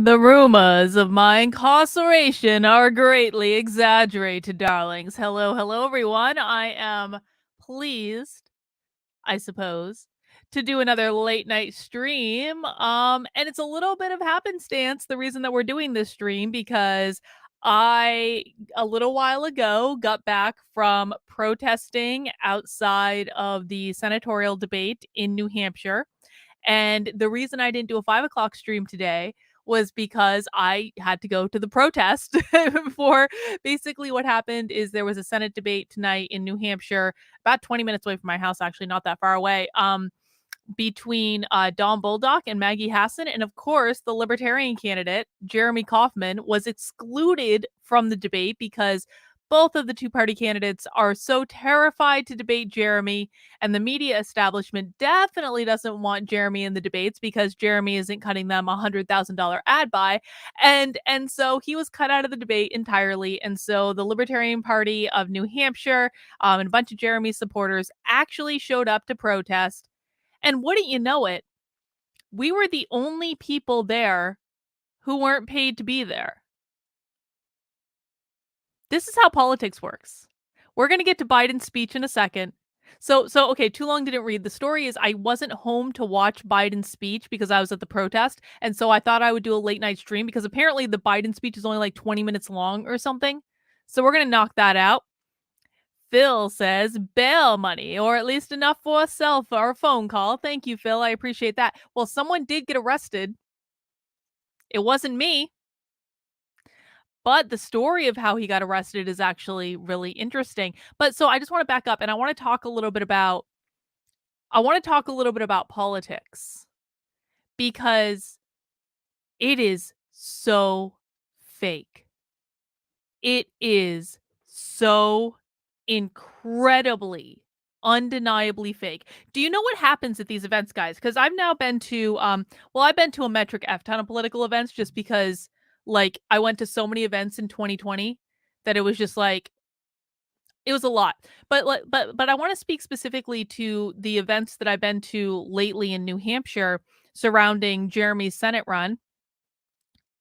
The rumors of my incarceration are greatly exaggerated, darlings. Hello, hello, everyone. I am pleased, I suppose, to do another late night stream. And it's a little bit of happenstance, the reason that we're doing this stream, because I, a little while ago, got back from protesting outside of the senatorial debate in New Hampshire. And the reason I didn't do a 5 o'clock stream today was because I had to go to the protest for basically what happened is there was a Senate debate tonight in New Hampshire, about 20 minutes away from my house, actually, not that far away. Between Don Bolduc and Maggie Hassan. And of course, the Libertarian candidate, Jeremy Kauffman, was excluded from the debate because both of the two-party candidates are so terrified to debate Jeremy, and the media establishment definitely doesn't want Jeremy in the debates because Jeremy isn't cutting them $100,000 ad buy, and so he was cut out of the debate entirely. And so the Libertarian Party of New Hampshire and a bunch of Jeremy supporters actually showed up to protest. And wouldn't you know it, we were the only people there who weren't paid to be there. This is how politics works. We're going to get to Biden's speech in a second. So okay, too long didn't read. The story is I wasn't home to watch Biden's speech because I was at the protest. And so I thought I would do a late night stream because apparently the Biden speech is only like 20 minutes long or something. So we're going to knock that out. Phil says bail money, or at least enough for a cell or a phone call. Thank you, Phil. I appreciate that. Well, someone did get arrested. It wasn't me. But the story of how he got arrested is actually really interesting. But so I just want to back up and I want to talk a little bit about politics because it is so fake. It is so incredibly, undeniably fake. Do you know what happens at these events, guys? Because I've now been to, I've been to a metric F ton of political events just because, like, I went to so many events in 2020 that it was just like, it was a lot. But I want to speak specifically to the events that I've been to lately in New Hampshire surrounding Jeremy's Senate run.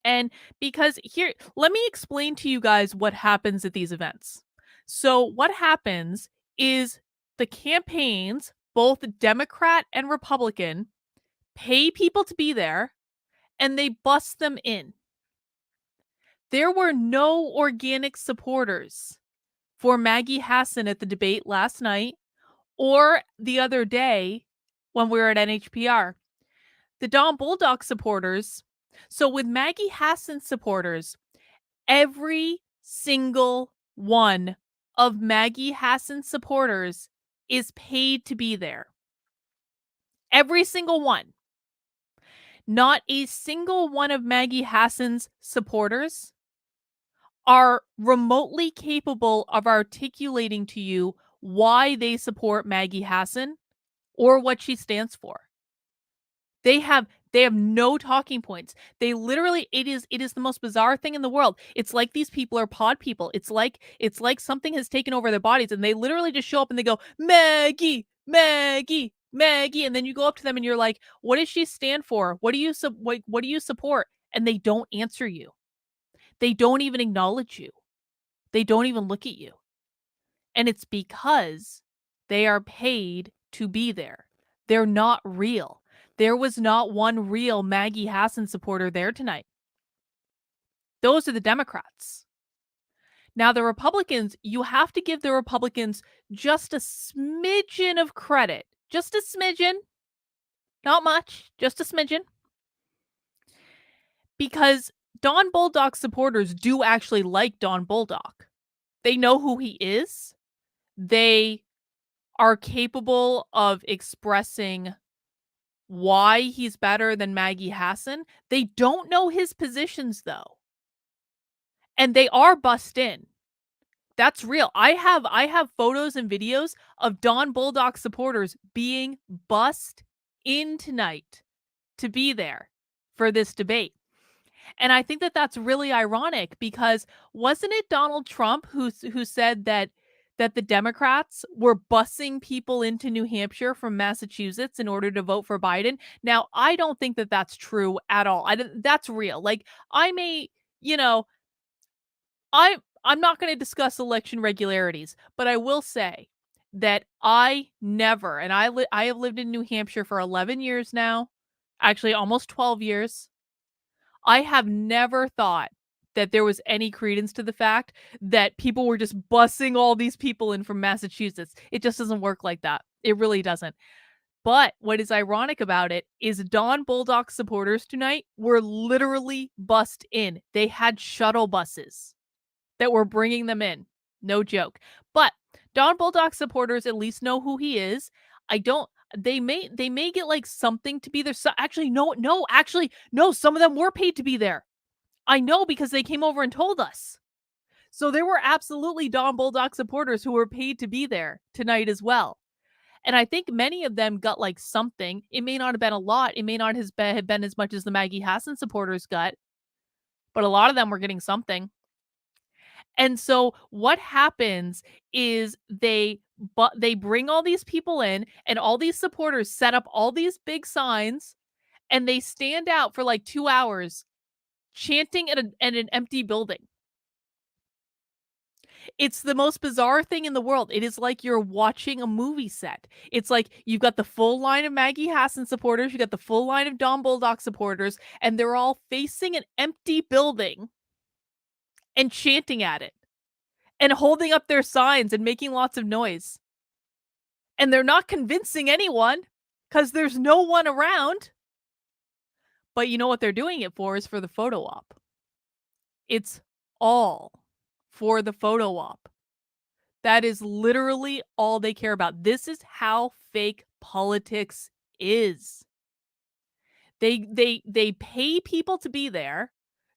And because here, let me explain to you guys what happens at these events. So what happens is the campaigns, both Democrat and Republican, pay people to be there and they bust them in. There were no organic supporters for Maggie Hassan at the debate last night or the other day when we were at NHPR. The Don Bolduc supporters, so with Maggie Hassan supporters, every single one of Maggie Hassan's supporters is paid to be there. Every single one. Not a single one of Maggie Hassan's supporters are remotely capable of articulating to you why they support Maggie Hassan or what she stands for. They have no talking points. They literally, it is the most bizarre thing in the world. It's like these people are pod people. It's like something has taken over their bodies and they literally just show up and they go, Maggie, Maggie, Maggie. And then you go up to them and you're like, what does she stand for? What do you support? And they don't answer you. They don't even acknowledge you. They don't even look at you. And it's because they are paid to be there. They're not real. There was not one real Maggie Hassan supporter there tonight. Those are the Democrats. Now, the Republicans, you have to give the Republicans just a smidgen of credit. Just a smidgen. Not much. Just a smidgen. Because Don Bolduc supporters do actually like Don Bolduc. They know who he is. They are capable of expressing why he's better than Maggie Hassan. They don't know his positions, though. And they are bussed in. That's real. I have photos and videos of Don Bolduc supporters being bussed in tonight to be there for this debate. And I think that that's really ironic because wasn't it Donald Trump who said that that the Democrats were busing people into New Hampshire from Massachusetts in order to vote for Biden. Now, I don't think that that's true at all. That's real. Like, I may, you know, I'm not going to discuss election regularities, but I will say that I never, and I have lived in New Hampshire for 11 years now, actually almost 12 years. I have never thought that there was any credence to the fact that people were just bussing all these people in from Massachusetts. It just doesn't work like that. It really doesn't. But what is ironic about it is Don Bulldog supporters tonight were literally bussed in. They had shuttle buses that were bringing them in. No joke. But Don Bulldog supporters at least know who he is. I don't they may get like something to be there. So actually no, some of them were paid to be there. I know because they came over and told us. So there were absolutely Don Bulldog supporters who were paid to be there tonight as well. And I think many of them got like something. It may not have been a lot. It may not have been as much as the Maggie Hassan supporters got, but a lot of them were getting something. And so what happens is they bring all these people in and all these supporters set up all these big signs and they stand out for like 2 hours chanting at an empty building. It's the most bizarre thing in the world. It is like you're watching a movie set. It's like you've got the full line of Maggie Hassan supporters, you got the full line of Don Bulldog supporters, and they're all facing an empty building and chanting at it and holding up their signs and making lots of noise. And they're not convincing anyone because there's no one around. But you know what they're doing it for is for the photo op. It's all for the photo op. That is literally all they care about. This is how fake politics is. They pay people to be there.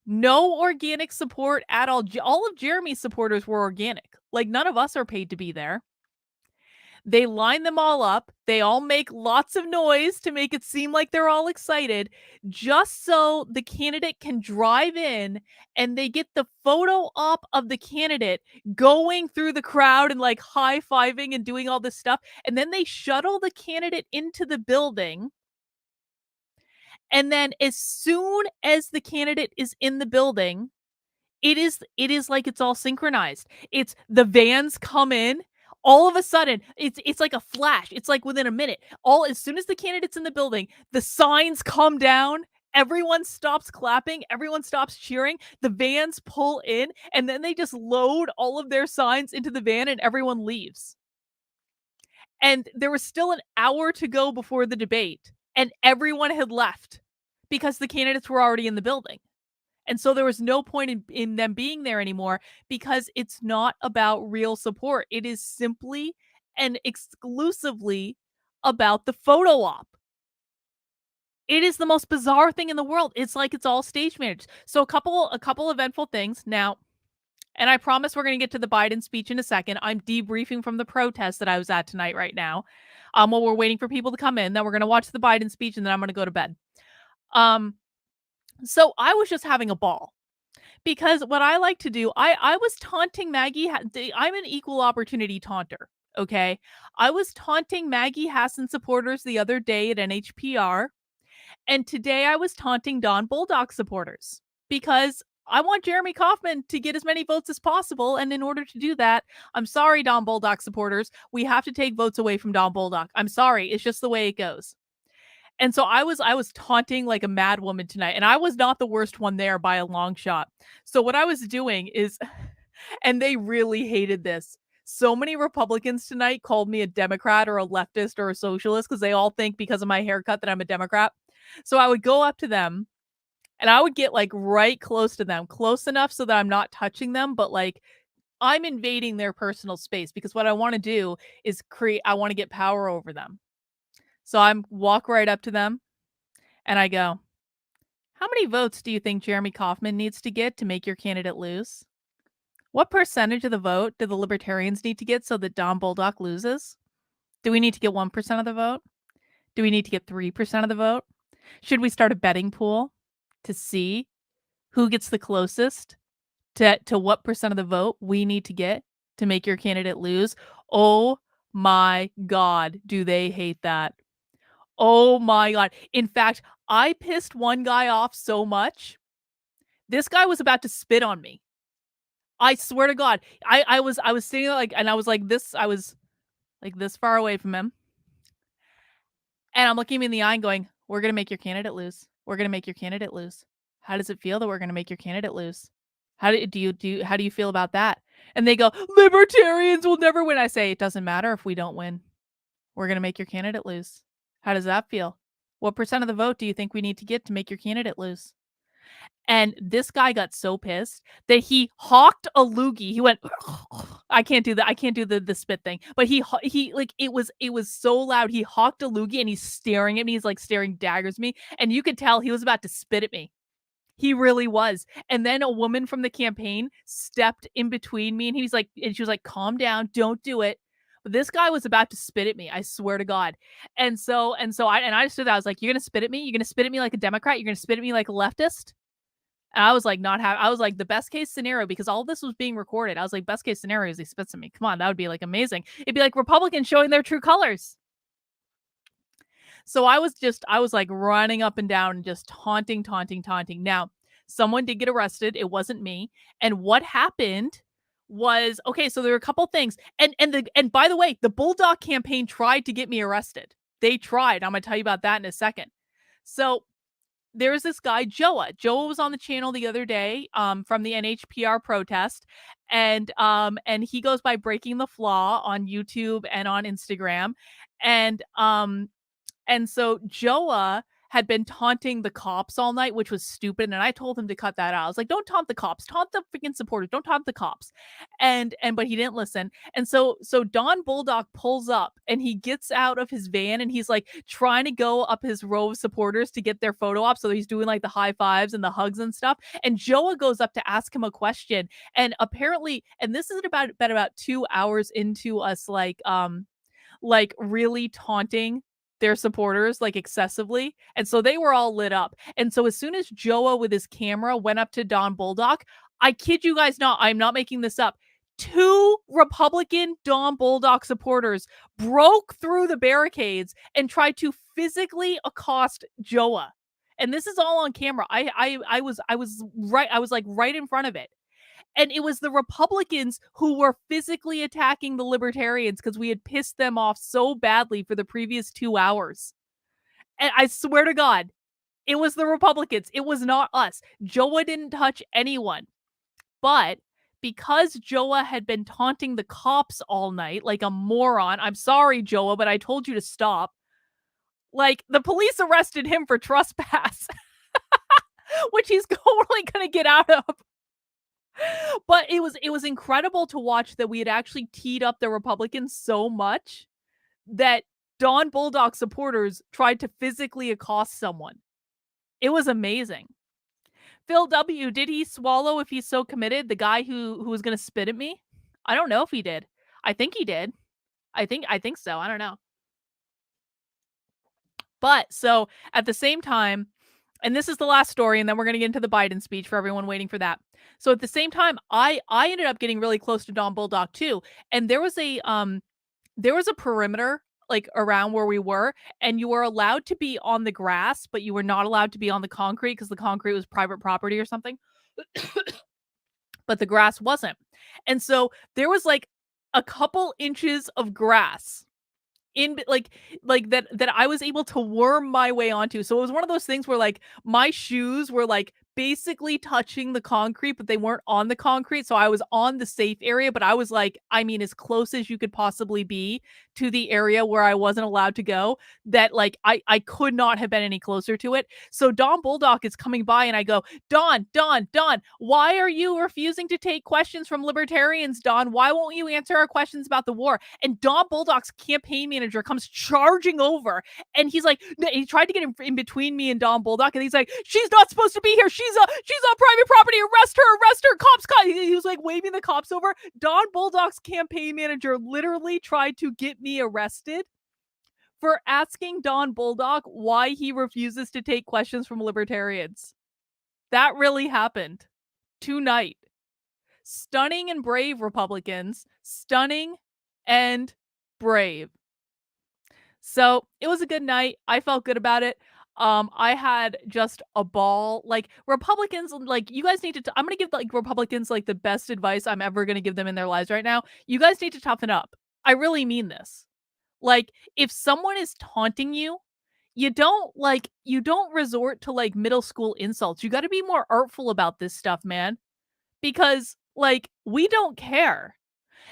No organic support at all. All of Jeremy's supporters were organic. Like none of us are paid to be there. They line them all up. They all make lots of noise to make it seem like they're all excited, just so the candidate can drive in and they get the photo op of the candidate going through the crowd and like high-fiving and doing all this stuff. And then they shuttle the candidate into the building. And then as soon as the candidate is in the building, it is like it's all synchronized. It's the vans come in. All of a sudden, it's like a flash. It's like within a minute. As soon as the candidate's in the building, the signs come down. Everyone stops clapping. Everyone stops cheering. The vans pull in, and then they just load all of their signs into the van, and everyone leaves. And there was still an hour to go before the debate, and everyone had left because the candidates were already in the building. And so there was no point in them being there anymore because it's not about real support. It is simply and exclusively about the photo op. It is the most bizarre thing in the world. It's like it's all stage managed. So a couple eventful things now, and I promise we're going to get to the Biden speech in a second. I'm debriefing from the protest that I was at tonight right now. While we're waiting for people to come in, then we're going to watch the Biden speech and then I'm going to go to bed. So I was just having a ball because what I like to do, I was taunting Maggie. I'm an equal opportunity taunter. Okay. I was taunting Maggie Hassan supporters the other day at NHPR. And today I was taunting Don Bulldog supporters because I want Jeremy Kauffman to get as many votes as possible. And in order to do that, I'm sorry, Don Bulldog supporters, we have to take votes away from Don Bulldog. I'm sorry. It's just the way it goes. And so I was taunting like a mad woman tonight, and I was not the worst one there by a long shot. So what I was doing is, and they really hated this. So many Republicans tonight called me a Democrat or a leftist or a socialist because they all think because of my haircut that I'm a Democrat. So I would go up to them and I would get like right close to them, close enough so that I'm not touching them, but like I'm invading their personal space because what I want to do is I want to get power over them. So I walk right up to them and I go, how many votes do you think Jeremy Kauffman needs to get to make your candidate lose? What percentage of the vote do the Libertarians need to get so that Don Bulldog loses? Do we need to get 1% of the vote? Do we need to get 3% of the vote? Should we start a betting pool to see who gets the closest to what percent of the vote we need to get to make your candidate lose. Oh my God, do they hate that? Oh my God. In fact, I pissed one guy off so much. This guy was about to spit on me. I swear to God. I was sitting there like, and I was like this, I was like this far away from him. And I'm looking him in the eye and going, "We're gonna make your candidate lose. We're gonna make your candidate lose. How does it feel that we're gonna make your candidate lose? How do you feel about that?" And they go, "Libertarians will never win." I say, "It doesn't matter if we don't win. We're gonna make your candidate lose. How does that feel? What percent of the vote do you think we need to get to make your candidate lose?" And this guy got so pissed that he hawked a loogie. He went, I can't do that. I can't do the spit thing. But he like it was so loud. He hawked a loogie and he's staring at me. He's like staring daggers at me. And you could tell he was about to spit at me. He really was. And then a woman from the campaign stepped in between me and she was like, "Calm down, don't do it." But this guy was about to spit at me. I swear to God. And I stood there. I was like, "You're gonna spit at me? You're gonna spit at me like a Democrat? You're gonna spit at me like a leftist?" And I was like, not have. I was like, the best case scenario, because all this was being recorded. I was like, best case scenario is he spits at me. Come on, that would be like amazing. It'd be like Republicans showing their true colors. So I was like running up and down and just taunting. Now, someone did get arrested. It wasn't me. And what happened was, okay, so there were a couple things. And by the way, the Bulldog campaign tried to get me arrested. They tried. I'm gonna tell you about that in a second. So there's this guy, Joa. Joa was on the channel the other day, from the NHPR protest, and he goes by Breaking the Flaw on YouTube and on Instagram, and so Joa had been taunting the cops all night, which was stupid. And I told him to cut that out. I was like, "Don't taunt the cops, taunt the freaking supporters, don't taunt the cops." But he didn't listen. And so Don Bulldog pulls up and he gets out of his van and he's like trying to go up his row of supporters to get their photo op. So he's doing like the high fives and the hugs and stuff. And Joa goes up to ask him a question. And apparently, and this is been about 2 hours into us like really taunting their supporters like excessively. And so they were all lit up. And so as soon as Joa with his camera went up to Don Bulldog, I kid you guys not, I'm not making this up. 2 Republican Don Bulldog supporters broke through the barricades and tried to physically accost Joa. And this is all on camera. I was right. I was like right in front of it. And it was the Republicans who were physically attacking the Libertarians because we had pissed them off so badly for the previous 2 hours. And I swear to God, it was the Republicans. It was not us. Joa didn't touch anyone. But because Joa had been taunting the cops all night like a moron, I'm sorry, Joa, but I told you to stop. Like, the police arrested him for trespass, which he's totally going to get out of. But it was incredible to watch that we had actually teed up the Republicans so much that Don Bulldog supporters tried to physically accost someone. It was amazing. Phil W., did he swallow if he's so committed? The guy who was going to spit at me? I don't know if he did. I think he did. I think so. I don't know. But so at the same time, and this is the last story, and then we're going to get into the Biden speech for everyone waiting for that. So at the same time, I ended up getting really close to Don Bulldog too, and there was a perimeter like around where we were, and you were allowed to be on the grass, but you were not allowed to be on the concrete because the concrete was private property or something. But the grass wasn't, and so there was like a couple inches of grass in like that I was able to worm my way onto. So it was one of those things where like my shoes were like basically touching the concrete, but they weren't on the concrete. So I was on the safe area, but I was like, I mean, as close as you could possibly be to the area where I wasn't allowed to go, that like I could not have been any closer to it. So Don Bulldog is coming by and I go, Don, why are you refusing to take questions from libertarians, Don? Why won't you answer our questions about the war? And Don Bulldog's campaign manager comes charging over and he's like, he tried to get in between me and Don Bulldog, and he's like, she's not supposed to be here. She's on private property. Arrest her. Cops. He was like waving the cops over. Don Bulldog's campaign manager literally tried to get me arrested for asking Don Bulldog why he refuses to take questions from libertarians. That really happened tonight. Stunning and brave Republicans. Stunning and brave. So it was a good night. I felt good about it. I had just a ball. Like Republicans, like you guys need to. I'm gonna give like Republicans like the best advice I'm ever gonna give them in their lives right now. You guys need to toughen up. I really mean this. Like if someone is taunting you, you don't resort to like middle school insults. You got to be more artful about this stuff, man. Because like we don't care.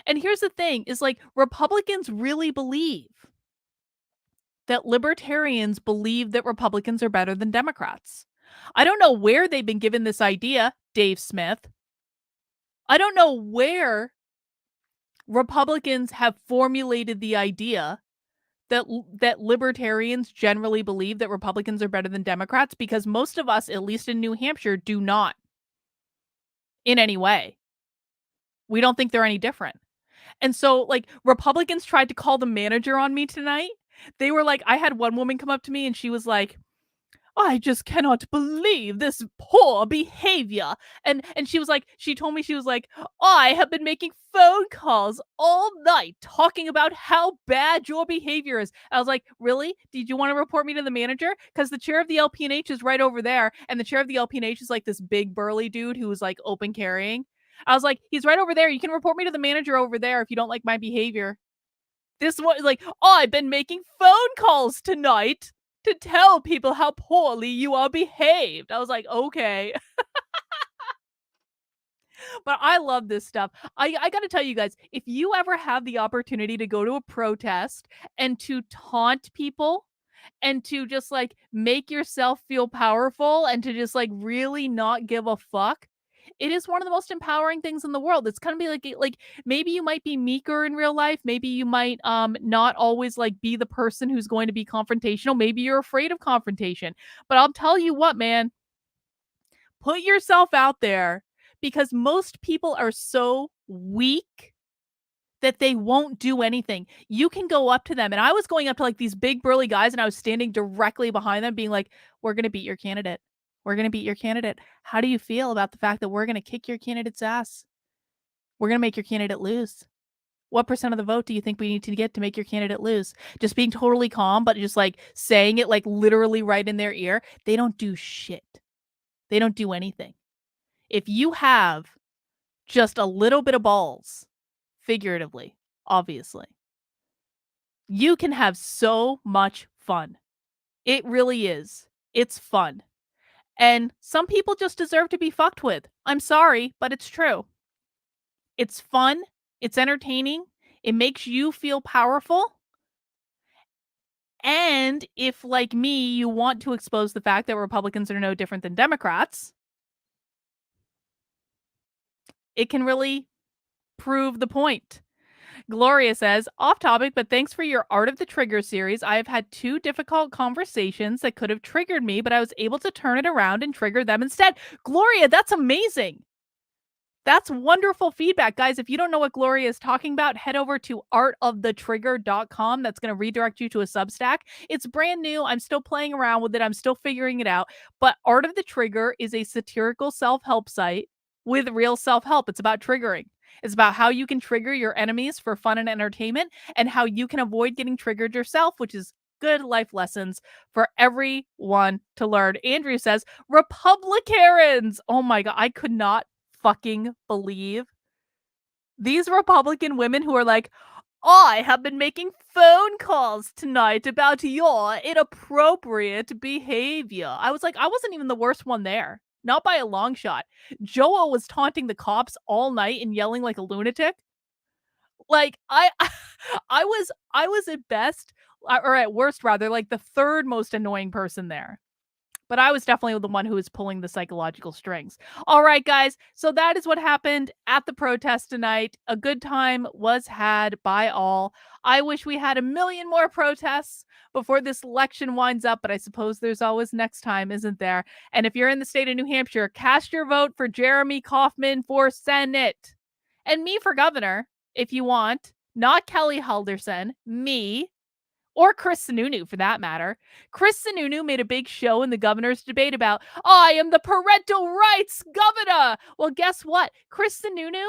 And here's the thing: is like Republicans really believe that libertarians believe that Republicans are better than Democrats. I don't know where they've been given this idea, Dave Smith. I don't know where Republicans have formulated the idea that libertarians generally believe that Republicans are better than Democrats, because most of us, at least in New Hampshire, do not in any way. We don't think they're any different. And so, like, Republicans tried to call the manager on me tonight. They were like, I had one woman come up to me and she was like, I just cannot believe this poor behavior. And she was like, she told me, she was like, I have been making phone calls all night talking about how bad your behavior is. I was like, really? Did you want to report me to the manager? Because the chair of the LPNH is right over there. And the chair of the LPNH is like this big burly dude who was like open carrying. I was like, he's right over there. You can report me to the manager over there if you don't like my behavior. This was like, oh, I've been making phone calls tonight to tell people how poorly you are behaved. I was like, okay. But I love this stuff. I got to tell you guys, if you ever have the opportunity to go to a protest and to taunt people and to just like make yourself feel powerful and to just like really not give a fuck, it is one of the most empowering things in the world. It's kind of be like maybe you might be meeker in real life, maybe you might not always like be the person who's going to be confrontational, maybe you're afraid of confrontation. But I'll tell you what, man, put yourself out there, because most people are so weak that they won't do anything. You can go up to them. And I was going up to like these big burly guys and I was standing directly behind them being like, we're going to beat your candidate. We're going to beat your candidate. How do you feel about the fact that we're going to kick your candidate's ass? We're going to make your candidate lose. What percent of the vote do you think we need to get to make your candidate lose? Just being totally calm, but just like saying it like literally right in their ear. They don't do shit. They don't do anything. If you have just a little bit of balls, figuratively, obviously, you can have so much fun. It really is. It's fun. And some people just deserve to be fucked with. I'm sorry, but it's true. It's fun. It's entertaining. It makes you feel powerful. And if, like me, you want to expose the fact that Republicans are no different than Democrats, it can really prove the point. Gloria says, off topic, but thanks for your Art of the Trigger series. I have had 2 difficult conversations that could have triggered me, but I was able to turn it around and trigger them instead. Gloria, that's amazing. That's wonderful feedback. Guys, if you don't know what Gloria is talking about, head over to artofthetrigger.com. That's going to redirect you to a Substack. It's brand new. I'm still playing around with it. I'm still figuring it out. But Art of the Trigger is a satirical self-help site with real self-help. It's about triggering. It's about how you can trigger your enemies for fun and entertainment and how you can avoid getting triggered yourself, which is good life lessons for everyone to learn. Andrew says, Republicans. Oh my God. I could not fucking believe these Republican women who are like, I have been making phone calls tonight about your inappropriate behavior. I was like, I wasn't even the worst one there. Not by a long shot. Joel was taunting the cops all night and yelling like a lunatic. Like I was at best, or at worst rather, like the third most annoying person there. But I was definitely the one who was pulling the psychological strings. All right, guys. So that is what happened at the protest tonight. A good time was had by all. I wish we had a million more protests before this election winds up, but I suppose there's always next time, isn't there? And if you're in the state of New Hampshire, cast your vote for Jeremy Kaufman for Senate. And me for governor, if you want. Not Kelly Halderson, me. or Chris Sununu for that matter. Chris Sununu made a big show in the governor's debate about, I am the parental rights governor. Well, guess what? Chris Sununu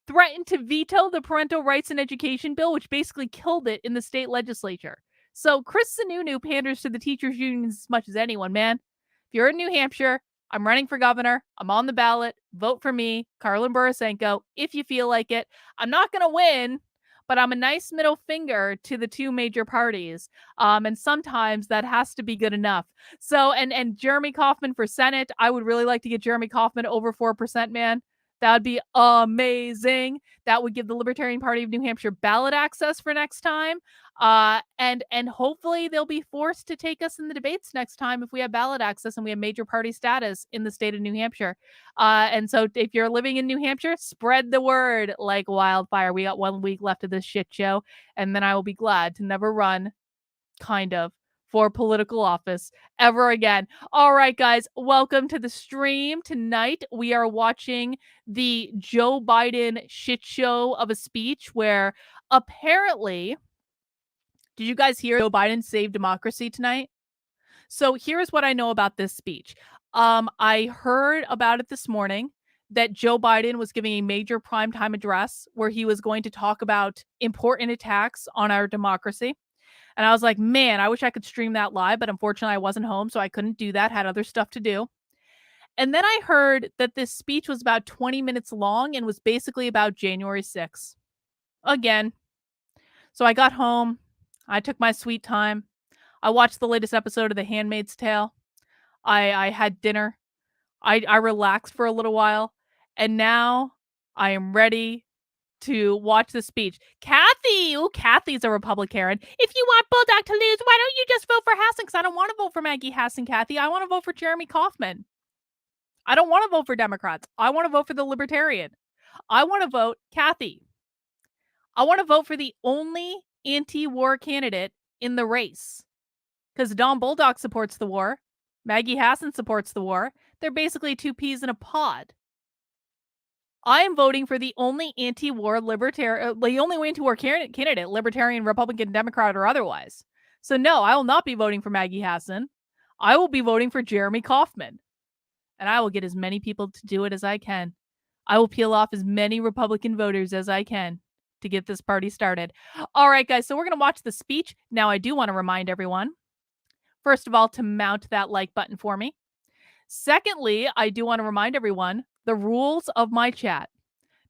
threatened to veto the parental rights and education bill, which basically killed it in the state legislature. So Chris Sununu panders to the teachers' unions as much as anyone, man. If you're in New Hampshire, I'm running for governor. I'm on the ballot. Vote for me, Karlin Borisenko, if you feel like it. I'm not going to win, but I'm a nice middle finger to the two major parties. And sometimes that has to be good enough. So, and Jeremy Kauffman for Senate, I would really like to get Jeremy Kauffman over 4%, man. That would be amazing. That would give the Libertarian Party of New Hampshire ballot access for next time. And hopefully they'll be forced to take us in the debates next time if we have ballot access and we have major party status in the state of New Hampshire. And so if you're living in New Hampshire, spread the word like wildfire. We got 1 week left of this shit show, and then I will be glad to never run, kind of, for political office ever again. All right, guys, welcome to the stream. Tonight, we are watching the Joe Biden shit show of a speech where apparently, did you guys hear Joe Biden saved democracy tonight? So here's what I know about this speech. I heard about it this morning that Joe Biden was giving a major primetime address where he was going to talk about important attacks on our democracy. And I was like, man, I wish I could stream that live, but unfortunately I wasn't home, so I couldn't do that, had other stuff to do. And then I heard that this speech was about 20 minutes long and was basically about January 6th. Again. So I got home. I took my sweet time. I watched the latest episode of The Handmaid's Tale. I had dinner. I relaxed for a little while. And now I am ready to watch the speech. Kathy! Ooh, Kathy's a Republican. If you want Bulldog to lose, why don't you just vote for Hassan? Because I don't want to vote for Maggie Hassan, Kathy. I want to vote for Jeremy Kauffman. I don't want to vote for Democrats. I want to vote for the Libertarian. I want to vote Kathy. I want to vote for the only anti-war candidate in the race. Because Don Bulldog supports the war. Maggie Hassan supports the war. They're basically two peas in a pod. I am voting for the only anti-war libertarian, the only anti-war candidate, Libertarian, Republican, Democrat, or otherwise. So no, I will not be voting for Maggie Hassan. I will be voting for Jeremy Kauffman. And I will get as many people to do it as I can. I will peel off as many Republican voters as I can to get this party started. All right, guys, so we're going to watch the speech. Now, I do want to remind everyone, first of all, to mount that like button for me. Secondly, I do want to remind everyone the rules of my chat,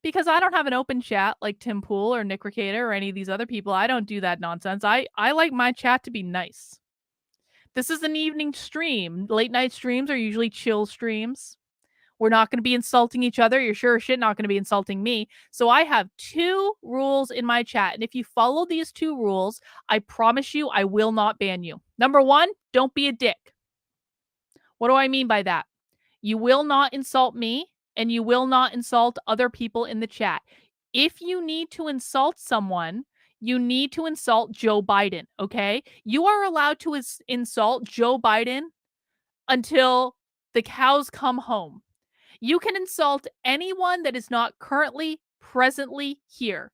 because I don't have an open chat like Tim Pool or Nick Ricada or any of these other people. I don't do that nonsense. I like my chat to be nice. This is an evening stream. Late night streams are usually chill streams. We're not going to be insulting each other. You're sure as shit not going to be insulting me. So I have 2 rules in my chat. And if you follow these 2 rules, I promise you I will not ban you. Number 1, don't be a dick. What do I mean by that? You will not insult me, and you will not insult other people in the chat. If you need to insult someone, you need to insult Joe Biden, okay? You are allowed to insult Joe Biden until the cows come home. You can insult anyone that is not currently, presently here.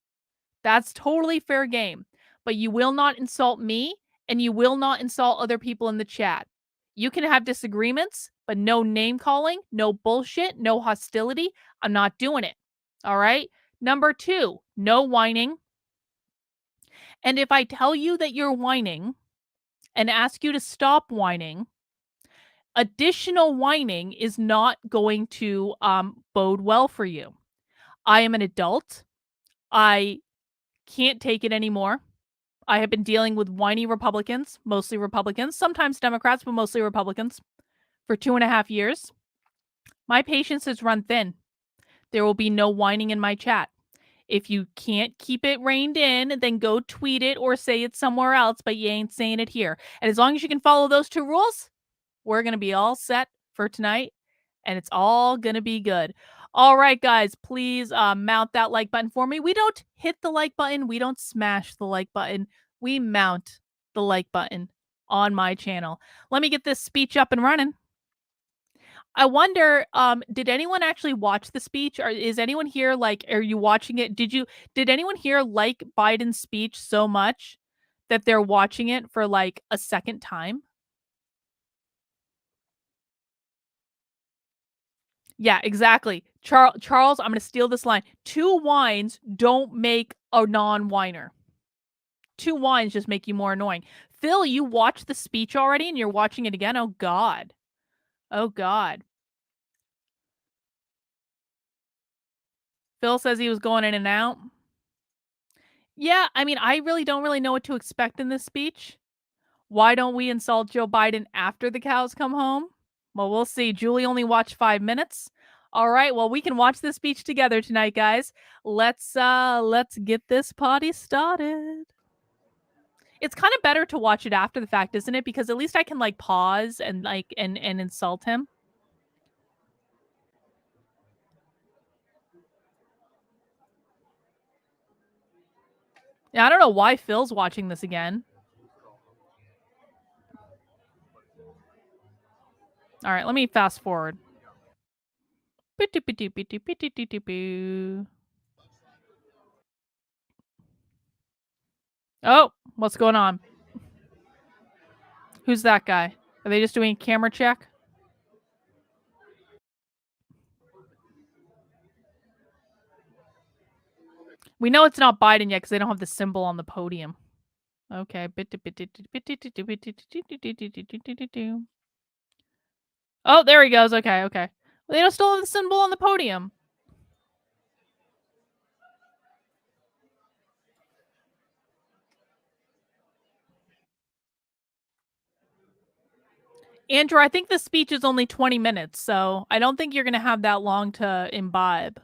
That's totally fair game. But you will not insult me, and you will not insult other people in the chat. You can have disagreements, but no name calling, no bullshit, no hostility. I'm not doing it. All right? Number 2, no whining. And if I tell you that you're whining and ask you to stop whining, additional whining is not going to bode well for you. I am an adult. I can't take it anymore. I have been dealing with whiny Republicans, mostly Republicans, sometimes Democrats, but mostly Republicans, for 2.5 years. My patience has run thin. There will be no whining in my chat. If you can't keep it reined in, then go tweet it or say it somewhere else, but you ain't saying it here. And as long as you can follow those 2 rules, we're going to be all set for tonight, and it's all going to be good. All right, guys, please mount that like button for me. We don't hit the like button. We don't smash the like button. We mount the like button on my channel. Let me get this speech up and running. I wonder, did anyone actually watch the speech? Or is anyone here, like, are you watching it? Did anyone here like Biden's speech so much that they're watching it for like a second time. Yeah, exactly. Charles, I'm going to steal this line. 2 wines don't make a non-whiner. 2 wines just make you more annoying. Phil, you watched the speech already and you're watching it again? Oh, God. Oh, God. Phil says he was going in and out. Yeah, I mean, I really don't really know what to expect in this speech. Why don't we insult Joe Biden after the cows come home? Well, we'll see. Julie only watched 5 minutes. All right, well, we can watch this speech together tonight, guys. Let's get this party started. It's kind of better to watch it after the fact, isn't it? Because at least I can like pause and like and insult him. Yeah, I don't know why Phil's watching this again. All right, let me fast forward. Oh, what's going on? Who's that guy? Are they just doing a camera check? We know it's not Biden yet because they don't have the symbol on the podium. Okay. Oh, there he goes. Okay, okay. They don't still have the symbol on the podium. Andrew, I think the speech is only 20 minutes, so I don't think you're going to have that long to imbibe.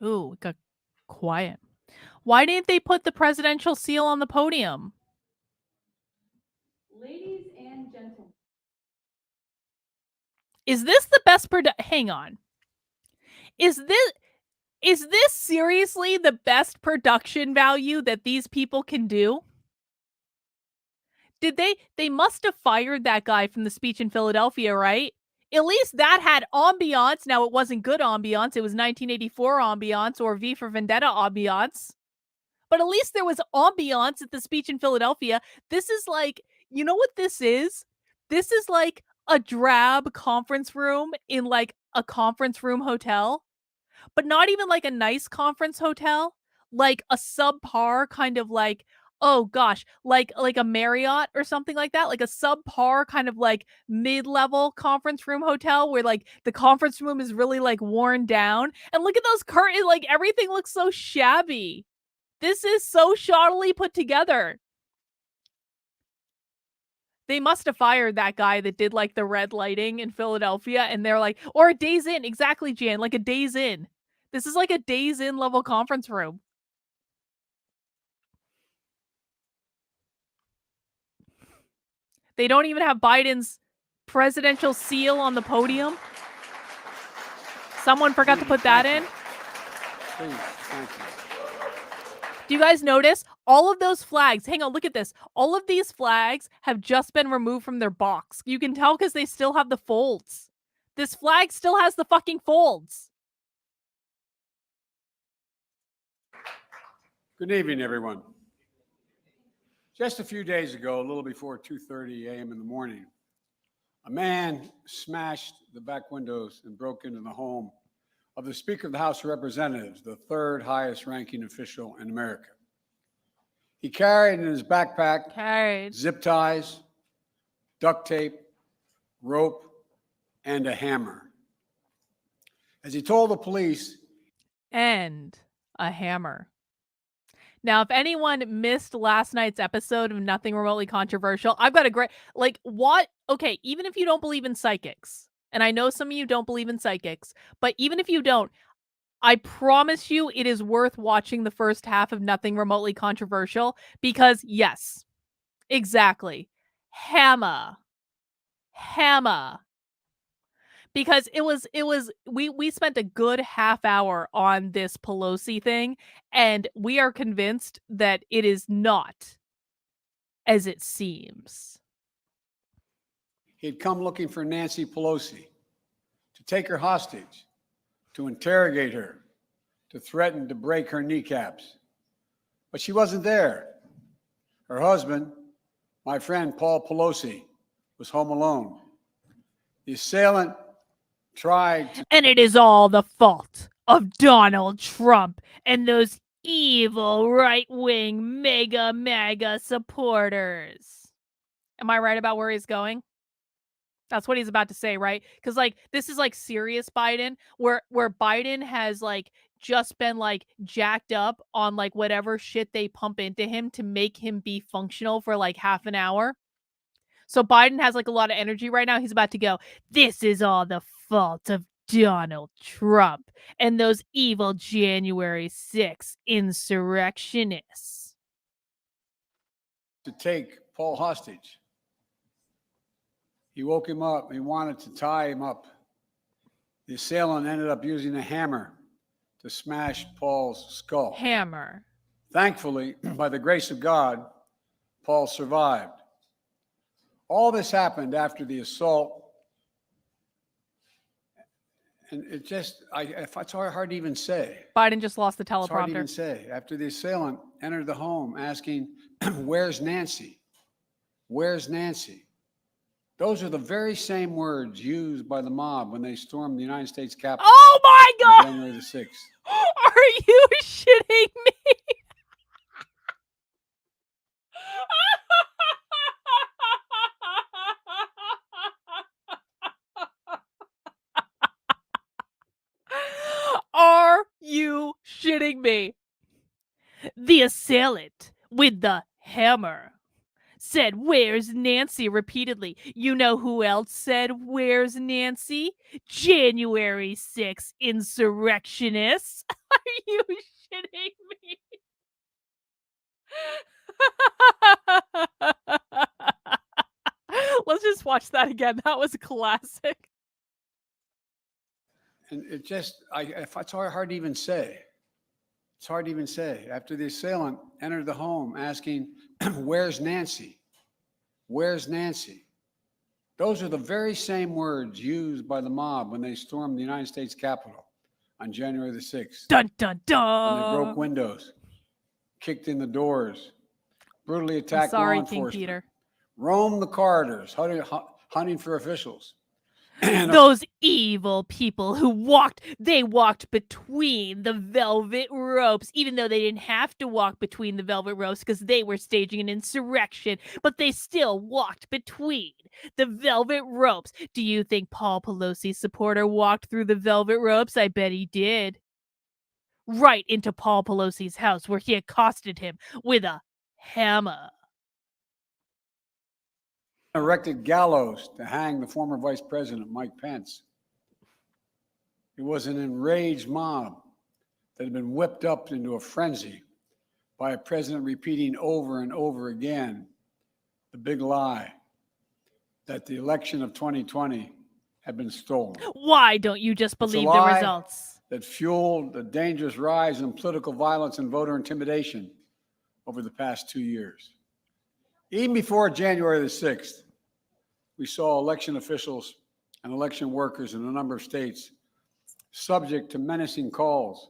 Ooh, it got quiet. Why didn't they put the presidential seal on the podium? Ladies and gentlemen. Is this the best hang on. Is this seriously the best production value that these people can do? Did they must have fired that guy from the speech in Philadelphia, right? At least that had ambiance. Now it wasn't good ambiance. It was 1984 ambiance or V for Vendetta ambiance. But at least there was ambiance at the speech in Philadelphia. This is like, you know what this is? This is like a drab conference room in like a conference room hotel, but not even like a nice conference hotel, like a subpar kind of like, oh gosh, like a Marriott or something like that, like a subpar kind of like mid-level conference room hotel where like the conference room is really like worn down. And look at those curtains, like everything looks so shabby. This is so shoddily put together. They must have fired that guy that did like the red lighting in Philadelphia, and they're like, or a Days Inn, exactly, Jan, like a Days Inn. This is like a Days Inn level conference room. They don't even have Biden's presidential seal on the podium. Someone forgot to put that in. Please, thank you. Do you guys notice all of those flags? Hang on, look at this. All of these flags have just been removed from their box. You can tell because they still have the folds. This flag still has the fucking folds. Good evening, everyone. Just a few days ago, a little before 2:30 a.m. in the morning, a man smashed the back windows and broke into the home of the Speaker of the House of Representatives, the third highest ranking official in America. He carried in his backpack zip ties, duct tape, rope, and a hammer. As he told the police, and a hammer. Now, if anyone missed last night's episode of Nothing Remotely Controversial, I've got a great, like, what? Okay, even if you don't believe in psychics, and I know some of you don't believe in psychics, but even if you don't, I promise you it is worth watching the first half of Nothing Remotely Controversial because, yes, exactly. Hammer. Because we spent a good half hour on this Pelosi thing, and we are convinced that it is not as it seems. He had come looking for Nancy Pelosi to take her hostage, to interrogate her, to threaten to break her kneecaps. But she wasn't there. Her husband, my friend Paul Pelosi, was home alone. The assailant tried to... And it is all the fault of Donald Trump and those evil right-wing MAGA supporters. Am I right about where he's going? That's what he's about to say, right? Because like this is like serious Biden, where Biden has like just been like jacked up on like whatever shit they pump into him to make him be functional for like half an hour. So Biden has like a lot of energy right now. He's about to go, this is all the fault of Donald Trump and those evil January 6th insurrectionists. to take Paul hostage. He woke him up. He wanted to tie him up. The assailant ended up using a hammer to smash Paul's skull. Hammer. Thankfully, by the grace of God, Paul survived. All this happened after the assault. And it just, it's hard to even say. Biden just lost the It's hard to teleprompter. even say. After the assailant entered the home asking, where's Nancy? Where's Nancy? Those are the very same words used by the mob when they stormed the United States Capitol Oh my on God! January the 6th. Are you shitting me? Are you shitting me? The assailant with the hammer said, "Where's Nancy?" repeatedly. You know who else said, "Where's Nancy?" January 6th insurrectionists. Are you shitting me? Let's just watch that again. That was a classic. And it just, it's hard to even say. It's hard to even say. After the assailant entered the home asking, where's Nancy? Where's Nancy? Those are the very same words used by the mob when they stormed the United States Capitol on January the 6th. Dun dun dun. When they broke windows, kicked in the doors, brutally attacked law Sorry, enforcement, King Peter. roamed the corridors, hunting for officials. Those evil people who walked between the velvet ropes, even though they didn't have to walk between the velvet ropes because they were staging an insurrection, but they still walked between the velvet ropes. Do you think Paul Pelosi's supporter walked through the velvet ropes? I bet he did. Right into Paul Pelosi's house where he accosted him with a hammer. Erected gallows to hang the former Vice President Mike Pence. It was an enraged mob that had been whipped up into a frenzy by a president repeating over and over again the big lie that the election of 2020 had been stolen. Why don't you just believe the lie results? That fueled the dangerous rise in political violence and voter intimidation over the past 2 years. Even before January the 6th, we saw election officials and election workers in a number of states subject to menacing calls,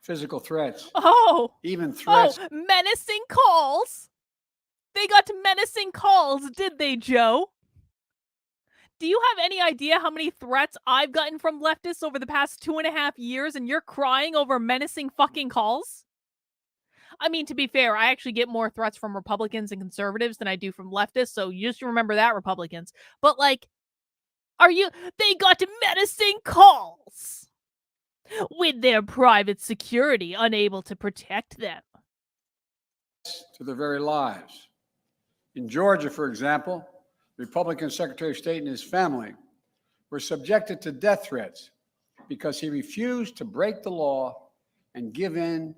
physical threats, even threats. Oh, menacing calls? They got menacing calls, did they, Joe? Do you have any idea how many threats I've gotten from leftists over the past 2.5 years and you're crying over menacing fucking calls? I mean, to be fair, I actually get more threats from Republicans and conservatives than I do from leftists, so you just remember that, Republicans. But, like, they got menacing calls with their private security unable to protect them. To their very lives. In Georgia, for example, the Republican Secretary of State and his family were subjected to death threats because he refused to break the law and give in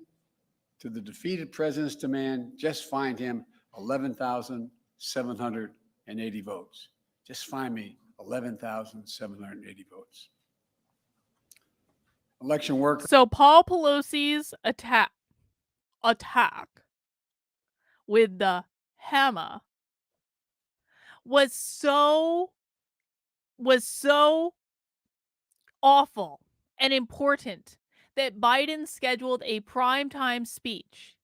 to the defeated president's demand, just find him 11,780 votes. Just find me 11,780 votes. Election workers. So Paul Pelosi's attack with the hammer was so was so awful and important that Biden scheduled a primetime speech.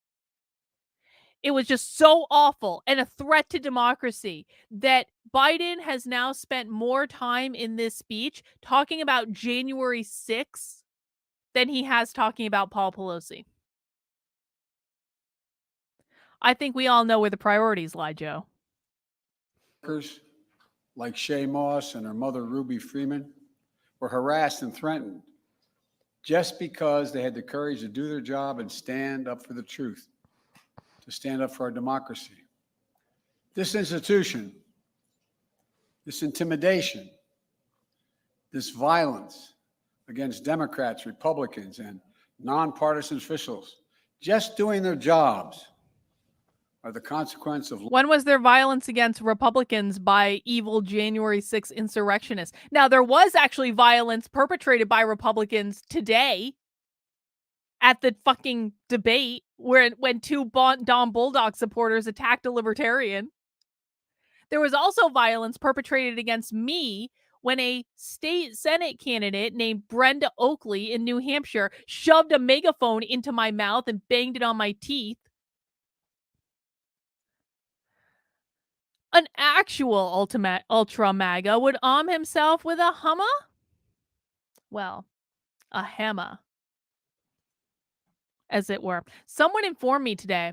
It was just so awful and a threat to democracy that Biden has now spent more time in this speech talking about January 6th than he has talking about Paul Pelosi. I think we all know where the priorities lie, Joe. Like Shay Moss and her mother, Ruby Freeman, were harassed and threatened just because they had the courage to do their job and stand up for the truth, to stand up for our democracy. This institution, this intimidation, this violence against Democrats, Republicans, and nonpartisan officials just doing their jobs are the consequence of... When was there violence against Republicans by evil January 6th insurrectionists? Now, there was actually violence perpetrated by Republicans today at the fucking debate when two Don Bulldog supporters attacked a Libertarian. There was also violence perpetrated against me when a state Senate candidate named Brenda Oakley in New Hampshire shoved a megaphone into my mouth and banged it on my teeth. An actual ultra MAGA would arm himself with a Hummer? Well, a hammer, as it were. Someone informed me today.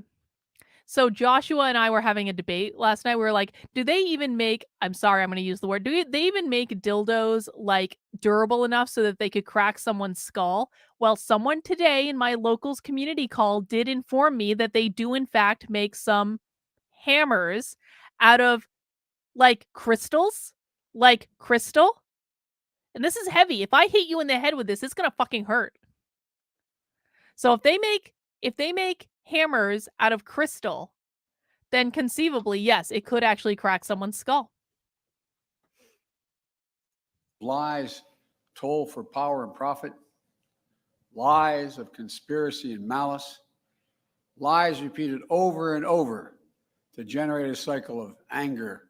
So Joshua and I were having a debate last night. We were like, do they even make, I'm sorry, I'm going to use the word, do they even make dildos like durable enough so that they could crack someone's skull? Well, someone today in my locals community call did inform me that they do in fact make some hammers out of like crystals, like crystal. And this is heavy. If I hit you in the head with this, it's going to fucking hurt. So if they make hammers out of crystal, then conceivably, yes, it could actually crack someone's skull. Lies told for power and profit, lies of conspiracy and malice, lies repeated over and over to generate a cycle of anger,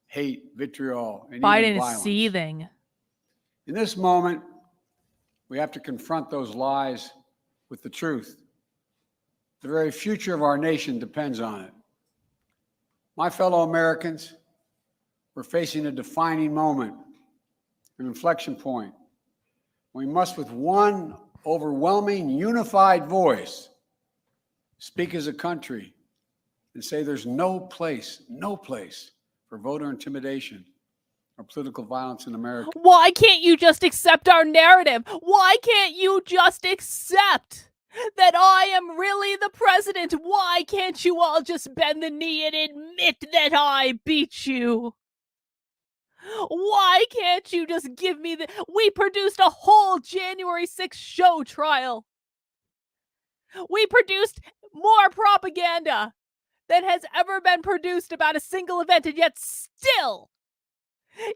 hate, vitriol, and Biden even violence. is seething. In this moment, we have to confront those lies with the truth. The very future of our nation depends on it. My fellow Americans, we're facing a defining moment, an inflection point. We must, with one overwhelming, unified voice, speak as a country and say there's no place for voter intimidation or political violence in America. Why can't you just accept our narrative? Why can't you just accept that I am really the president? Why can't you all just bend the knee and admit that I beat you? Why can't you just give me the... We produced a whole January 6th show trial. We produced more propaganda than has ever been produced about a single event, and yet still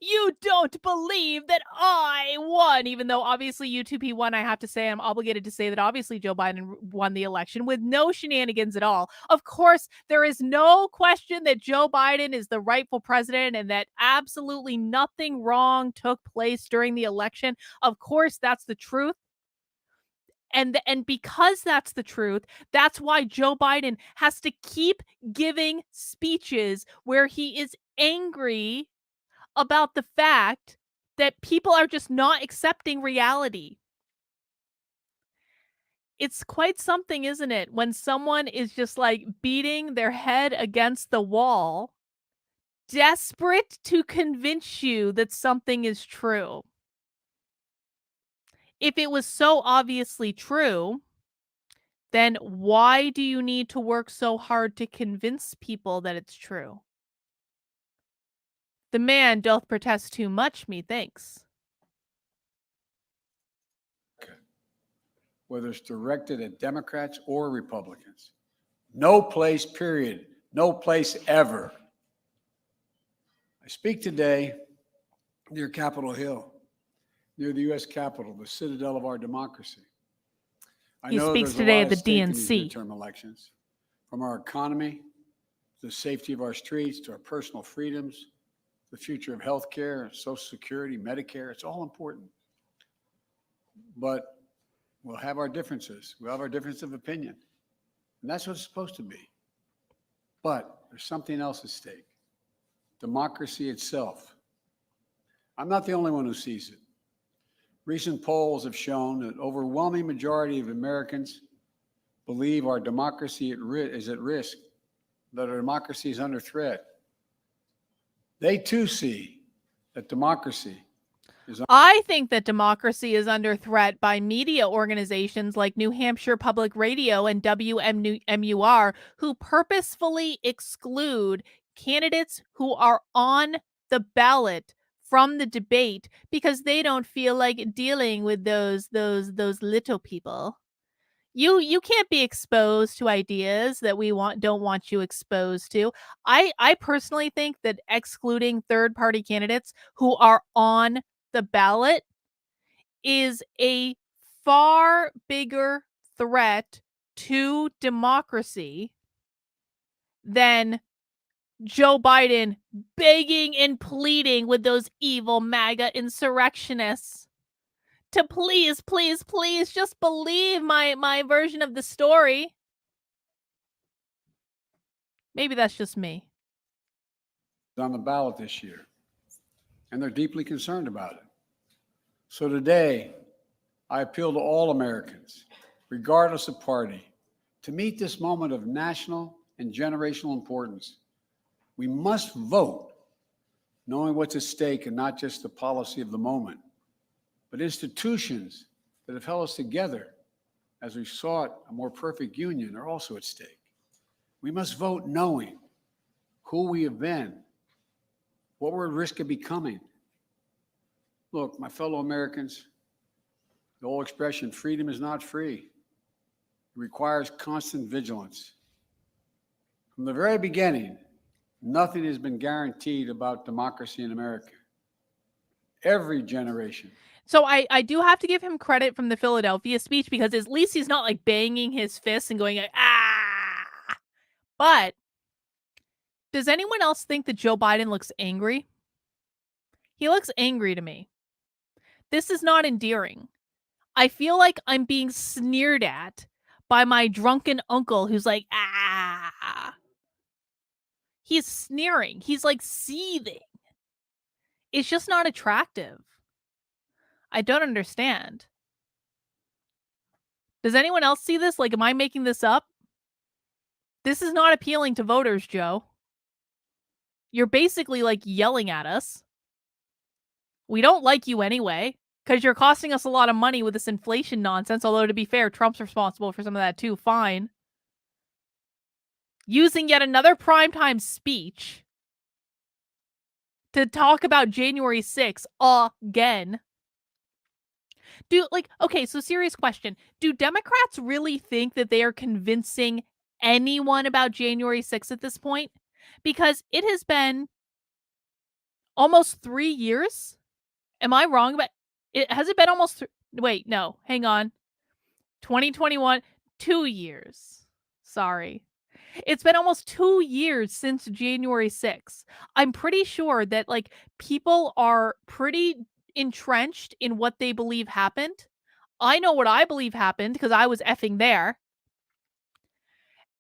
you don't believe that I won, even though obviously UTP won. I have to say, I'm obligated to say that obviously Joe Biden won the election with no shenanigans at all. Of course, there is no question that Joe Biden is the rightful president and that absolutely nothing wrong took place during the election. Of course, that's the truth. And because that's the truth, that's why Joe Biden has to keep giving speeches where he is angry about the fact that people are just not accepting reality. It's quite something, isn't it? When someone is just like beating their head against the wall, desperate to convince you that something is true. If it was so obviously true, then why do you need to work so hard to convince people that it's true? The man doth protest too much, methinks. Whether it's directed at Democrats or Republicans. No place, period. No place ever. I speak today near Capitol Hill, near the U.S. Capitol, the citadel of our democracy. He speaks today at the DNC. Midterm elections, from our economy, to the safety of our streets, to our personal freedoms, the future of healthcare, Social Security, Medicare. It's all important. But we'll have our differences. We'll have our difference of opinion. And that's what it's supposed to be. But there's something else at stake. Democracy itself. I'm not the only one who sees it. Recent polls have shown that overwhelming majority of Americans believe our democracy is at risk, that our democracy is under threat. They too see that democracy is. I think that democracy is under threat by media organizations like New Hampshire Public Radio and WMUR, who purposefully exclude candidates who are on the ballot from the debate because they don't feel like dealing with those little people. You can't be exposed to ideas that we don't want you exposed to. I personally think that excluding third-party candidates who are on the ballot is a far bigger threat to democracy than Joe Biden begging and pleading with those evil MAGA insurrectionists to please, please, please just believe my version of the story. Maybe that's just me. On the ballot this year, and they're deeply concerned about it. So today, I appeal to all Americans, regardless of party, to meet this moment of national and generational importance. We must vote, knowing what's at stake and not just the policy of the moment, but institutions that have held us together as we sought a more perfect union are also at stake. We must vote knowing who we have been, what we're at risk of becoming. Look, my fellow Americans, the old expression, freedom is not free. It requires constant vigilance. From the very beginning, nothing has been guaranteed about democracy in America. Every generation. So I do have to give him credit from the Philadelphia speech because at least he's not like banging his fists and going, ah. But does anyone else think that Joe Biden looks angry? He looks angry to me. This is not endearing. I feel like I'm being sneered at by my drunken uncle who's like, ah. He's sneering. He's like seething. It's just not attractive. I don't understand. Does anyone else see this? Like, am I making this up? This is not appealing to voters, Joe. You're basically like yelling at us. We don't like you anyway, because you're costing us a lot of money with this inflation nonsense. Although, to be fair, Trump's responsible for some of that too. Fine. Using yet another primetime speech to talk about January 6th again. Okay, so serious question. Do Democrats really think that they are convincing anyone about January 6th at this point? Because it has been almost 3 years. Am I wrong about it? Has it been almost wait, no, hang on. 2021, 2 years. Sorry. It's been almost 2 years since January 6th. I'm pretty sure that like people are pretty entrenched in what they believe happened. I know what I believe happened because I was effing there.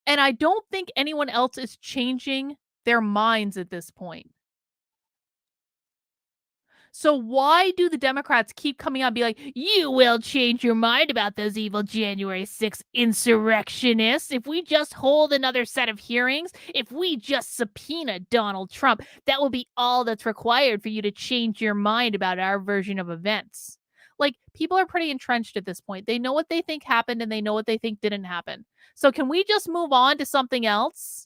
And I don't think anyone else is changing their minds at this point. So why do the Democrats keep coming out and be like, you will change your mind about those evil January 6th insurrectionists if we just hold another set of hearings, if we just subpoena Donald Trump, that will be all that's required for you to change your mind about our version of events. Like, people are pretty entrenched at this point. They know what they think happened and they know what they think didn't happen. So can we just move on to something else?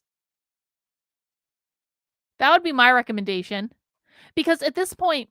That would be my recommendation. Because at this point,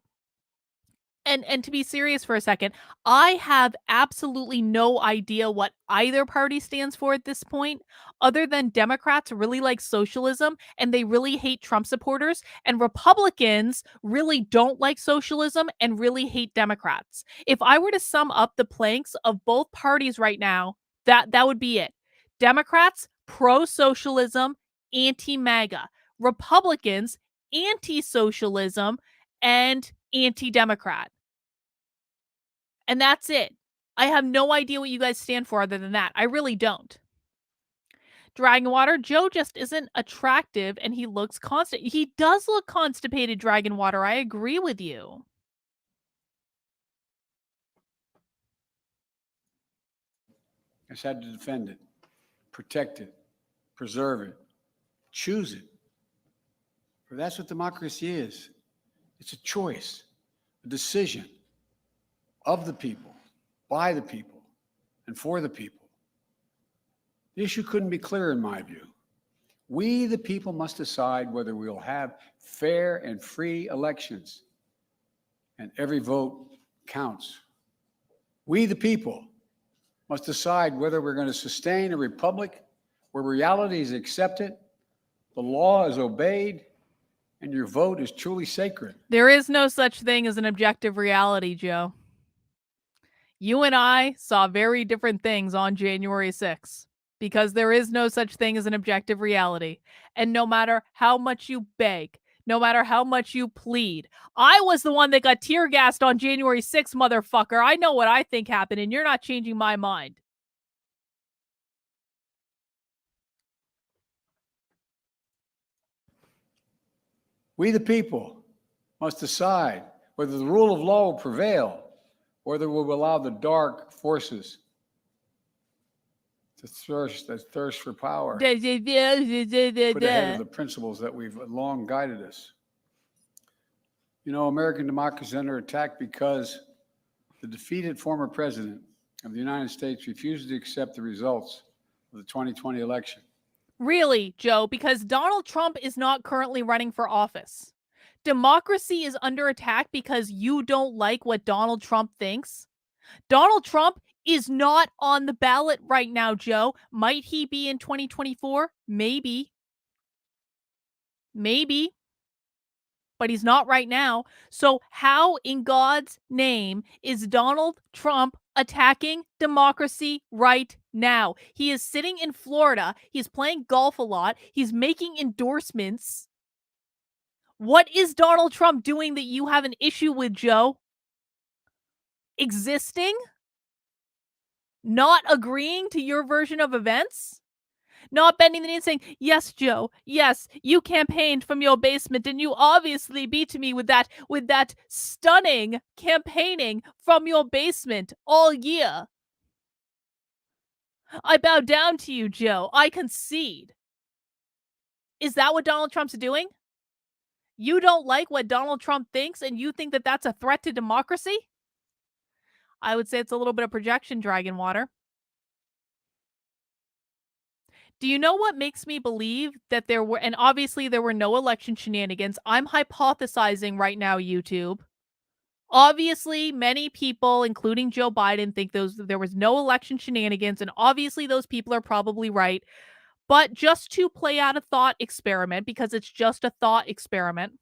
and to be serious for a second, I have absolutely no idea what either party stands for at this point, other than Democrats really like socialism and they really hate Trump supporters, and Republicans really don't like socialism and really hate Democrats. If I were to sum up the planks of both parties right now, that would be it. Democrats, pro-socialism, anti-MAGA. Republicans, anti-socialism and anti-democrat. And that's it. I have no idea what you guys stand for other than that. I really don't. Dragon Water, Joe just isn't attractive and he looks constant. He does look constipated, Dragon Water. I agree with you. Has had to defend it, protect it, preserve it, choose it. For that's what democracy is. It's a choice, a decision of the people, by the people, and for the people. The issue couldn't be clearer in my view. We, the people, must decide whether we'll have fair and free elections, and every vote counts. We, the people, must decide whether we're going to sustain a republic where reality is accepted, the law is obeyed, and your vote is truly sacred. There is no such thing as an objective reality, Joe. You and I saw very different things on January 6th because there is no such thing as an objective reality. And no matter how much you beg, no matter how much you plead, I was the one that got tear gassed on January 6th, motherfucker. I know what I think happened, and you're not changing my mind. We, the people, must decide whether the rule of law will prevail or whether we'll allow the dark forces to thirst for power put ahead of the principles that we've long guided us. You know, American democracy is under attack because the defeated former president of the United States refused to accept the results of the 2020 election. Really, Joe, because Donald Trump is not currently running for office. Democracy is under attack because you don't like what Donald Trump thinks. Donald Trump is not on the ballot right now, Joe. Might he be in 2024? Maybe. Maybe. But he's not right now. So how in God's name is Donald Trump attacking democracy right now? He is sitting in Florida. He's playing golf a lot. He's making endorsements. What is Donald Trump doing that you have an issue with, Joe? Existing? Not agreeing to your version of events? Not bending the knee and saying, yes, Joe, yes, you campaigned from your basement and you obviously beat me with that stunning campaigning from your basement all year. I bow down to you, Joe. I concede. Is that what Donald Trump's doing? You don't like what Donald Trump thinks and you think that that's a threat to democracy? I would say it's a little bit of projection, Dragon Water. Do you know what makes me believe that there were, and obviously there were no election shenanigans. I'm hypothesizing right now, YouTube. Obviously, many people, including Joe Biden, think there was no election shenanigans, and obviously those people are probably right. But just to play out a thought experiment, because it's just a thought experiment,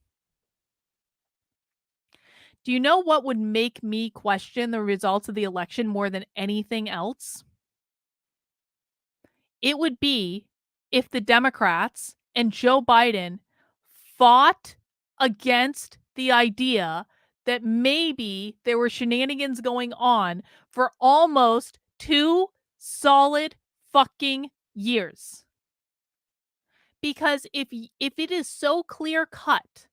do you know what would make me question the results of the election more than anything else? It would be if the Democrats and Joe Biden fought against the idea that maybe there were shenanigans going on for almost 2 solid fucking years. Because if it is so clear cut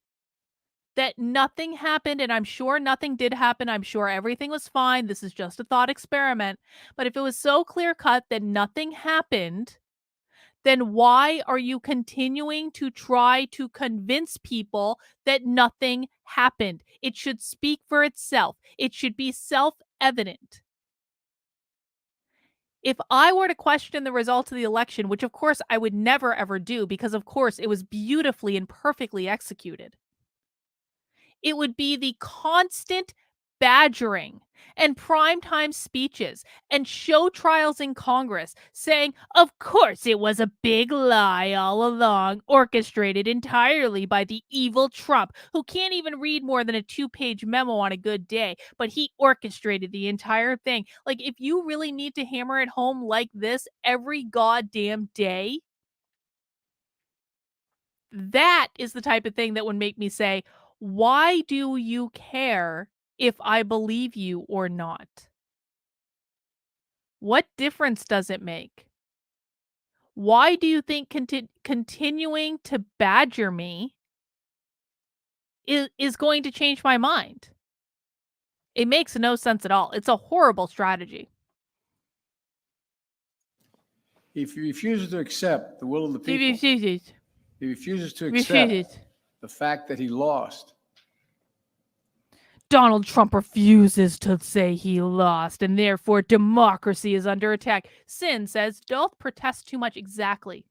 that nothing happened, and I'm sure nothing did happen, I'm sure everything was fine, this is just a thought experiment, but if it was so clear cut that nothing happened, then why are you continuing to try to convince people that nothing happened? It should speak for itself. It should be self-evident. If I were to question the results of the election, which of course I would never ever do because of course it was beautifully and perfectly executed, it would be the constant badgering and primetime speeches and show trials in Congress saying, of course it was a big lie all along, orchestrated entirely by the evil Trump, who can't even read more than a 2-page memo on a good day, but he orchestrated the entire thing. Like, if you really need to hammer it home like this every goddamn day, That is the type of thing that would make me say, why do you care if I believe you or not? What difference does it make? Why do you think continuing to badger me is going to change my mind? It makes no sense at all. It's a horrible strategy. If he refuses to accept the will of the people, he refuses to accept the fact that he lost. Donald Trump refuses to say he lost, and therefore democracy is under attack. Sin says, don't protest too much. Exactly.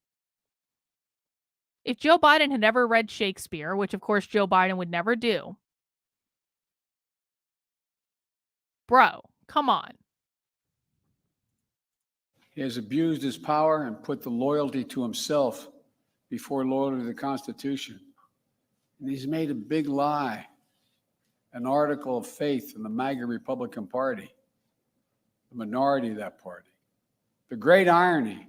If Joe Biden had never read Shakespeare, which of course Joe Biden would never do, bro, come on. He has abused his power and put the loyalty to himself before loyalty to the Constitution. And he's made a big lie an article of faith in the MAGA Republican Party, the minority of that party. The great irony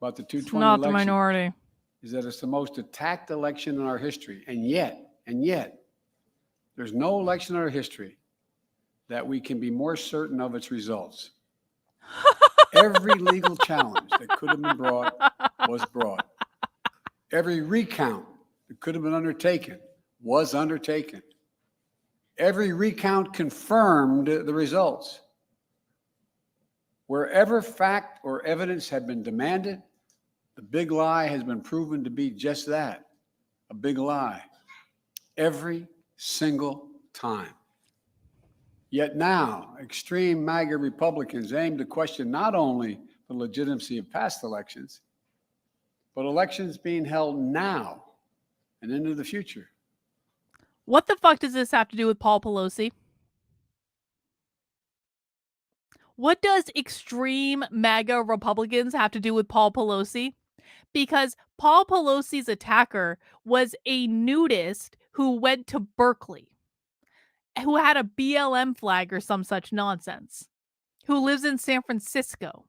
about the 220 Not election the minority. is that it's the most attacked election in our history. And yet, there's no election in our history that we can be more certain of its results. Every legal challenge that could have been brought was brought. Every recount that could have been undertaken was undertaken. Every recount confirmed the results. Wherever fact or evidence had been demanded, the big lie has been proven to be just that, a big lie, every single time. Yet now, extreme MAGA Republicans aim to question not only the legitimacy of past elections, but elections being held now and into the future. What the fuck does this have to do with Paul Pelosi? What does extreme MAGA Republicans have to do with Paul Pelosi? Because Paul Pelosi's attacker was a nudist who went to Berkeley, who had a BLM flag or some such nonsense, who lives in San Francisco.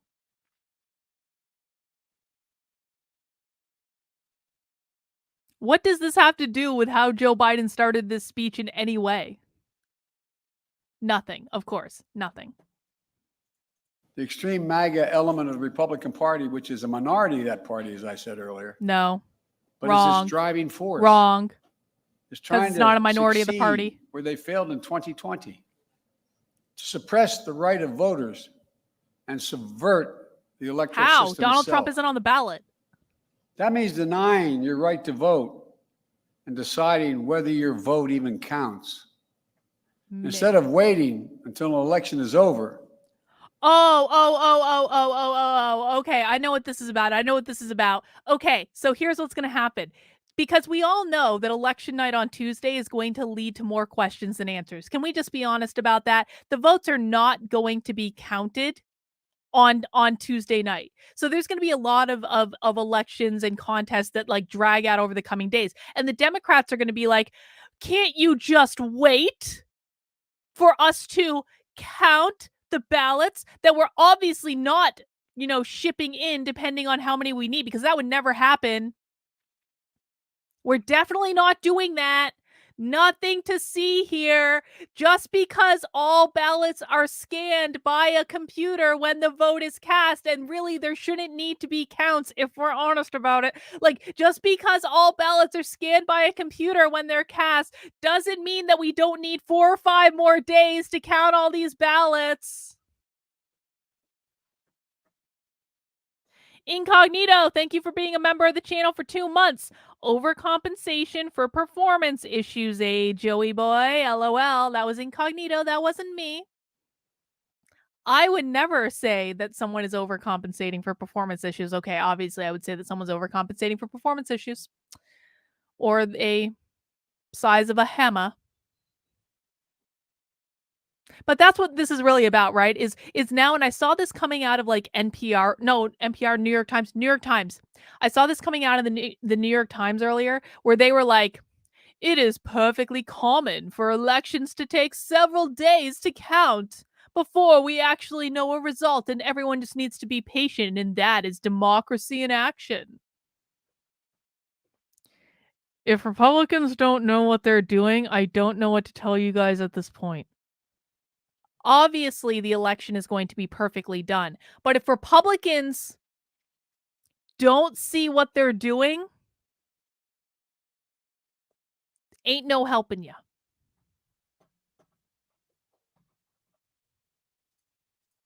What does this have to do with how Joe Biden started this speech in any way? Nothing, of course, nothing. The extreme MAGA element of the Republican Party, which is a minority of that party, as I said earlier. No. But wrong. It's its driving force. Wrong. It's trying it's not a minority of the party. Where they failed in 2020. To suppress the right of voters and subvert the electoral How? system Donald itself. Trump isn't on the ballot. That means denying your right to vote and deciding whether your vote even counts. Instead of waiting until an election is over. Oh. Okay, I know what this is about. Okay, so here's what's going to happen. Because we all know that election night on Tuesday is going to lead to more questions than answers. Can we just be honest about that? The votes are not going to be counted on Tuesday night. So there's going to be a lot of elections and contests that like drag out over the coming days. And the Democrats are going to be like, can't you just wait for us to count the ballots that we're obviously not, shipping in depending on how many we need, because that would never happen. We're definitely not doing that. Nothing to see here. Just because all ballots are scanned by a computer when the vote is cast, and really there shouldn't need to be counts if we're honest about it. Like, just because all ballots are scanned by a computer when they're cast doesn't mean that we don't need 4 or 5 more days to count all these ballots. Incognito, thank you for being a member of the channel for 2 months. Overcompensation for performance issues, Joey boy. LOL. That was Incognito. That wasn't me. I would never say that someone is overcompensating for performance issues. Okay, obviously I would say that someone's overcompensating for performance issues. Or a size of a hammer. But that's what this is really about, right? Is now, and I saw this coming out of like NPR, New York Times. I saw this coming out of the New York Times earlier, where they were like, it is perfectly common for elections to take several days to count before we actually know a result, and everyone just needs to be patient, and that is democracy in action. If Republicans don't know what they're doing, I don't know what to tell you guys at this point. Obviously, the election is going to be perfectly done. But if Republicans don't see what they're doing, ain't no helping you.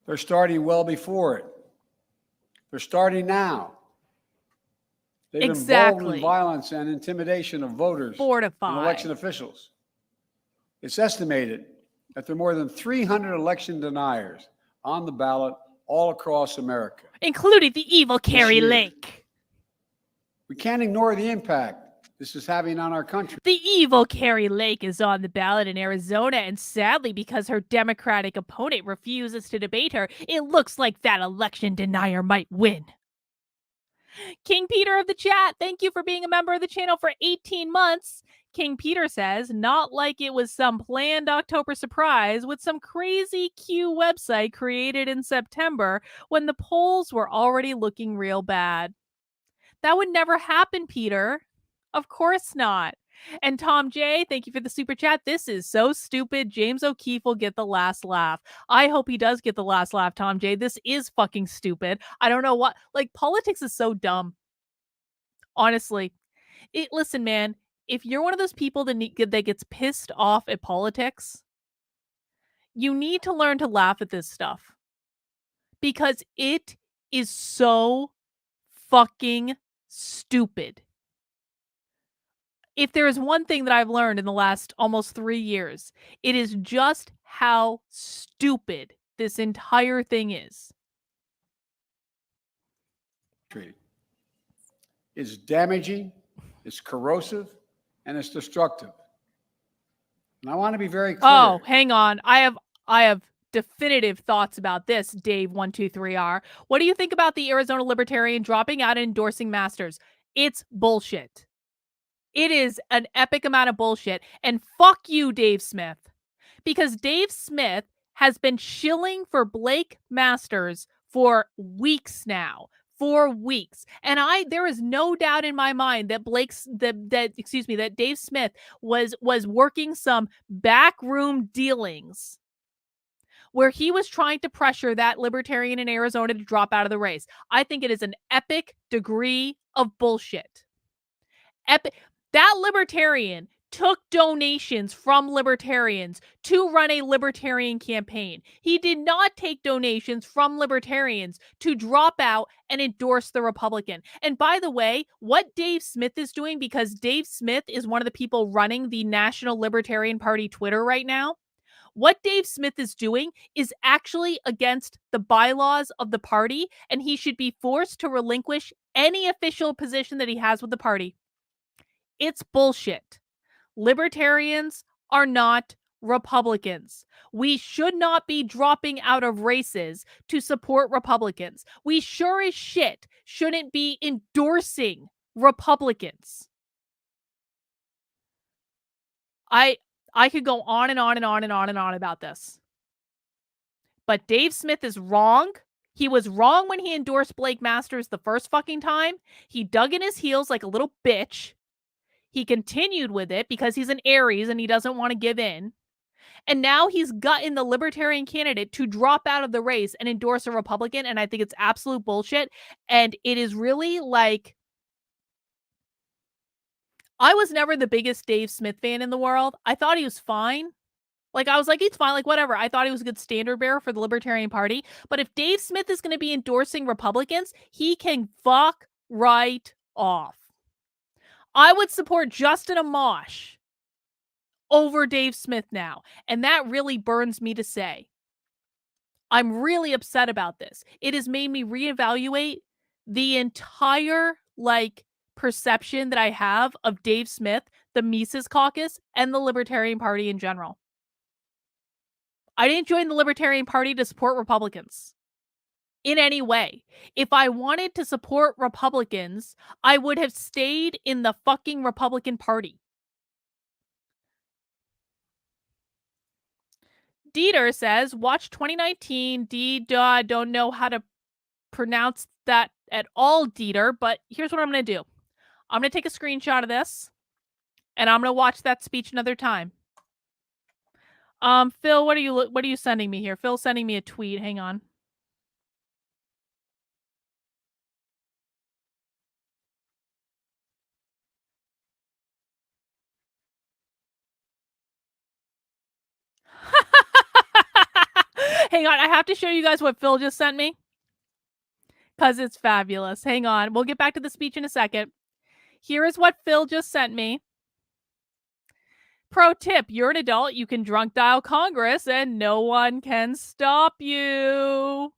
They're starting well before it. They're starting now. They've involved in violence and intimidation of voters and election officials. It's estimated that there are more than 300 election deniers on the ballot all across America, including the evil Carrie Lake. We can't ignore the impact this is having on our country. The evil Carrie Lake is on the ballot in Arizona, and sadly, because her Democratic opponent refuses to debate her, it looks like that election denier might win. King Peter of the chat, thank you for being a member of the channel for 18 months. King Peter says, not like it was some planned October surprise with some crazy Q website created in September when the polls were already looking real bad. That would never happen, Peter. Of course not. And Tom J, thank you for the super chat. This is so stupid. James O'Keefe will get the last laugh. I hope he does get the last laugh, Tom J. This is fucking stupid. I don't know what, like, politics is so dumb. Honestly. Listen, man, if you're one of those people that gets pissed off at politics, you need to learn to laugh at this stuff. Because it is so fucking stupid. If there is one thing that I've learned in the last almost 3 years, it is just how stupid this entire thing is. It's damaging, it's corrosive, and it's destructive. And I want to be very clear. Oh, hang on. I have definitive thoughts about this, Dave123R. What do you think about the Arizona Libertarian dropping out and endorsing Masters? It's bullshit. It is an epic amount of bullshit. And fuck you, Dave Smith. Because Dave Smith has been shilling for Blake Masters for weeks now. For weeks. And there is no doubt in my mind that that Dave Smith was working some backroom dealings where he was trying to pressure that Libertarian in Arizona to drop out of the race. I think it is an epic degree of bullshit. Epic. That Libertarian took donations from Libertarians to run a Libertarian campaign. He did not take donations from Libertarians to drop out and endorse the Republican. And by the way, what Dave Smith is doing, because Dave Smith is one of the people running the National Libertarian Party Twitter right now, what Dave Smith is doing is actually against the bylaws of the party, and he should be forced to relinquish any official position that he has with the party. It's bullshit. Libertarians are not Republicans. We should not be dropping out of races to support Republicans. We sure as shit shouldn't be endorsing Republicans. I could go on and on and on and on and on about this. But Dave Smith is wrong. He was wrong when he endorsed Blake Masters the first fucking time. He dug in his heels like a little bitch. He continued with it because he's an Aries and he doesn't want to give in. And now he's gotten the Libertarian candidate to drop out of the race and endorse a Republican. And I think it's absolute bullshit. And it is really like, I was never the biggest Dave Smith fan in the world. I thought he was fine. Like, I was like, he's fine. Like, whatever. I thought he was a good standard bearer for the Libertarian Party. But if Dave Smith is going to be endorsing Republicans, he can fuck right off. I would support Justin Amash over Dave Smith now. And that really burns me to say. I'm really upset about this. It has made me reevaluate the entire, perception that I have of Dave Smith, the Mises Caucus, and the Libertarian Party in general. I didn't join the Libertarian Party to support Republicans in any way. If I wanted to support Republicans, I would have stayed in the fucking Republican Party. Dieter says, watch 2019. Don't know how to pronounce that at all, Dieter, but here's what I'm going to do. I'm going to take a screenshot of this. And I'm gonna watch that speech another time. Phil, what are you sending me here? Phil's sending me a tweet. Hang on. Hang on, I have to show you guys what Phil just sent me because it's fabulous. Hang on, we'll get back to the speech in a second. Here is what Phil just sent me. Pro tip, you're an adult, you can drunk dial Congress and no one can stop you.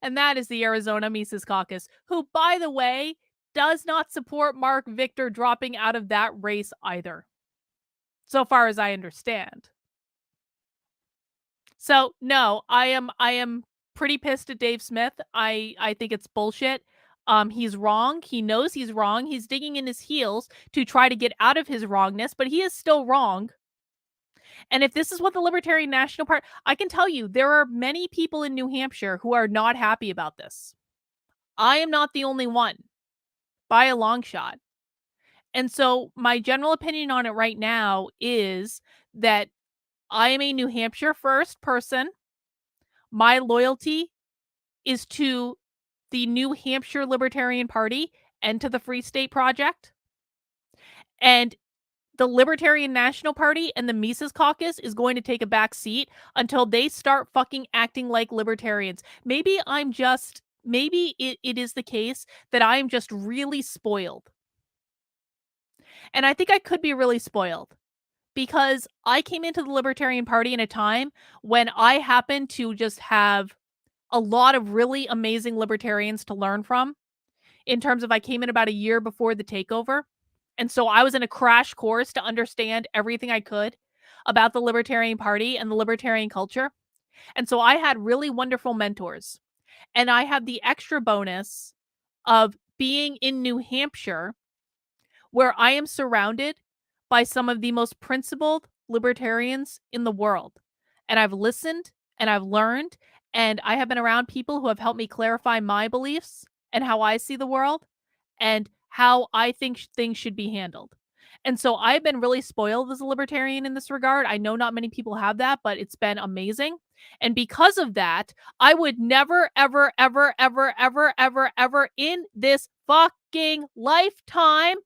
And that is the Arizona Mises Caucus, who, by the way, does not support Mark Victor dropping out of that race either, so far as I understand. So no, I am pretty pissed at Dave Smith. I think it's bullshit. He's wrong. He knows he's wrong. He's digging in his heels to try to get out of his wrongness, but he is still wrong. And if this is what the Libertarian National Party, I can tell you there are many people in New Hampshire who are not happy about this. I am not the only one, by a long shot. And so my general opinion on it right now is that I am a New Hampshire first person. My loyalty is to the New Hampshire Libertarian Party and to the Free State Project. And the Libertarian National Party and the Mises Caucus is going to take a back seat until they start fucking acting like libertarians. Maybe it is the case that I am just really spoiled. And I think I could be really spoiled because I came into the Libertarian Party in a time when I happened to just have a lot of really amazing libertarians to learn from, in terms of I came in about a year before the takeover. And so I was in a crash course to understand everything I could about the Libertarian Party and the libertarian culture. And so I had really wonderful mentors. And I had the extra bonus of being in New Hampshire, where I am surrounded by some of the most principled libertarians in the world. And I've listened and I've learned, and I have been around people who have helped me clarify my beliefs and how I see the world and how I think things should be handled. And so I've been really spoiled as a libertarian in this regard. I know not many people have that, but it's been amazing. And because of that, I would never, ever, ever, ever, ever, ever, ever in this fucking lifetime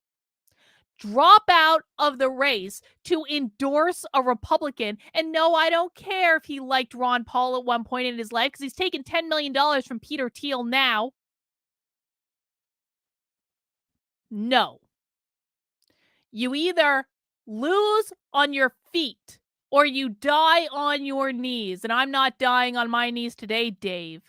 drop out of the race to endorse a Republican. And no, I don't care if he liked Ron Paul at one point in his life, because he's taken $10 million from Peter Thiel now. No. You either lose on your feet or you die on your knees. And I'm not dying on my knees today, Dave.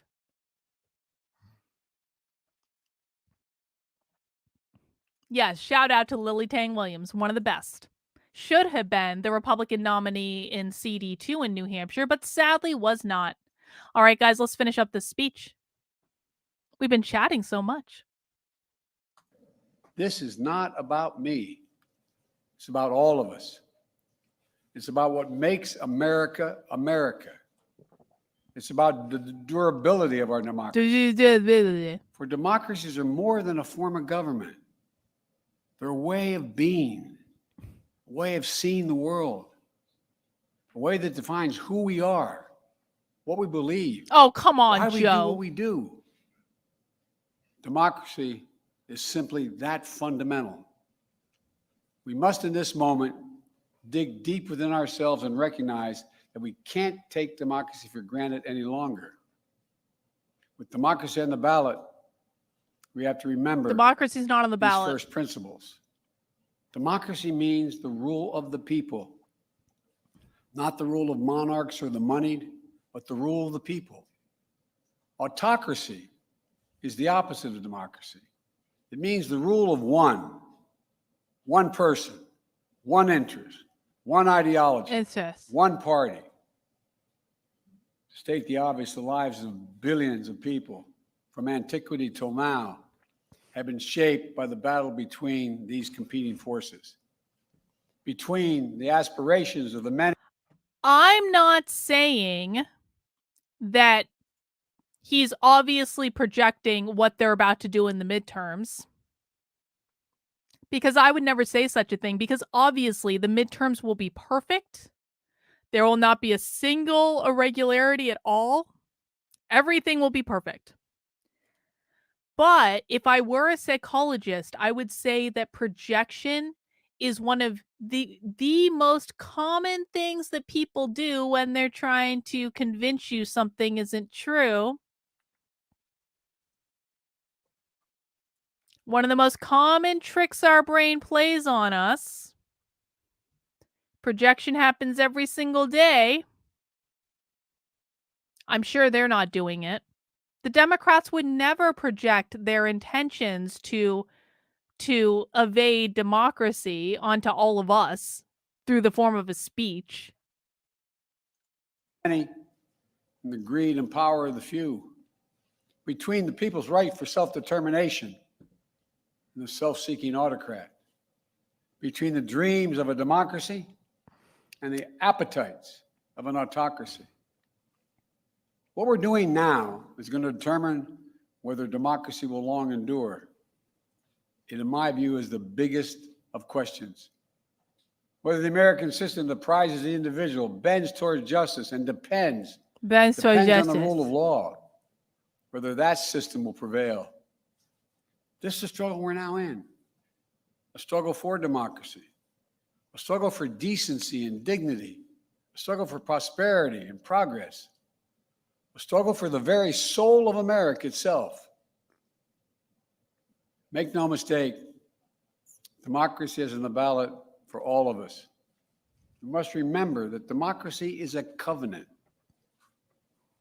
Yes, shout out to Lily Tang Williams, one of the best. Should have been the Republican nominee in CD2 in New Hampshire, but sadly was not. All right, guys, let's finish up this speech. We've been chatting so much. This is not about me. It's about all of us. It's about what makes America, America. It's about the durability of our democracy. For democracies are more than a form of government. They're a way of being, a way of seeing the world, a way that defines who we are, what we believe. Oh, come on, why Joe. we do what we do. Democracy is simply that fundamental. We must, in this moment, dig deep within ourselves and recognize that we can't take democracy for granted any longer. With democracy on the ballot, we have to remember democracy's not on the ballot. These first principles. Democracy means the rule of the people, not the rule of monarchs or the moneyed, but the rule of the people. Autocracy is the opposite of democracy. It means the rule of one person, one interest, one ideology, one party. To state the obvious, the lives of billions of people from antiquity till now have been shaped by the battle between these competing forces, between the aspirations of the many. I'm not saying that he's obviously projecting what they're about to do in the midterms, because I would never say such a thing, because obviously the midterms will be perfect. There will not be a single irregularity at all. Everything will be perfect. But if I were a psychologist, I would say that projection is one of the most common things that people do when they're trying to convince you something isn't true. One of the most common tricks our brain plays on us. Projection happens every single day. I'm sure they're not doing it. The Democrats would never project their intentions to evade democracy onto all of us through the form of a speech. And the greed and power of the few, between the people's right for self-determination and the self-seeking autocrat, between the dreams of a democracy and the appetites of an autocracy. What we're doing now is going to determine whether democracy will long endure. It, in my view, is the biggest of questions. Whether the American system that prizes the individual, bends towards justice, and depends on the rule of law, whether that system will prevail. This is the struggle we're now in. A struggle for democracy, a struggle for decency and dignity, a struggle for prosperity and progress, a struggle for the very soul of America itself. Make no mistake, democracy is on the ballot for all of us. We must remember that democracy is a covenant.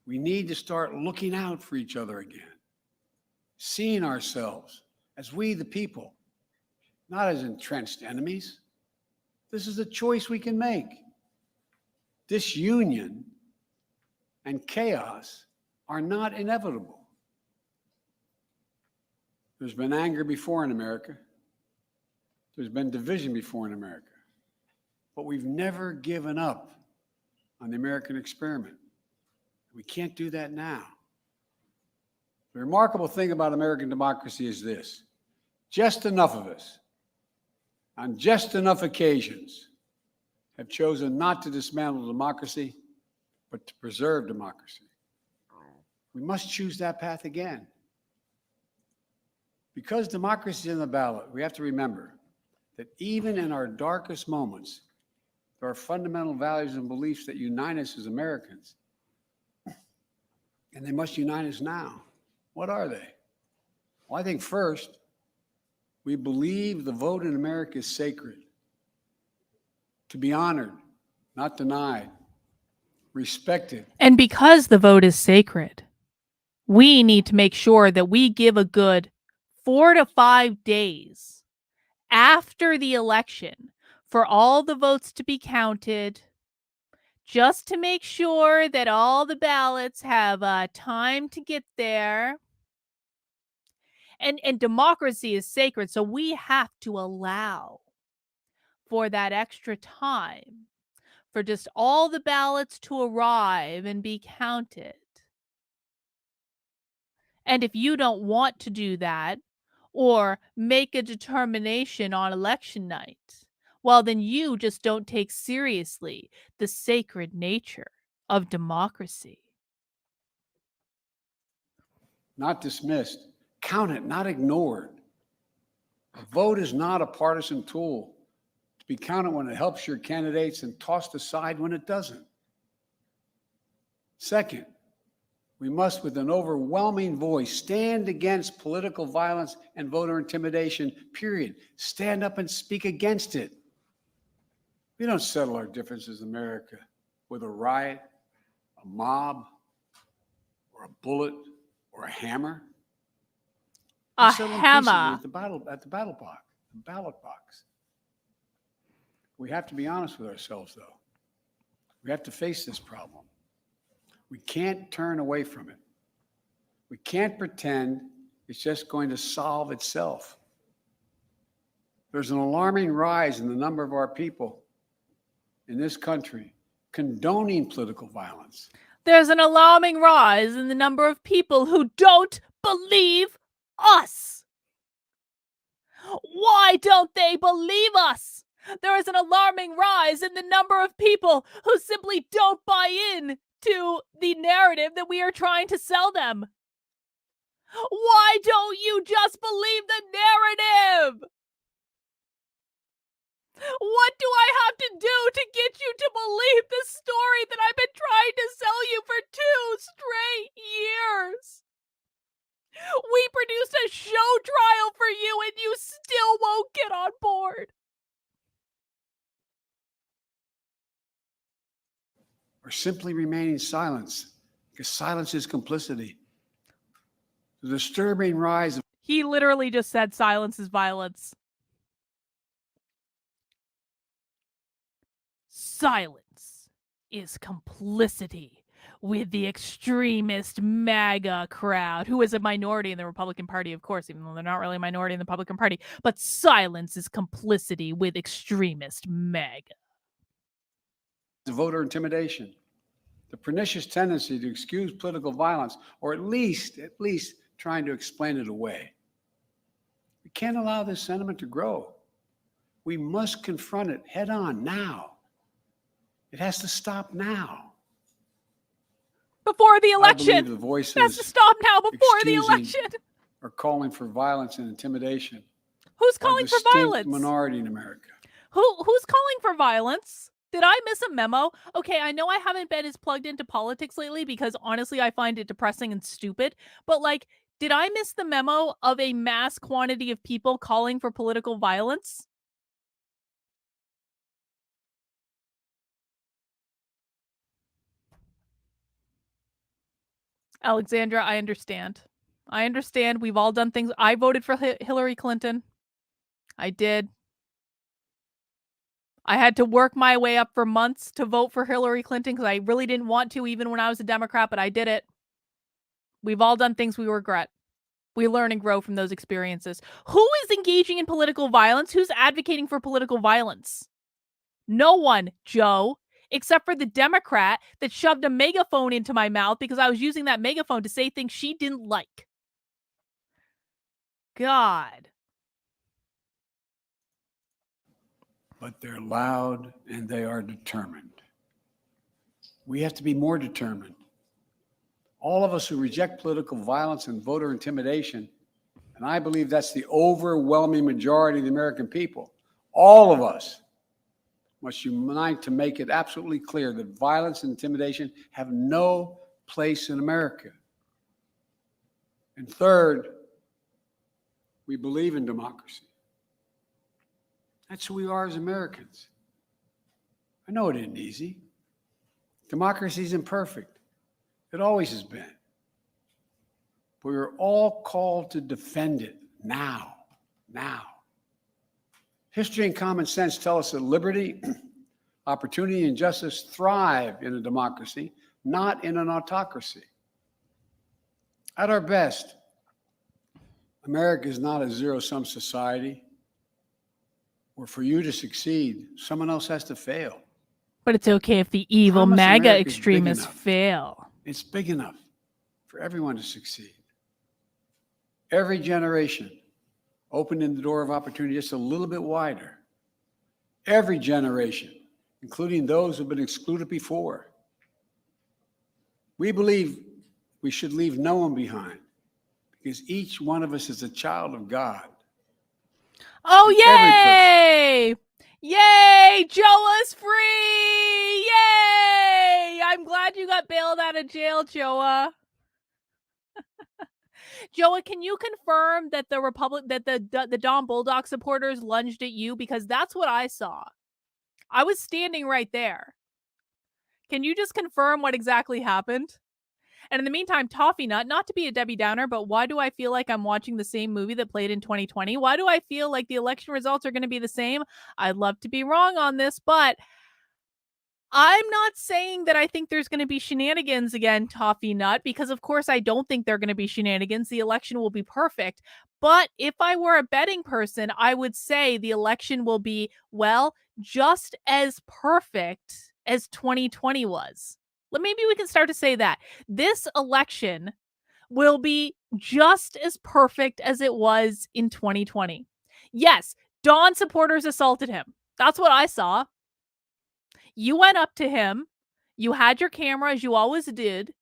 We need to start looking out for each other again, seeing ourselves as we the people, not as entrenched enemies. This is a choice we can make. Disunion and chaos are not inevitable. There's been anger before in America. There's been division before in America. But we've never given up on the American experiment. We can't do that now. The remarkable thing about American democracy is this: just enough of us, on just enough occasions, have chosen not to dismantle democracy, but to preserve democracy. We must choose that path again. Because democracy is in the ballot, we have to remember that even in our darkest moments, there are fundamental values and beliefs that unite us as Americans. And they must unite us now. What are they? Well, I think first, we believe the vote in America is sacred, to be honored, not denied, respected. And because the vote is sacred, we need to make sure that we give a good 4 to 5 days after the election for all the votes to be counted, just to make sure that all the ballots have time to get there. And democracy is sacred, so we have to allow for that extra time for just all the ballots to arrive and be counted. And if you don't want to do that or make a determination on election night, well, then you just don't take seriously the sacred nature of democracy. Not dismissed. Count it, not ignored. A vote is not a partisan tool to be counted when it helps your candidates and tossed aside when it doesn't. Second, we must, with an overwhelming voice, stand against political violence and voter intimidation, period. Stand up and speak against it. We don't settle our differences in America with a riot, a mob, or a bullet, or a hammer. A hammer. At the ballot box. We have to be honest with ourselves, though. We have to face this problem. We can't turn away from it. We can't pretend it's just going to solve itself. There's an alarming rise in the number of our people in this country condoning political violence. There's an alarming rise in the number of people who don't believe us. Why Why don't they believe us? There is an alarming rise in the number of people who simply don't buy in to the narrative that we are trying to sell them. Why don't you just believe the narrative? What do I have to do to get you to believe the story that I've been trying to sell you for 2 straight years? We produced a show trial for you and you still won't get on board. Or simply remaining silent, because silence is complicity. The disturbing rise of... He literally just said silence is violence. Silence is complicity with the extremist MAGA crowd, who is a minority in the Republican Party, of course, even though they're not really a minority in the Republican Party. But silence is complicity with extremist MAGA. The voter intimidation, the pernicious tendency to excuse political violence, or at least trying to explain it away. We can't allow this sentiment to grow. We must confront it head on now. It has to stop now. Before the election. I believe the voices it has to stop now before the election. Are calling for violence and intimidation. Who's calling for violence? Minority in America. Who's calling for violence? Did I miss a memo? Okay, I know I haven't been as plugged into politics lately because honestly I find it depressing and stupid. But like, did I miss the memo of a mass quantity of people calling for political violence? Alexandra, I understand. I understand. We've all done things. I voted for Hillary Clinton. I did. I had to work my way up for months to vote for Hillary Clinton because I really didn't want to, even when I was a Democrat, but I did it. We've all done things we regret. We learn and grow from those experiences. Who is engaging in political violence? Who's advocating for political violence? No one, Joe, except for the Democrat that shoved a megaphone into my mouth because I was using that megaphone to say things she didn't like. God. But they're loud and they are determined. We have to be more determined. All of us who reject political violence and voter intimidation, and I believe that's the overwhelming majority of the American people, all of us must unite to make it absolutely clear that violence and intimidation have no place in America. And third, we believe in democracy. That's who we are as Americans. I know it isn't easy. Democracy isn't perfect. It always has been. But we're all called to defend it now. History and common sense tell us that liberty, opportunity, and justice thrive in a democracy, not in an autocracy. At our best, America is not a zero-sum society where for you to succeed, someone else has to fail. But it's okay if the evil MAGA extremists fail. It's big enough for everyone to succeed. Every generation opening the door of opportunity just a little bit wider. Every generation, including those who've been excluded before. We believe we should leave no one behind because each one of us is a child of God. Oh, yay! Yay! Joa's free! Yay! I'm glad you got bailed out of jail, Joa. Joa, can you confirm that the Don Bulldog supporters lunged at you? Because that's what I saw. I was standing right there. Can you just confirm what exactly happened? And in the meantime, Toffee Nut, not to be a Debbie Downer, but why do I feel like I'm watching the same movie that played in 2020? Why do I feel like the election results are going to be the same? I'd love to be wrong on this, but I'm not saying that I think there's going to be shenanigans again, Toffee Nut, because of course I don't think they're going to be shenanigans. The election will be perfect. But if I were a betting person, I would say the election will be, well, just as perfect as 2020 was. Maybe we can start to say that. This election will be just as perfect as it was in 2020. Yes, Don supporters assaulted him. That's what I saw. You went up to him. You had your camera, as you always did.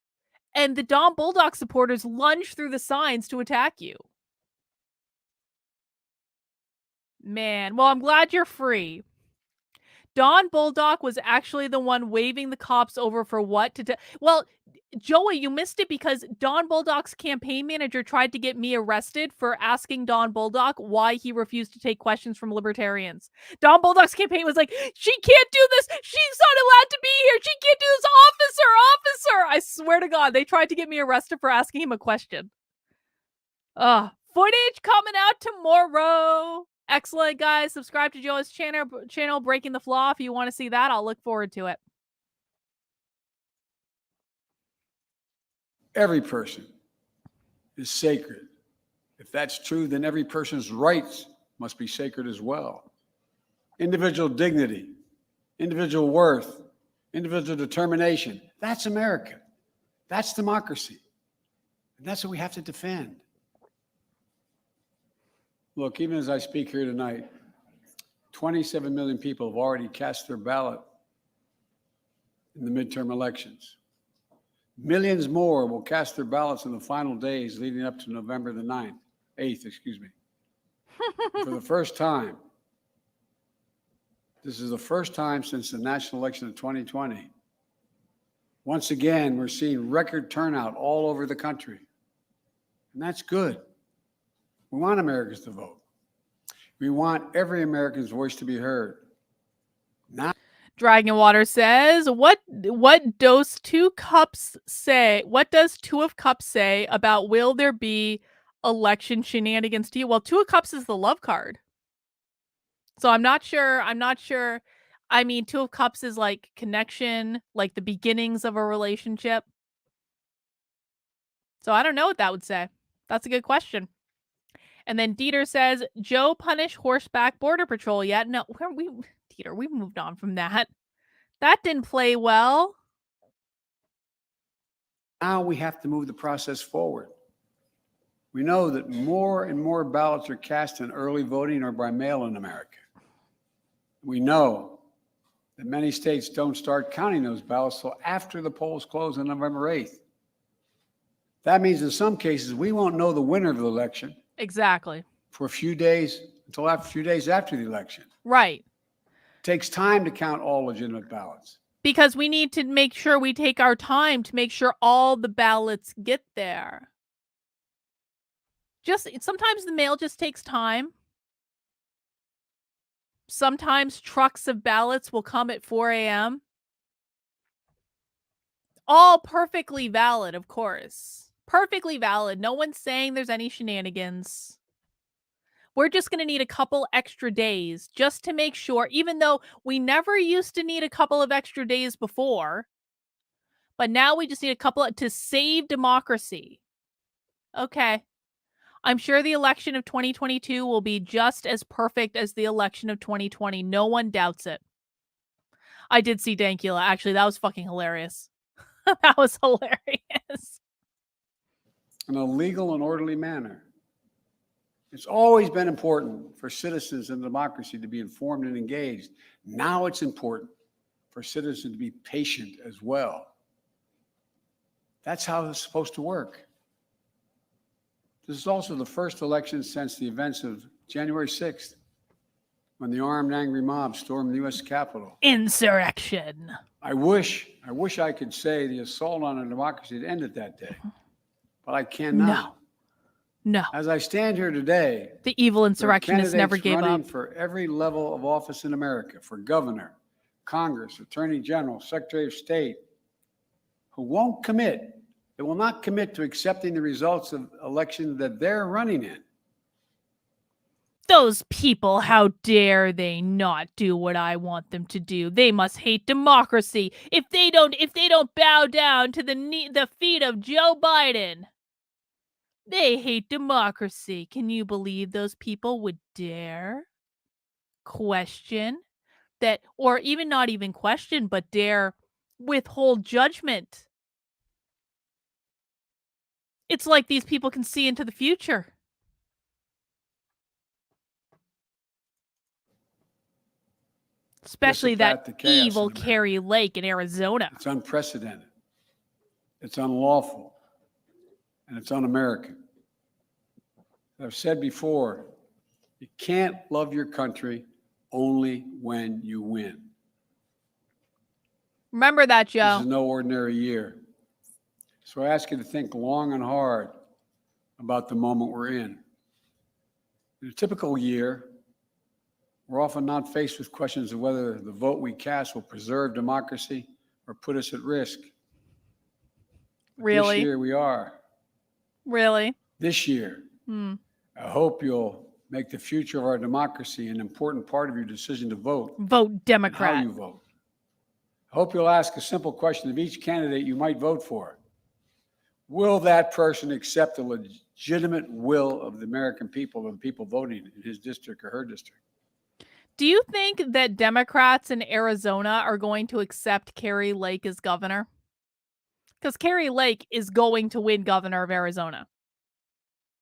And the Don Bulldog supporters lunged through the signs to attack you. Man, well, I'm glad you're free. Don Bulldog was actually the one waving the cops over for what? Well, Joey, you missed it because Don Bulldog's campaign manager tried to get me arrested for asking Don Bulldog why he refused to take questions from libertarians. Don Bulldog's campaign was like, she can't do this. She's not allowed to be here. She can't do this. Officer. I swear to God, they tried to get me arrested for asking him a question. Footage coming out tomorrow. Excellent, guys. Subscribe to Joe's channel Breaking the Flaw. If you want to see that, I'll look forward to it. Every person is sacred. If that's true, then every person's rights must be sacred as well. Individual dignity, individual worth, individual determination. That's America. That's democracy. And that's what we have to defend. Look, even as I speak here tonight, 27 million people have already cast their ballot in the midterm elections. Millions more will cast their ballots in the final days leading up to November the 8th, excuse me. For the first time, this is the first time since the national election of 2020. Once again, we're seeing record turnout all over the country. And that's good. We want Americans to vote. We want every American's voice to be heard. Now, Dragon Water says, what does Two of Cups say about will there be election shenanigans to you? Well, Two of Cups is the love card. So I'm not sure. I mean, Two of Cups is like connection, like the beginnings of a relationship. So I don't know what that would say. That's a good question. And then Dieter says, Joe punish horseback border patrol yet? No, Dieter, we've moved on from that. That didn't play well. Now we have to move the process forward. We know that more and more ballots are cast in early voting or by mail in America. We know that many states don't start counting those ballots till after the polls close on November 8th. That means in some cases, we won't know the winner of the election. Exactly. For a few days, until a few days after the election. Right. It takes time to count all legitimate ballots. Because we need to make sure we take our time to make sure all the ballots get there. Sometimes the mail just takes time. Sometimes trucks of ballots will come at 4 a.m. All perfectly valid, of course. Perfectly valid. No one's saying there's any shenanigans. We're just going to need a couple extra days just to make sure, even though we never used to need a couple of extra days before, but now we just need a couple to save democracy. Okay. I'm sure the election of 2022 will be just as perfect as the election of 2020. No one doubts it. I did see Dankula. Actually, that was fucking hilarious. That was hilarious. In a legal and orderly manner. It's always been important for citizens in democracy to be informed and engaged. Now it's important for citizens to be patient as well. That's how it's supposed to work. This is also the first election since the events of January 6th, when the armed angry mob stormed the U.S. Capitol. Insurrection. I wish I could say the assault on our democracy had ended that day, but I cannot. No. As I stand here today, the evil insurrectionists never gave running up. For every level of office in America, for governor, Congress, Attorney General, Secretary of State, who won't commit. They will not commit to accepting the results of elections that they're running in. Those people, how dare they not do what I want them to do? They must hate democracy. If they don't bow down to the feet of Joe Biden, they hate democracy. Can you believe those people would dare question that, or even not even question, but dare withhold judgment? It's like these people can see into the future. Especially that dissipate the chaos in evil America. Carrie Lake in Arizona. It's unprecedented. It's unlawful. And it's un-American. As I've said before, you can't love your country only when you win. Remember that, This Joe. is no ordinary year. So I ask you to think long and hard about the moment we're in. In a typical year, we're often not faced with questions of whether the vote we cast will preserve democracy or put us at risk. But Really? this year we are. Really? This year. I hope you'll make the future of our democracy an important part of your decision to vote. Vote Democrat. And how you vote. I hope you'll ask a simple question of each candidate you might vote for. Will that person accept the legitimate will of the American people, of the people voting in his district or her district? Do you think that Democrats in Arizona are going to accept Carrie Lake as governor? Because Carrie Lake is going to win governor of Arizona.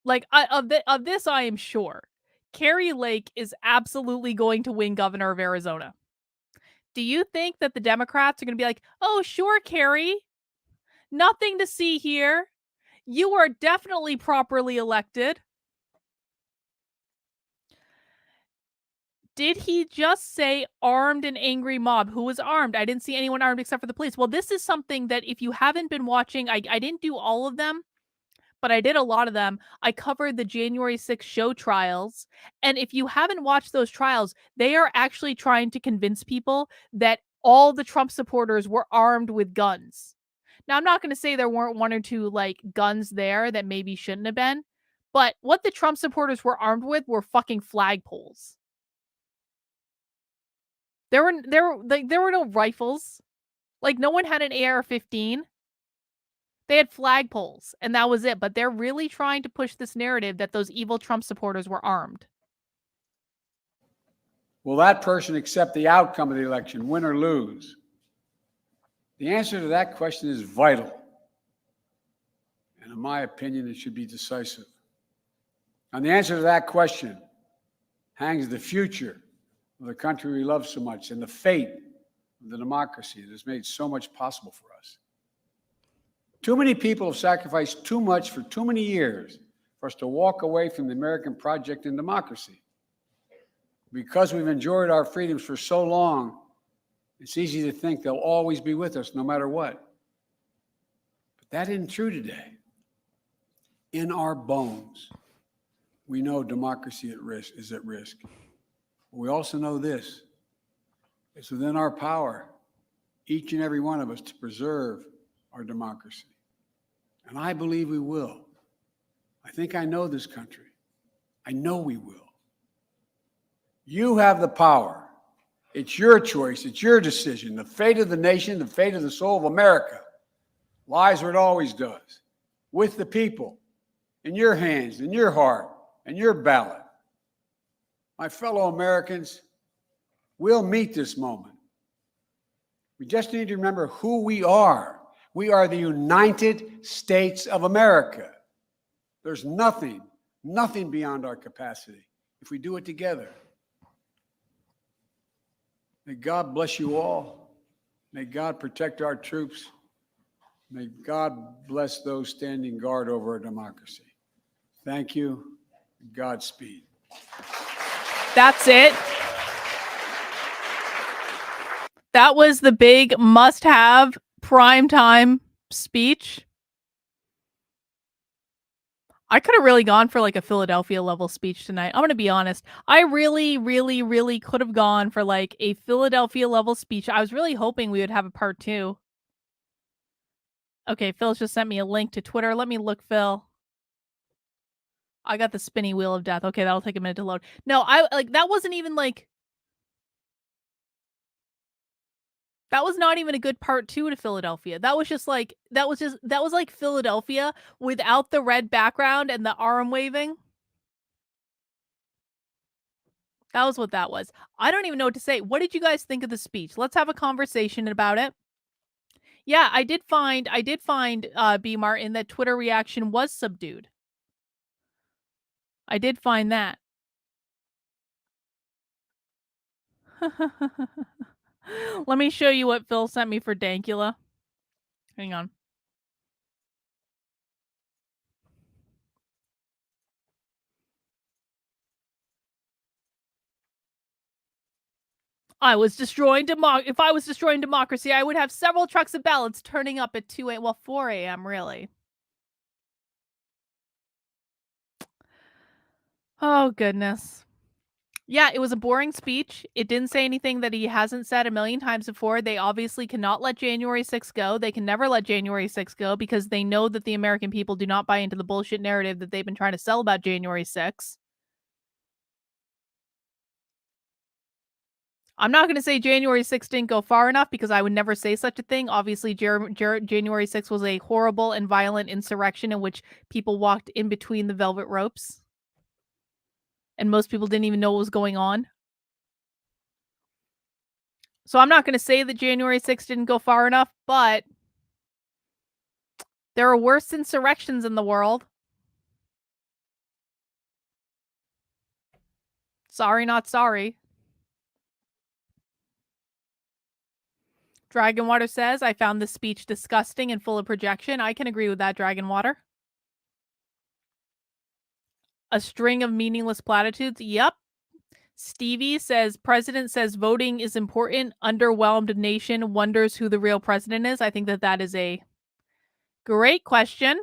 Like, of this, I am sure. Carrie Lake is absolutely going to win governor of Arizona. Do you think that the Democrats are going to be like, oh, sure, Carrie. Nothing to see here. You are definitely properly elected. Did he just say armed and angry mob? Who was armed? I didn't see anyone armed except for the police. Well, this is something that if you haven't been watching, I didn't do all of them, but I did a lot of them. I covered the January 6th show trials. And if you haven't watched those trials, they are actually trying to convince people that all the Trump supporters were armed with guns. Now, I'm not going to say there weren't one or two like guns there that maybe shouldn't have been, but what the Trump supporters were armed with were fucking flagpoles. There were no rifles. Like, no one had an AR-15. They had flagpoles, and that was it. But they're really trying to push this narrative that those evil Trump supporters were armed. Will that person accept the outcome of the election, win or lose? The answer to that question is vital. And in my opinion, it should be decisive. On the answer to that question hangs the future of the country we love so much and the fate of the democracy that has made so much possible for us. Too many people have sacrificed too much for too many years for us to walk away from the American project and democracy. Because we've enjoyed our freedoms for so long, it's easy to think they'll always be with us no matter what. But that isn't true today. In our bones, we know democracy is at risk. We also know this. It's within our power, each and every one of us, to preserve our democracy. And I believe we will. I think I know this country. I know we will. You have the power. It's your choice. It's your decision. The fate of the nation, the fate of the soul of America lies where it always does, with the people, in your hands, in your heart, and your ballot. My fellow Americans, we'll meet this moment. We just need to remember who we are. We are the United States of America. There's nothing beyond our capacity if we do it together. May God bless you all. May God protect our troops. May God bless those standing guard over our democracy. Thank you. Godspeed. That's it. That was the big must-have primetime speech. I could have really gone for like a Philadelphia level speech tonight. I'm going to be honest. I really, really, really could have gone for like a Philadelphia level speech. I was really hoping we would have a part 2. Okay, Phil's just sent me a link to Twitter. Let me look, Phil. I got the spinny wheel of death. Okay, that'll take a minute to load. No, that wasn't even like... That was not even a good part 2 to Philadelphia. That was like Philadelphia without the red background and the arm waving. That was what that was. I don't even know what to say. What did you guys think of the speech? Let's have a conversation about it. Yeah, I did find B. Martin, that Twitter reaction was subdued. I did find that. Let me show you what Phil sent me for Dankula. Hang on. If I was destroying democracy, I would have several trucks of ballots turning up at 4 a.m. really. Oh goodness. Yeah, it was a boring speech. It didn't say anything that he hasn't said a million times before. They obviously cannot let January 6th go. They can never let January 6th go because they know that the American people do not buy into the bullshit narrative that they've been trying to sell about January 6th. I'm not going to say January 6th didn't go far enough because I would never say such a thing. Obviously, January 6th was a horrible and violent insurrection in which people walked in between the velvet ropes. And most people didn't even know what was going on. So I'm not going to say that January 6th didn't go far enough, but there are worse insurrections in the world. Sorry, not sorry. Dragonwater says, I found this speech disgusting and full of projection. I can agree with that, Dragonwater. A string of meaningless platitudes. Yep. Stevie says, President says voting is important. Underwhelmed nation wonders who the real president is. I think that that is a great question.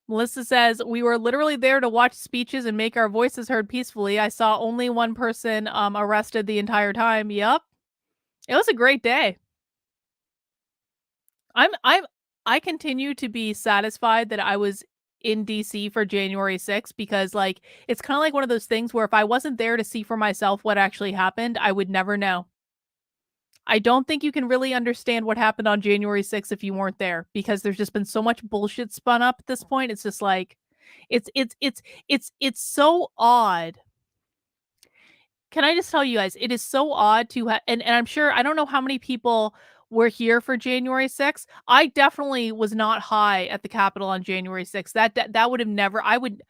Melissa says, we were literally there to watch speeches and make our voices heard peacefully. I saw only one person arrested the entire time. Yep. It was a great day. I continue to be satisfied that I was in DC for January 6th because like it's kind of like one of those things where if I wasn't there to see for myself what actually happened, I would never know. I don't think you can really understand what happened on January 6th if you weren't there because there's just been so much bullshit spun up at this point. It's just like it's so odd. Can I just tell you guys, it is so odd to have, and I'm sure I don't know how many people were here for January 6th. I definitely was not high at the Capitol on January 6th. That would have never. I would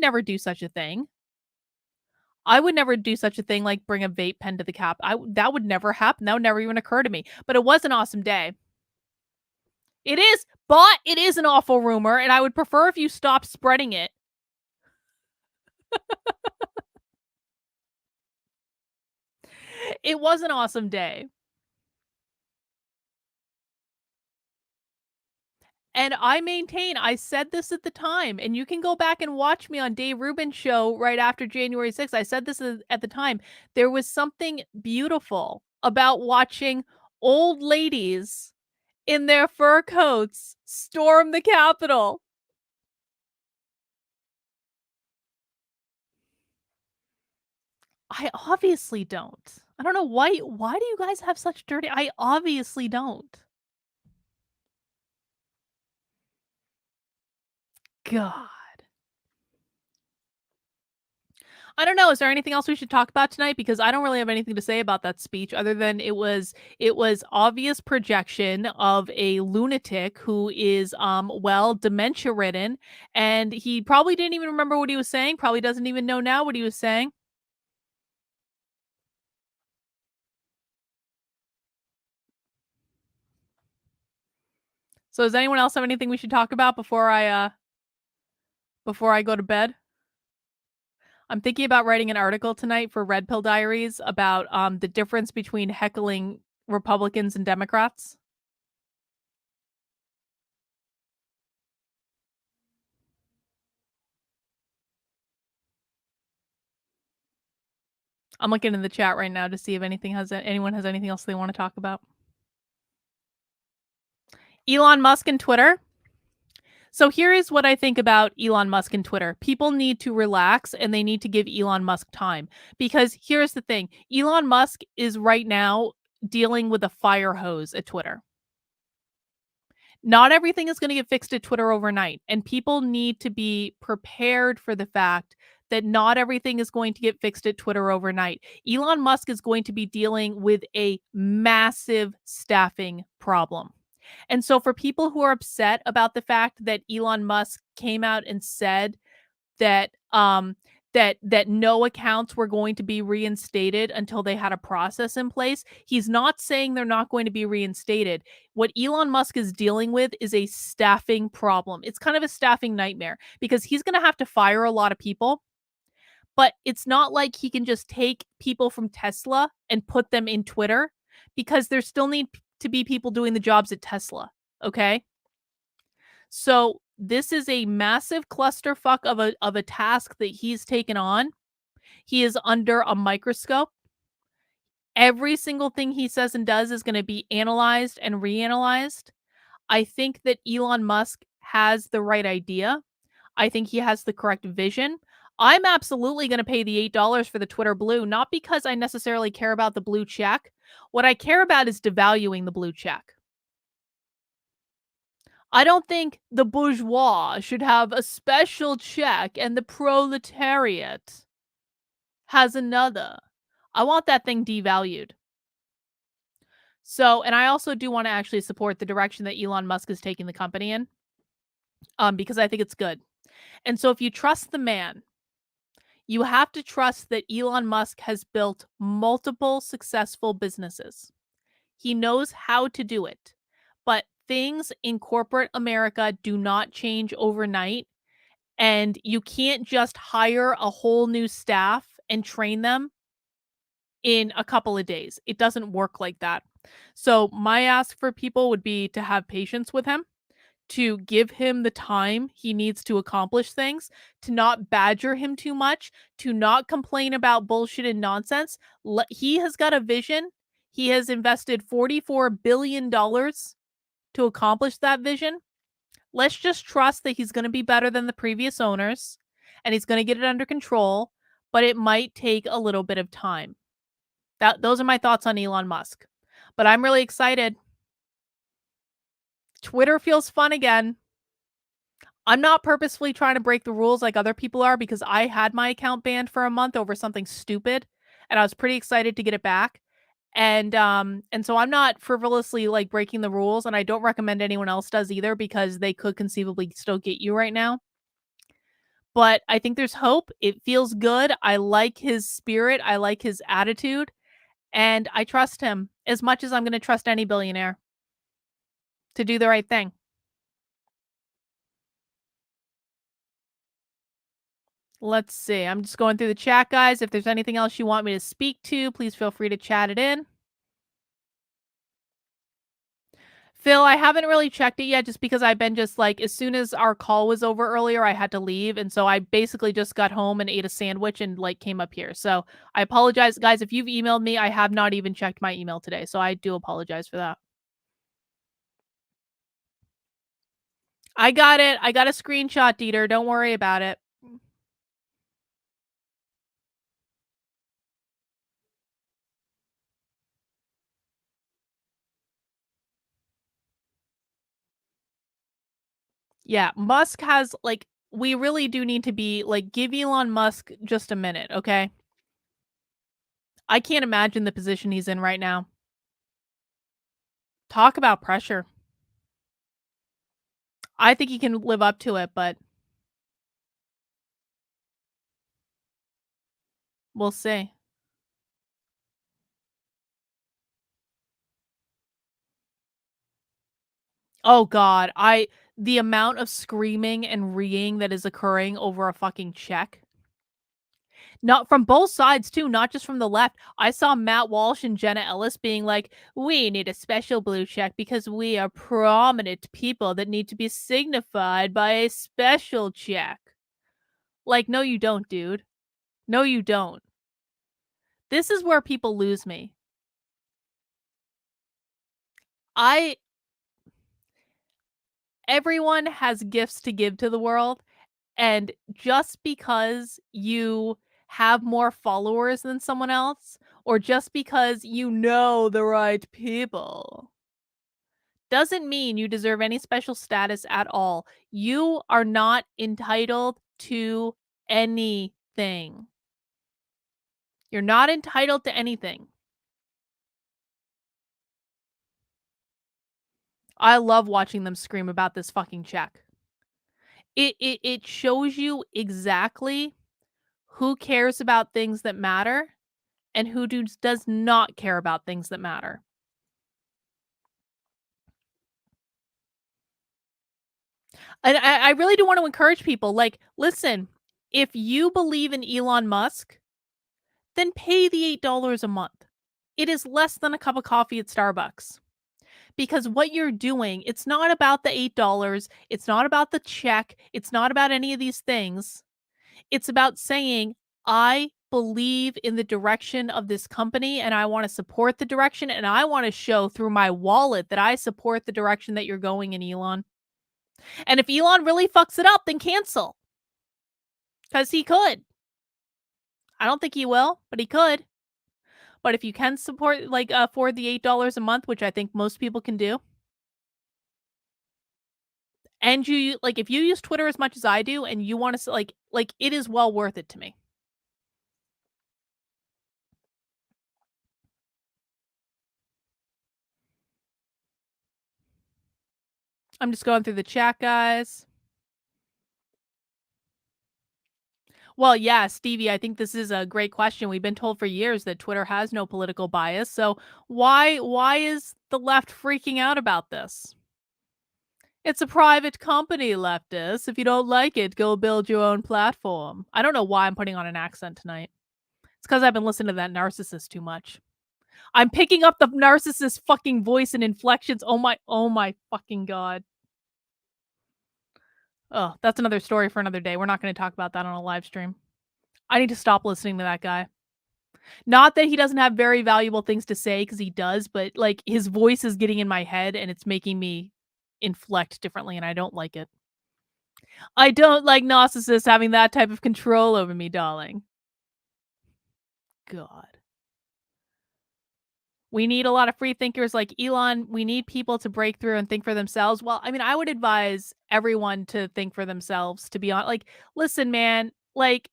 never do such a thing. I would never do such a thing like bring a vape pen to the cap. That would never happen. That would never even occur to me. But it was an awesome day. It is, but it is an awful rumor, and I would prefer if you stopped spreading it. It was an awesome day. And I maintain, I said this at the time, and you can go back and watch me on Dave Rubin's show right after January 6th. I said this at the time. There was something beautiful about watching old ladies in their fur coats storm the Capitol. I obviously don't. I don't know why do you guys have such dirty I obviously don't. God. I don't know. Is there anything else we should talk about tonight? Because I don't really have anything to say about that speech other than it was obvious projection of a lunatic who is well dementia ridden, and he probably didn't even remember what he was saying. Probably doesn't even know now what he was saying. So does anyone else have anything we should talk about before I go to bed? I'm thinking about writing an article tonight for Red Pill Diaries about the difference between heckling Republicans and Democrats. I'm looking in the chat right now to see if anyone has anything else they want to talk about. Elon Musk and Twitter. So here is what I think about Elon Musk and Twitter. People need to relax and they need to give Elon Musk time because here's the thing. Elon Musk is right now dealing with a fire hose at Twitter. Not everything is going to get fixed at Twitter overnight, and people need to be prepared for the fact that not everything is going to get fixed at Twitter overnight. Elon Musk is going to be dealing with a massive staffing problem. And so for people who are upset about the fact that Elon Musk came out and said that that no accounts were going to be reinstated until they had a process in place. He's not saying they're not going to be reinstated. What Elon Musk is dealing with is a staffing problem. It's kind of a staffing nightmare because he's going to have to fire a lot of people, but it's not like he can just take people from Tesla and put them in Twitter because there still need to be people doing the jobs at Tesla, okay? So this is a massive clusterfuck of a task that he's taken on. He is under a microscope. Every single thing he says and does is going to be analyzed and reanalyzed. I think that Elon Musk has the right idea. I think he has the correct vision. I'm absolutely going to pay the $8 for the Twitter Blue, not because I necessarily care about the blue check. What I care about is devaluing the blue check. I don't think the bourgeois should have a special check and the proletariat has another. I want that thing devalued. So, and I also do want to actually support the direction that Elon Musk is taking the company in, because I think it's good. And so, if you trust the man, you have to trust that Elon Musk has built multiple successful businesses. He knows how to do it, but things in corporate America do not change overnight. And you can't just hire a whole new staff and train them in a couple of days. It doesn't work like that. So, my ask for people would be to have patience with him, to give him the time he needs to accomplish things, to not badger him too much, to not complain about bullshit and nonsense. He has got a vision. He has invested $44 billion to accomplish that vision. Let's just trust that he's going to be better than the previous owners and he's going to get it under control, but it might take a little bit of time. Those are my thoughts on Elon Musk. But I'm really excited. Twitter feels fun again. I'm not purposefully trying to break the rules like other people are because I had my account banned for a month over something stupid and I was pretty excited to get it back. And so I'm not frivolously like breaking the rules, and I don't recommend anyone else does either because they could conceivably still get you right now. But I think there's hope. It feels good. I like his spirit. I like his attitude. And I trust him as much as I'm going to trust any billionaire to do the right thing. Let's see. I'm just going through the chat, guys. If there's anything else you want me to speak to, please feel free to chat it in. Phil, I haven't really checked it yet just because I've been just like, as soon as our call was over earlier, I had to leave. And so I basically just got home and ate a sandwich and like came up here. So I apologize, guys. If you've emailed me, I have not even checked my email today. So I do apologize for that. I got it. I got a screenshot, Dieter. Don't worry about it. Yeah, Musk has like, we really do need to be like, give Elon Musk just a minute, okay? I can't imagine the position he's in right now. Talk about pressure. I think he can live up to it, but we'll see. Oh god, the amount of screaming and reeing that is occurring over a fucking check. Not from both sides too, not just from the left. I saw Matt Walsh and Jenna Ellis being like, "We need a special blue check because we are prominent people that need to be signified by a special check." Like, no you don't, dude. No you don't. This is where people lose me. I Everyone has gifts to give to the world. And just because you have more followers than someone else, or just because you know the right people, doesn't mean you deserve any special status at all. You are not entitled to anything. You're not entitled to anything. I love watching them scream about this fucking check. It shows you exactly who cares about things that matter and who does not care about things that matter. And I really do want to encourage people, like, listen, if you believe in Elon Musk, then pay the $8 a month. It is less than a cup of coffee at Starbucks. Because what you're doing, it's not about the $8, it's not about the check, it's not about any of these things. It's about saying, I believe in the direction of this company and I want to support the direction and I want to show through my wallet that I support the direction that you're going in, Elon. And if Elon really fucks it up, then cancel. Because he could. I don't think he will, but he could. But if you can support, like, for the $8 a month, which I think most people can do, and you like, if you use Twitter as much as I do, and you want to like, it is well worth it to me. I'm just going through the chat, guys. Well, yeah, Stevie, I think this is a great question. We've been told for years that Twitter has no political bias. So why is the left freaking out about this? It's a private company, leftists. If you don't like it, go build your own platform. I don't know why I'm putting on an accent tonight. It's because I've been listening to that narcissist too much. I'm picking up the narcissist fucking voice and inflections. Oh my fucking god. Oh, that's another story for another day. We're not going to talk about that on a live stream. I need to stop listening to that guy. Not that he doesn't have very valuable things to say, because he does, but, like, his voice is getting in my head and it's making me inflect differently, and I don't like it. I don't like narcissists having that type of control over me, darling. God. We need a lot of free thinkers like Elon. We need people to break through and think for themselves. Well, I mean, I would advise everyone to think for themselves, to be honest. Like, listen, man, like,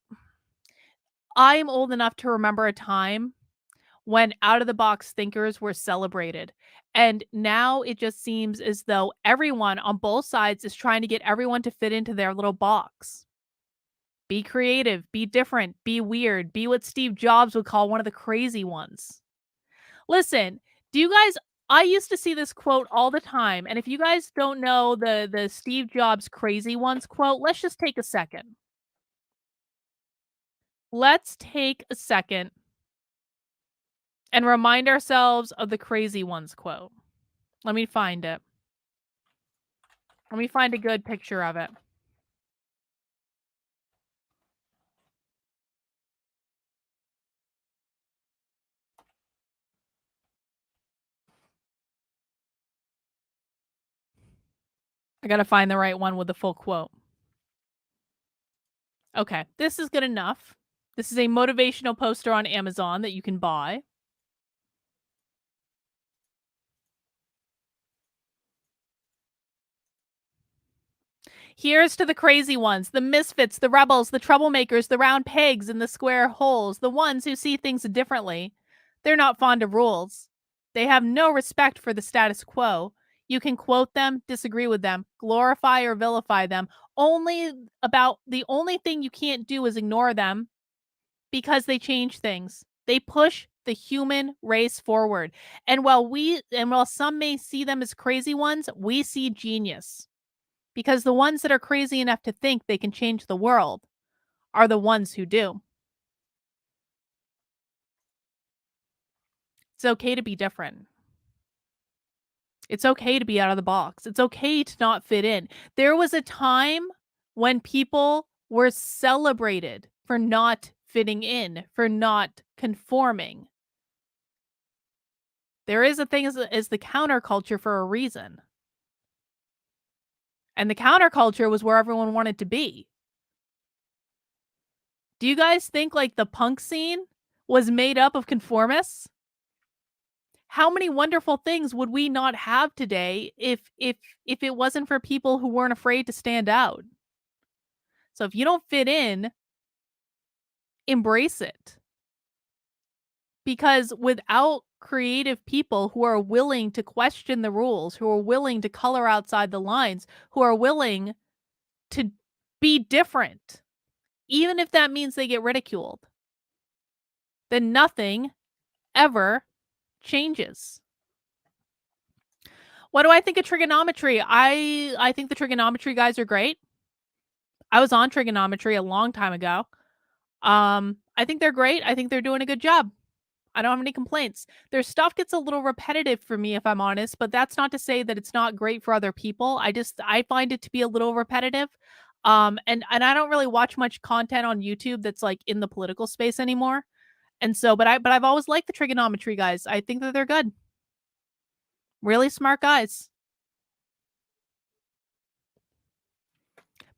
I'm old enough to remember a time when out of the box thinkers were celebrated. And now it just seems as though everyone on both sides is trying to get everyone to fit into their little box. Be creative, be different, be weird, be what Steve Jobs would call one of the crazy ones. Listen, do you guys I used to see this quote all the time, and if you guys don't know the Steve Jobs crazy ones quote, let's just take a second. Let's take a second and remind ourselves of the crazy ones quote. Let me find it. Let me find a good picture of it. I gotta find the right one with the full quote. Okay, this is good enough. This is a motivational poster on Amazon that you can buy. Here's to the crazy ones, the misfits, the rebels, the troublemakers, the round pegs in the square holes, the ones who see things differently. They're not fond of rules. They have no respect for the status quo. You can quote them, disagree with them, glorify or vilify them. The only thing you can't do is ignore them, because they change things. They push the human race forward. And while some may see them as crazy ones, we see genius. Because the ones that are crazy enough to think they can change the world are the ones who do. It's okay to be different. It's okay to be out of the box. It's okay to not fit in. There was a time when people were celebrated for not fitting in, for not conforming. There is a thing as the counterculture for a reason. And the counterculture was where everyone wanted to be. Do you guys think, like, the punk scene was made up of conformists? How many wonderful things would we not have today if it wasn't for people who weren't afraid to stand out? So if you don't fit in, embrace it. Because without creative people who are willing to question the rules, who are willing to color outside the lines, who are willing to be different, even if that means they get ridiculed, then nothing ever changes. What do I think of trigonometry? I think the trigonometry guys are great. I was on trigonometry a long time ago. I think they're great. I think they're doing a good job. I don't have any complaints. Their stuff gets a little repetitive for me, if I'm honest, but that's not to say that it's not great for other people. I find it to be a little repetitive. And I don't really watch much content on YouTube that's like in the political space anymore. And so, but I've always liked the trigonometry guys. I think that they're good. Really smart guys.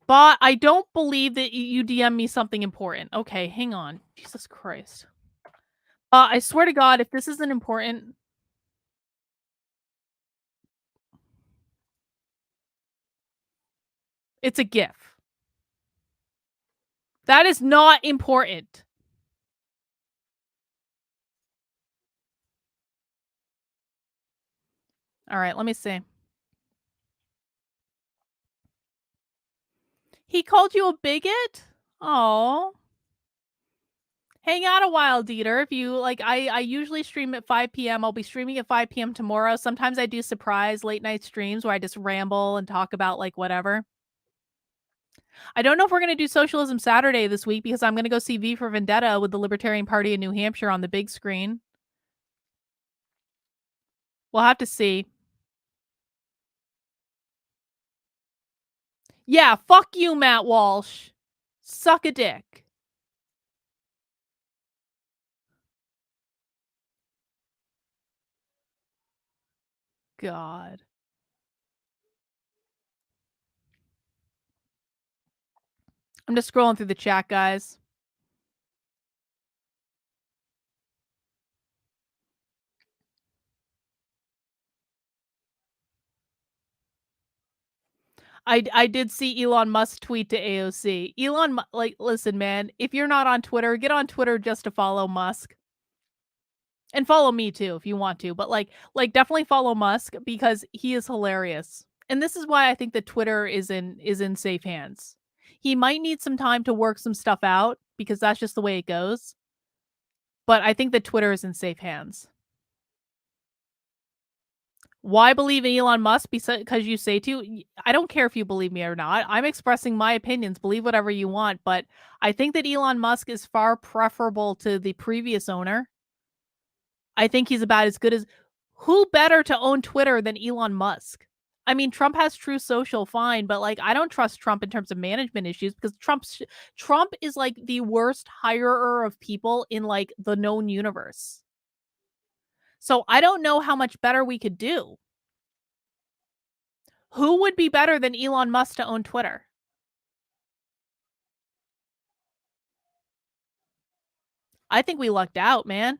But I don't believe that you DM me something important. Okay, hang on. Jesus Christ. I swear to God, if this isn't important. It's a GIF. That is not important. All right, let me see. He called you a bigot? Oh. Hang out a while, Dieter. If you like, I usually stream at 5 p.m. I'll be streaming at 5 p.m. tomorrow. Sometimes I do surprise late night streams where I just ramble and talk about like whatever. I don't know if we're going to do Socialism Saturday this week because I'm going to go see V for Vendetta with the Libertarian Party in New Hampshire on the big screen. We'll have to see. Yeah, fuck you, Matt Walsh. Suck a dick. God. I'm just scrolling through the chat, guys. I did see Elon Musk tweet to AOC. Elon, like, listen, man, if you're not on Twitter, get on Twitter just to follow Musk. And follow me too if you want to, but like definitely follow Musk because he is hilarious. And this is why I think that Twitter is in safe hands. He might need some time to work some stuff out because that's just the way it goes. But I think that Twitter is in safe hands. Why believe in Elon Musk? Because you say to. I don't care if you believe me or not. I'm expressing my opinions. Believe whatever you want. But I think that Elon Musk is far preferable to the previous owner. I think he's about as good as. Who better to own Twitter than Elon Musk? I mean, Trump has True Social, fine, but like, I don't trust Trump in terms of management issues because Trump is like the worst hirer of people in like the known universe. So I don't know how much better we could do. Who would be better than Elon Musk to own Twitter? I think we lucked out, man.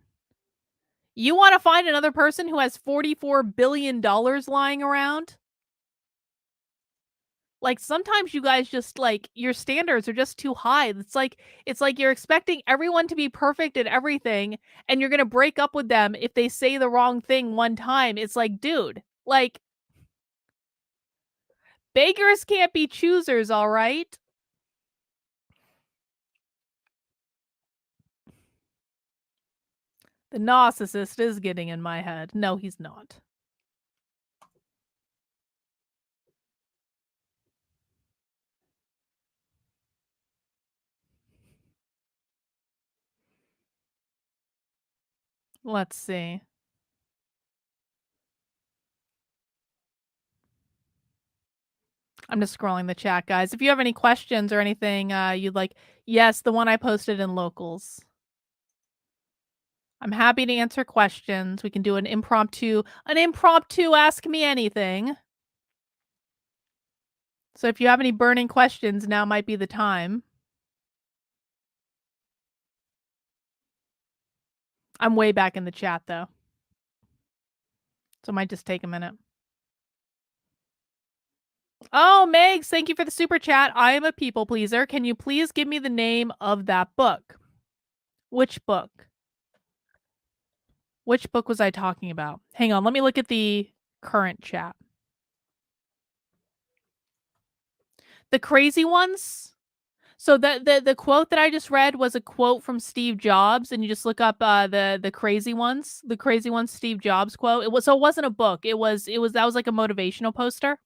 You want to find another person who has $44 billion lying around? Like, sometimes you guys just, like, your standards are just too high. It's like you're expecting everyone to be perfect at everything, and you're gonna break up with them if they say the wrong thing one time. It's like, dude, like, beggars can't be choosers, all right? The narcissist is getting in my head. No, he's not. Let's see. I'm just scrolling the chat, guys. If you have any questions or anything you'd like, yes, the one I posted in locals. I'm happy to answer questions. We can do an impromptu ask me anything. So if you have any burning questions, now might be the time. I'm way back in the chat though. So it might just take a minute. Oh, Megs, thank you for the super chat. I am a people pleaser. Can you please give me the name of that book? Which book? Which book was I talking about? Hang on, let me look at the current chat. The Crazy Ones? So the quote that I just read was a quote from Steve Jobs, and you just look up the crazy ones, Steve Jobs quote. It wasn't a book. It was that was like a motivational poster.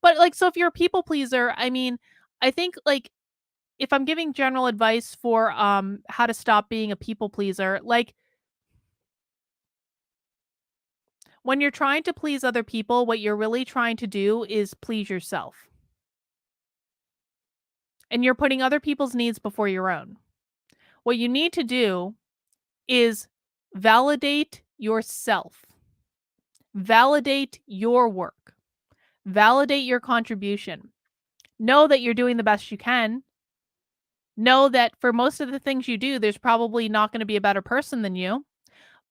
But like, so if you're a people pleaser, I mean, I think like if I'm giving general advice for how to stop being a people pleaser, like when you're trying to please other people, what you're really trying to do is please yourself. And you're putting other people's needs before your own. What you need to do is validate yourself. Validate your work. Validate your contribution. Know that you're doing the best you can. Know that for most of the things you do, there's probably not going to be a better person than you.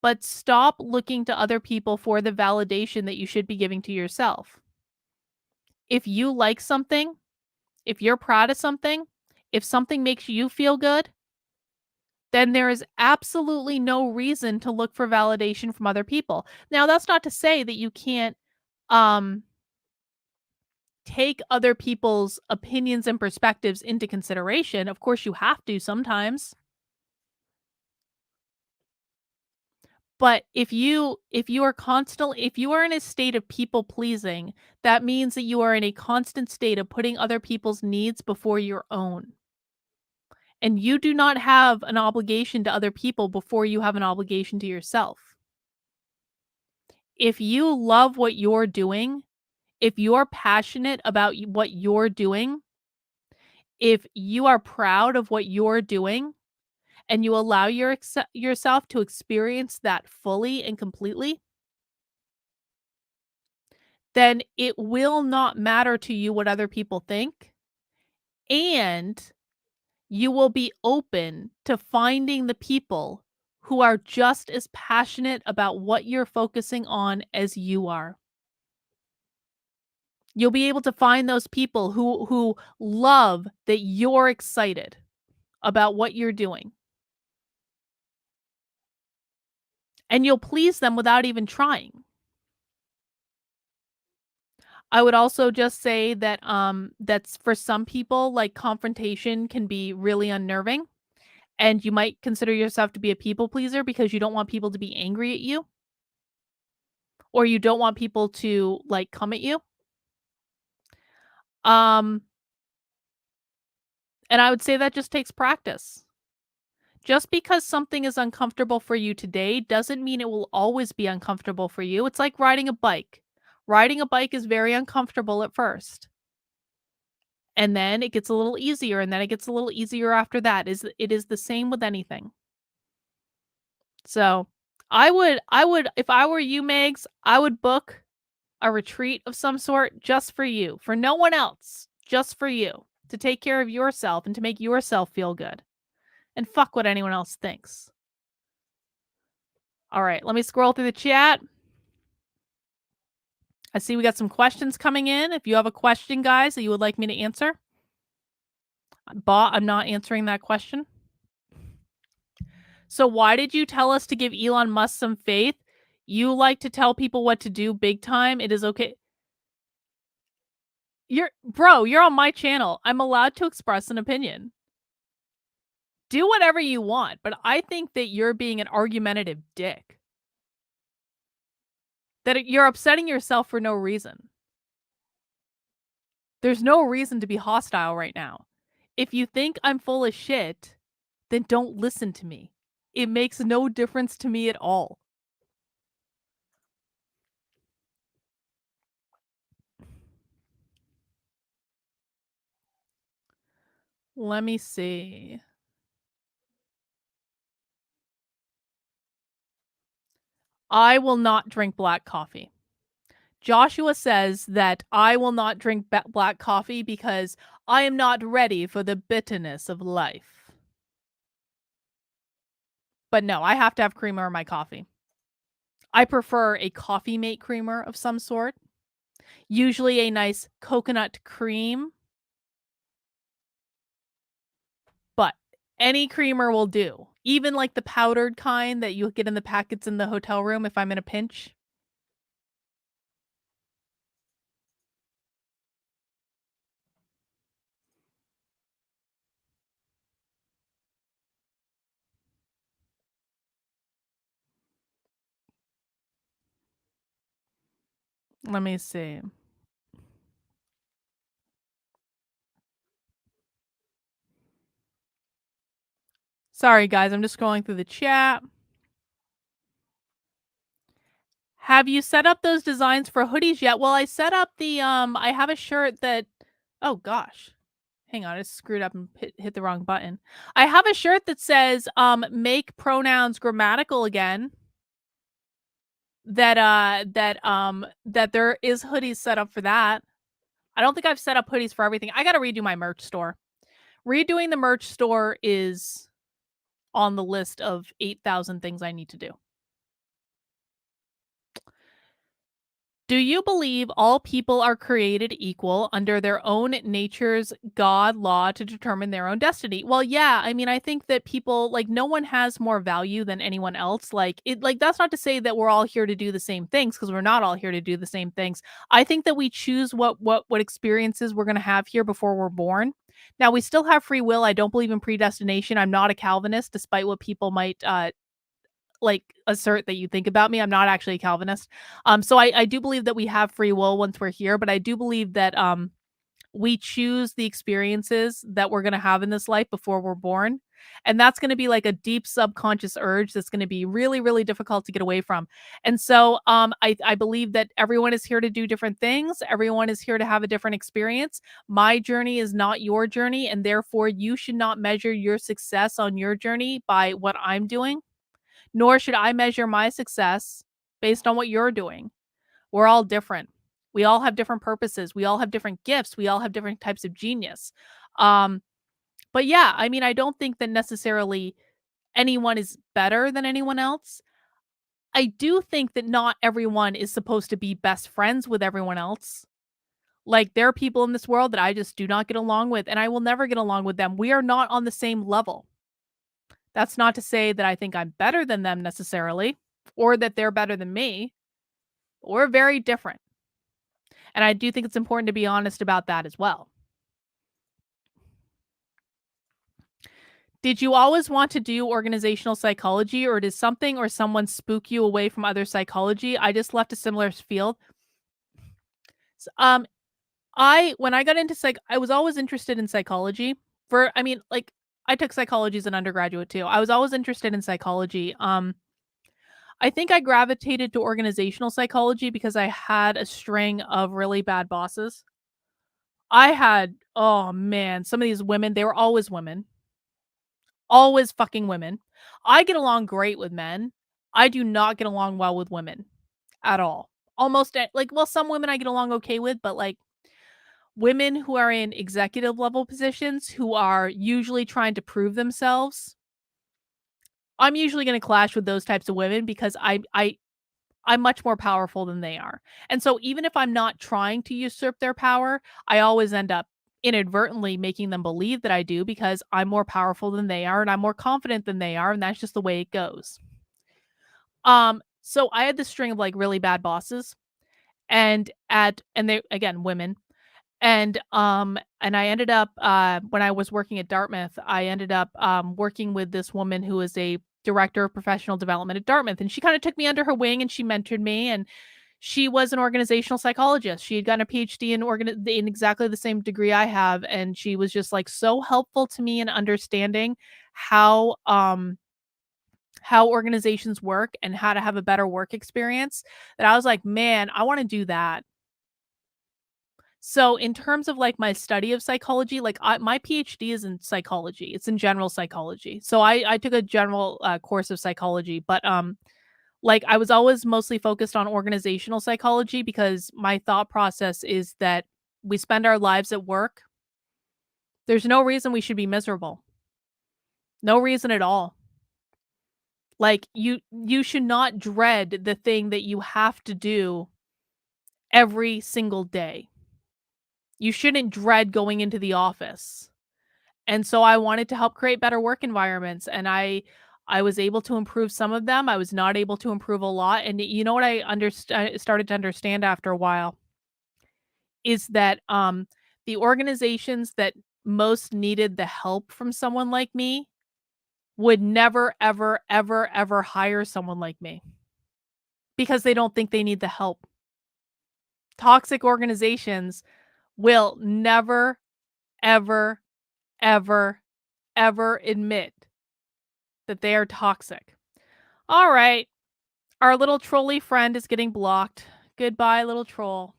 But stop looking to other people for the validation that you should be giving to yourself. If you like something, if you're proud of something, if something makes you feel good, then there is absolutely no reason to look for validation from other people. Now, that's not to say that you can't um take other people's opinions and perspectives into consideration. Of course you have to sometimes. But if you are in a state of people pleasing, that means that you are in a constant state of putting other people's needs before your own. And you do not have an obligation to other people before you have an obligation to yourself. If you love what you're doing, if you're passionate about what you're doing, if you are proud of what you're doing, and you allow yourself to experience that fully and completely, then it will not matter to you what other people think, and you will be open to finding the people who are just as passionate about what you're focusing on as you are. You'll be able to find those people who love that you're excited about what you're doing, and you'll please them without even trying. I would also just say that that's for some people, like, confrontation can be really unnerving, and you might consider yourself to be a people pleaser because you don't want people to be angry at you, or you don't want people to, like, come at you. Um, and I would say that just takes practice. Just because something is uncomfortable for you today doesn't mean it will always be uncomfortable for you. It's like riding a bike. Riding a bike is very uncomfortable at first, and then it gets a little easier, and then it gets a little easier after that. It is the same with anything. So, I would if I were you, Megs, I would book a retreat of some sort just for you, for no one else, just for you, to take care of yourself and to make yourself feel good. And fuck what anyone else thinks. All right, let me scroll through the chat. I see we got some questions coming in. If you have a question, guys, that you would like me to answer, I'm not answering that question. So why did you tell us to give Elon Musk some faith? You like to tell people what to do big time. It is okay. You're on my channel. I'm allowed to express an opinion. Do whatever you want, but I think that you're being an argumentative dick. That you're upsetting yourself for no reason. There's no reason to be hostile right now. If you think I'm full of shit, then don't listen to me. It makes no difference to me at all. Let me see. I will not drink black coffee. Joshua says that I will not drink black coffee because I am not ready for the bitterness of life. But no, I have to have creamer in my coffee. I prefer a coffee mate creamer of some sort, usually a nice coconut cream, but any creamer will do. Even like the powdered kind that you get in the packets in the hotel room if I'm in a pinch. Let me see. Sorry, guys. I'm just scrolling through the chat. Have you set up those designs for hoodies yet? Well, I set up the I have a shirt that oh gosh. Hang on, I screwed up and hit the wrong button. I have a shirt that says make pronouns grammatical again. That there is hoodies set up for that. I don't think I've set up hoodies for everything. I got to redo my merch store. Redoing the merch store is on the list of 8,000 things I need to do. Do you believe all people are created equal under their own nature's God law to determine their own destiny? Well, yeah, I mean, I think that people like no one has more value than anyone else. Like that's not to say that we're all here to do the same things because we're not all here to do the same things. I think that we choose what experiences we're going to have here before we're born. Now, we still have free will. I don't believe in predestination. I'm not a Calvinist despite what people might like assert that you think about me. I'm not actually a Calvinist. So I do believe that we have free will once we're here, but I do believe that we choose the experiences that we're gonna have in this life before we're born. And that's gonna be like a deep subconscious urge that's gonna be really, really difficult to get away from. And so I believe that everyone is here to do different things. Everyone is here to have a different experience. My journey is not your journey, and therefore you should not measure your success on your journey by what I'm doing, nor should I measure my success based on what you're doing. We're all different. We all have different purposes. We all have different gifts. We all have different types of genius. Um, but yeah, I mean, I don't think that necessarily anyone is better than anyone else. I do think that not everyone is supposed to be best friends with everyone else. Like, there are people in this world that I just do not get along with, and I will never get along with them. We are not on the same level. That's not to say that I think I'm better than them necessarily, or that they're better than me. We're very different. And I do think it's important to be honest about that as well. Did you always want to do organizational psychology, or did something or someone spook you away from other psychology? I just left a similar field. S I when I got into I was always interested in psychology. I mean, like, I took psychology as an undergraduate too. I was always interested in psychology. I think I gravitated to organizational psychology because I had a string of really bad bosses. Oh man, some of these women, they were always fucking women. I get along great with men. I do not get along well with women at all. Well, some women I get along okay with, but like women who are in executive level positions who are usually trying to prove themselves, I'm usually going to clash with those types of women because I'm much more powerful than they are. And so even if I'm not trying to usurp their power, I always end up inadvertently making them believe that I do because I'm more powerful than they are and I'm more confident than they are, and that's just the way it goes. So I had this string of like really bad bosses, and they, again, women. And I ended up when I was working at Dartmouth, I ended up working with this woman who is a director of professional development at Dartmouth, and she kind of took me under her wing and she mentored me, and she was an organizational psychologist. She had gotten a PhD in exactly the same degree I have, and she was just like so helpful to me in understanding how how organizations work and how to have a better work experience, that I was like, "Man, I want to do that." So in terms of like my study of psychology, like my PhD is in psychology. It's in general psychology. So I took a general course of psychology, but like I was always mostly focused on organizational psychology because my thought process is that we spend our lives at work. There's no reason we should be miserable. No reason at all. Like you should not dread the thing that you have to do every single day. You shouldn't dread going into the office. And so I wanted to help create better work environments, and I was able to improve some of them. I was not able to improve a lot, and you know what I started to understand after a while is that the organizations that most needed the help from someone like me would never ever ever ever hire someone like me because they don't think they need the help. Toxic organizations will never, ever, ever, ever admit that they are toxic. All right. Our little trolley friend is getting blocked. Goodbye, little troll.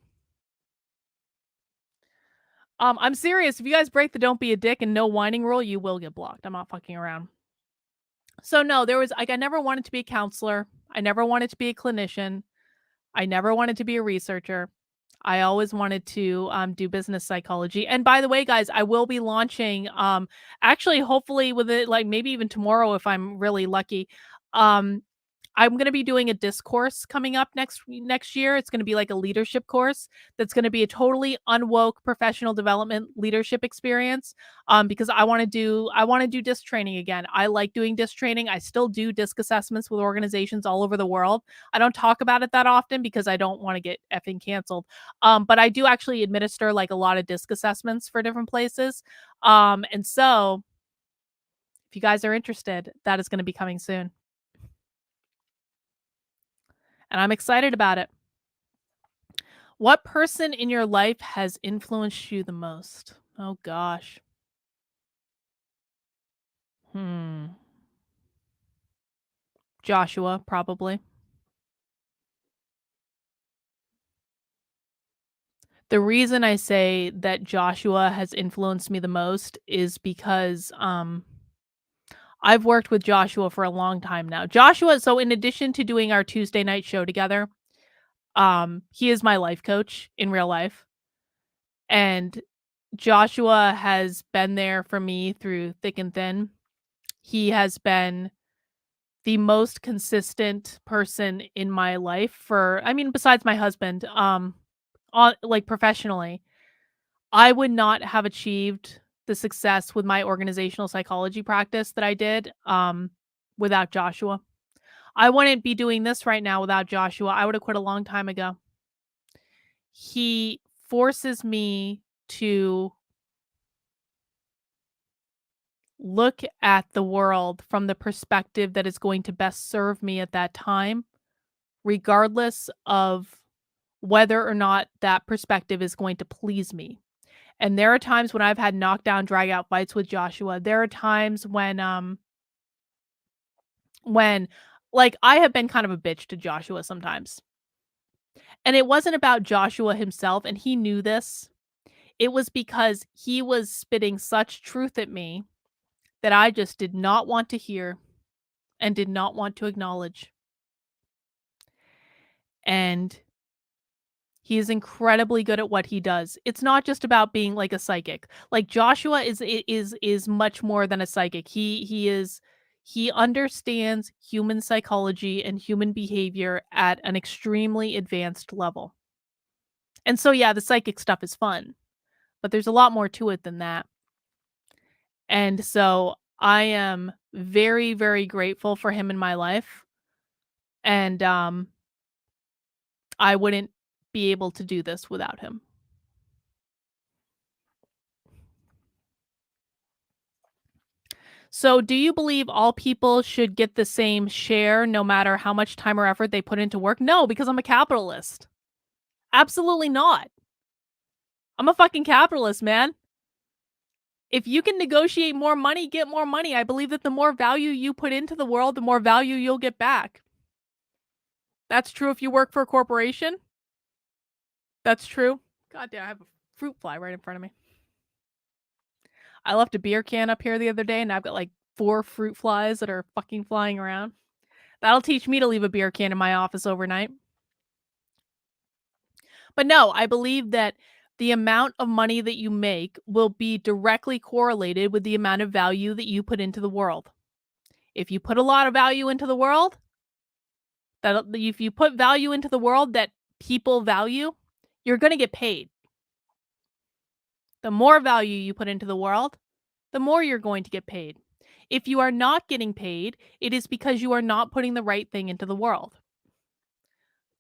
I'm serious. If you guys break the don't be a dick and no whining rule, you will get blocked. I'm not fucking around. So no, there was like I never wanted to be a counselor. I never wanted to be a clinician. I never wanted to be a researcher. I always wanted to do business psychology. And by the way, guys, I will be launching actually hopefully with it like maybe even tomorrow if I'm really lucky. Um I'm going to be doing a discourse coming up next year. It's going to be like a leadership course that's going to be a totally unwoke professional development leadership experience. Because I want to do disc training again. I like doing disc training. I still do disc assessments with organizations all over the world. I don't talk about it that often because I don't want to get effing canceled. But I do actually administer like a lot of disc assessments for different places. And so if you guys are interested, that is going to be coming soon. And I'm excited about it. What person in your life has influenced you the most? Oh gosh. Joshua, probably. The reason I say that Joshua has influenced me the most is because I've worked with Joshua for a long time now. Joshua, so in addition to doing our Tuesday night show together, he is my life coach in real life. And Joshua has been there for me through thick and thin. He has been the most consistent person in my life for I mean, besides my husband, on like professionally. I would not have achieved the success with my organizational psychology practice that I did, without Joshua. I wouldn't be doing this right now without Joshua. I would have quit a long time ago. He forces me to look at the world from the perspective that is going to best serve me at that time, regardless of whether or not that perspective is going to please me. And there are times when I've had knockdown, drag out fights with Joshua. There are times when like I have been kind of a bitch to Joshua sometimes. And it wasn't about Joshua himself, and he knew this. It was because he was spitting such truth at me that I just did not want to hear and did not want to acknowledge. And he is incredibly good at what he does. It's not just about being like a psychic. Like Joshua is much more than a psychic. He understands human psychology and human behavior at an extremely advanced level. And so yeah, the psychic stuff is fun, but there's a lot more to it than that. And so I am very, very grateful for him in my life. And I wouldn't be able to do this without him. So, do you believe all people should get the same share no matter how much time or effort they put into work? No, because I'm a capitalist. Absolutely not. I'm a fucking capitalist, man. If you can negotiate more money, get more money. I believe that the more value you put into the world, the more value you'll get back. That's true if you work for a corporation. That's true. God damn, I have a fruit fly right in front of me. I left a beer can up here the other day and I've got like 4 fruit flies that are fucking flying around. That'll teach me to leave a beer can in my office overnight. But no, I believe that the amount of money that you make will be directly correlated with the amount of value that you put into the world. If you put a lot of value into the world, that if you put value into the world that people value, you're going to get paid. The more value you put into the world, the more you're going to get paid. If you are not getting paid, it is because you are not putting the right thing into the world.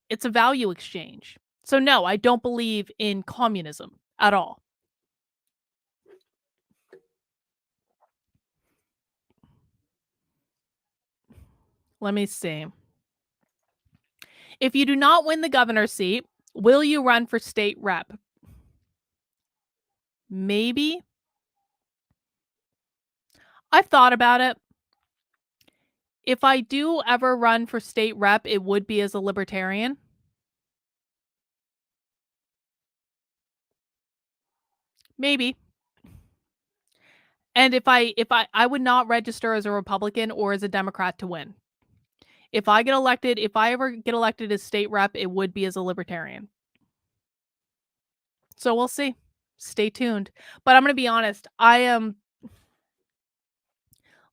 It's a value exchange. So no, I don't believe in communism at all. Let me see. If you do not win the governor's seat, Will you run for state rep? Maybe. I've thought about it. If I do ever run for state rep, it would be as a libertarian. Maybe. And if I would not register as a Republican or as a Democrat to win. If I ever get elected as state rep, it would be as a libertarian. So we'll see. Stay tuned. But I'm going to be honest,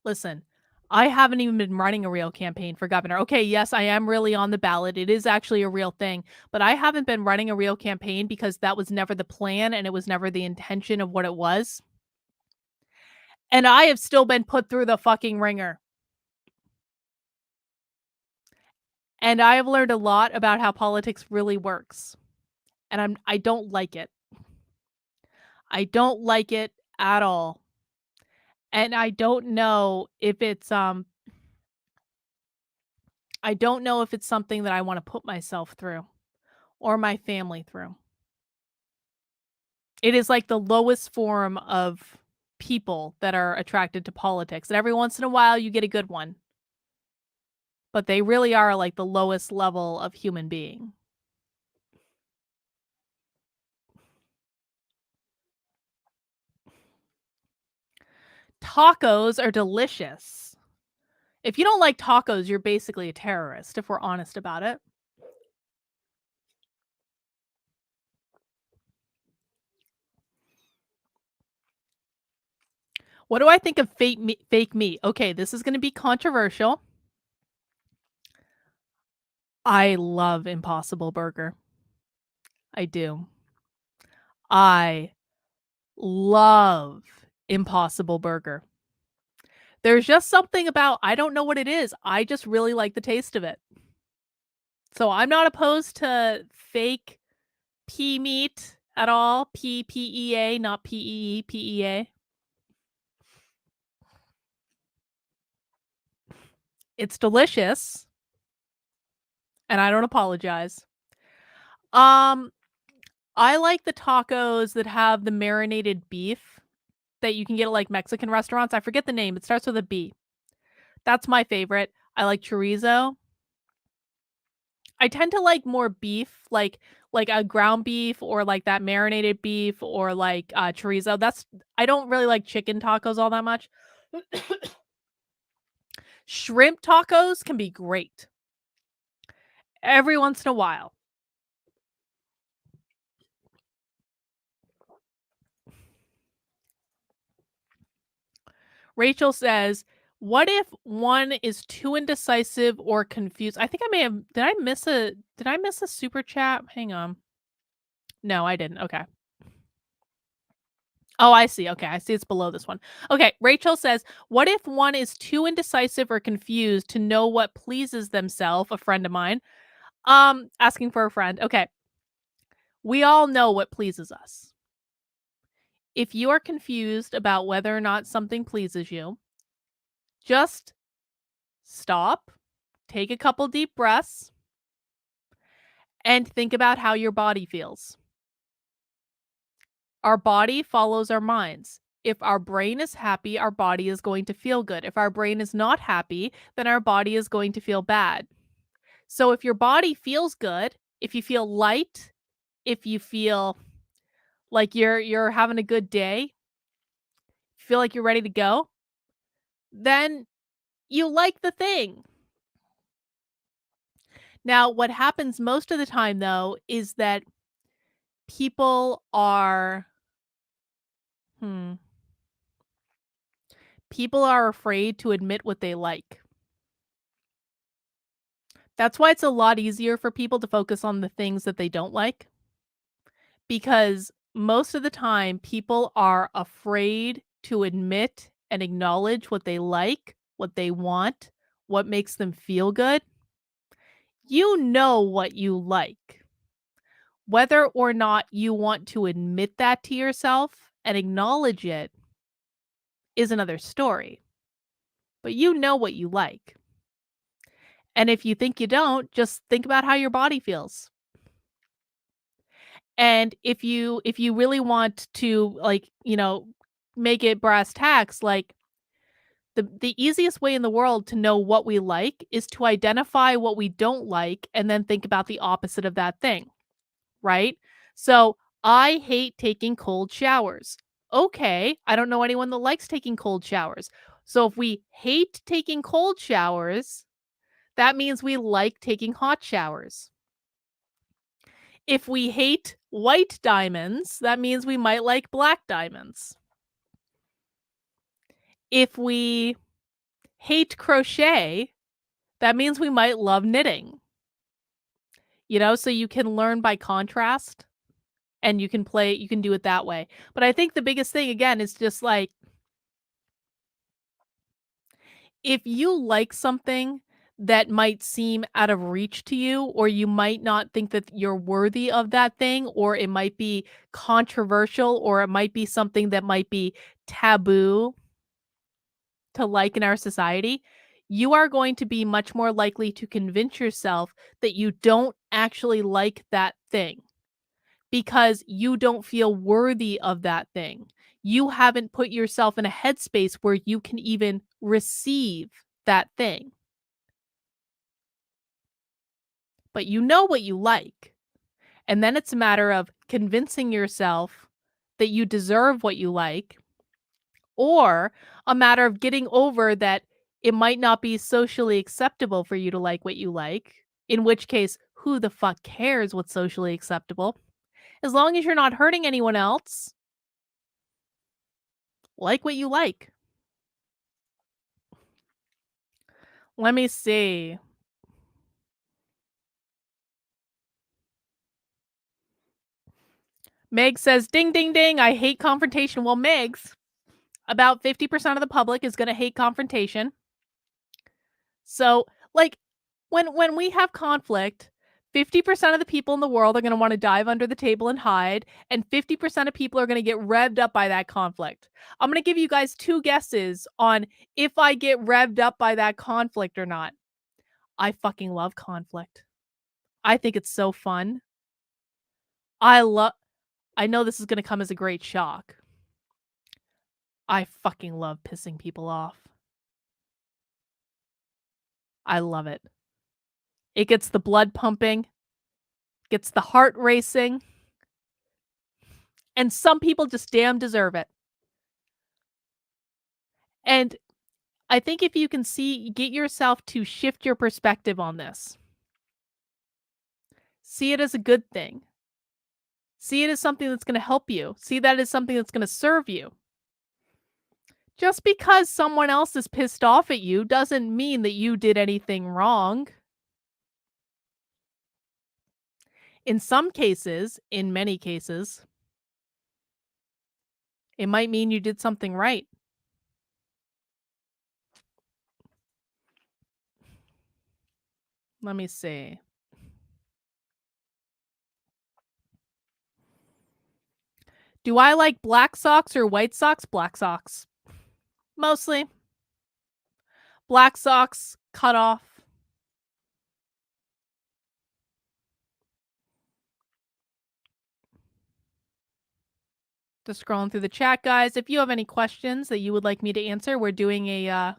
listen, I haven't even been running a real campaign for governor. Okay, yes, I am really on the ballot. It is actually a real thing, but I haven't been running a real campaign because that was never the plan and it was never the intention of what it was. And I have still been put through the fucking ringer. And I have learned a lot about how politics really works. And I don't like it. I don't like it at all. And I don't know if it's something that I want to put myself through or my family through. It is like the lowest form of people that are attracted to politics. And every once in a while you get a good one. But they really are like the lowest level of human being. Tacos are delicious. If you don't like tacos, you're basically a terrorist, if we're honest about it. What do I think of fake meat? Okay, this is going to be controversial. I love Impossible Burger. I do. I love Impossible Burger. There's just something about, I don't know what it is. I just really like the taste of it. So I'm not opposed to fake pea meat at all. P-E-A, not P-E-E, P-E-A. It's delicious. And I don't apologize. I like the tacos that have the marinated beef that you can get at like Mexican restaurants. I forget the name. It starts with a B. That's my favorite. I like chorizo. I tend to like more beef, like a ground beef or like that marinated beef or like chorizo. I don't really like chicken tacos all that much. Shrimp tacos can be great. Every once in a while. Rachel says, "What if one is too indecisive or confused?" I think I may have did I miss a super chat? Hang on. No, I didn't. Okay. Oh, I see. Okay, I see it's below this one. Okay, Rachel says, "What if one is too indecisive or confused to know what pleases themselves?" A friend of mine. Asking for a friend. Okay. We all know what pleases us. If you are confused about whether or not something pleases you, just stop, take a couple deep breaths, and think about how your body feels. Our body follows our minds. If our brain is happy, our body is going to feel good. If our brain is not happy, then our body is going to feel bad. So if your body feels good, if you feel light, if you feel like you're having a good day, feel like you're ready to go, then you like the thing. Now, what happens most of the time though is that people are hmm people are afraid to admit what they like. That's why it's a lot easier for people to focus on the things that they don't like, because most of the time people are afraid to admit and acknowledge what they like, what they want, what makes them feel good. You know what you like. Whether or not you want to admit that to yourself and acknowledge it is another story. But you know what you like. And if you think you don't, just think about how your body feels. And if you really want to, like, make it brass tacks, like, the easiest way in the world to know what we like is to identify what we don't like and then think about the opposite of that thing, right? So, I hate taking cold showers. Okay, I don't know anyone that likes taking cold showers. So, if we hate taking cold showers, that means we like taking hot showers. If we hate white diamonds, that means we might like black diamonds. If we hate crochet, that means we might love knitting. So you can learn by contrast and you can do it that way. But I think the biggest thing again is just like, if you like something that might seem out of reach to you, or you might not think that you're worthy of that thing, or it might be controversial, or it might be something that might be taboo to like in our society, you are going to be much more likely to convince yourself that you don't actually like that thing because you don't feel worthy of that thing. You haven't put yourself in a headspace where you can even receive that thing. But you know what you like. And then it's a matter of convincing yourself that you deserve what you like, or a matter of getting over that it might not be socially acceptable for you to like what you like, in which case, who the fuck cares what's socially acceptable? As long as you're not hurting anyone else, like what you like. Let me see. Meg says, ding, ding, ding. I hate confrontation. Well, Meg's, about 50% of the public is going to hate confrontation. So, like, when we have conflict, 50% of the people in the world are going to want to dive under the table and hide, and 50% of people are going to get revved up by that conflict. I'm going to give you guys two guesses on if I get revved up by that conflict or not. I fucking love conflict. I think it's so fun. I know this is going to come as a great shock. I fucking love pissing people off. I love it. It gets the blood pumping, gets the heart racing, and some people just damn deserve it. And I think if you can get yourself to shift your perspective on this, see it as a good thing. See it as something that's going to help you. See that as something that's going to serve you. Just because someone else is pissed off at you doesn't mean that you did anything wrong. In some cases, in many cases, it might mean you did something right. Let me see. Do I like black socks or white socks? Black socks. Mostly. Black socks, cut off. Just scrolling through the chat, guys. If you have any questions that you would like me to answer, we're doing a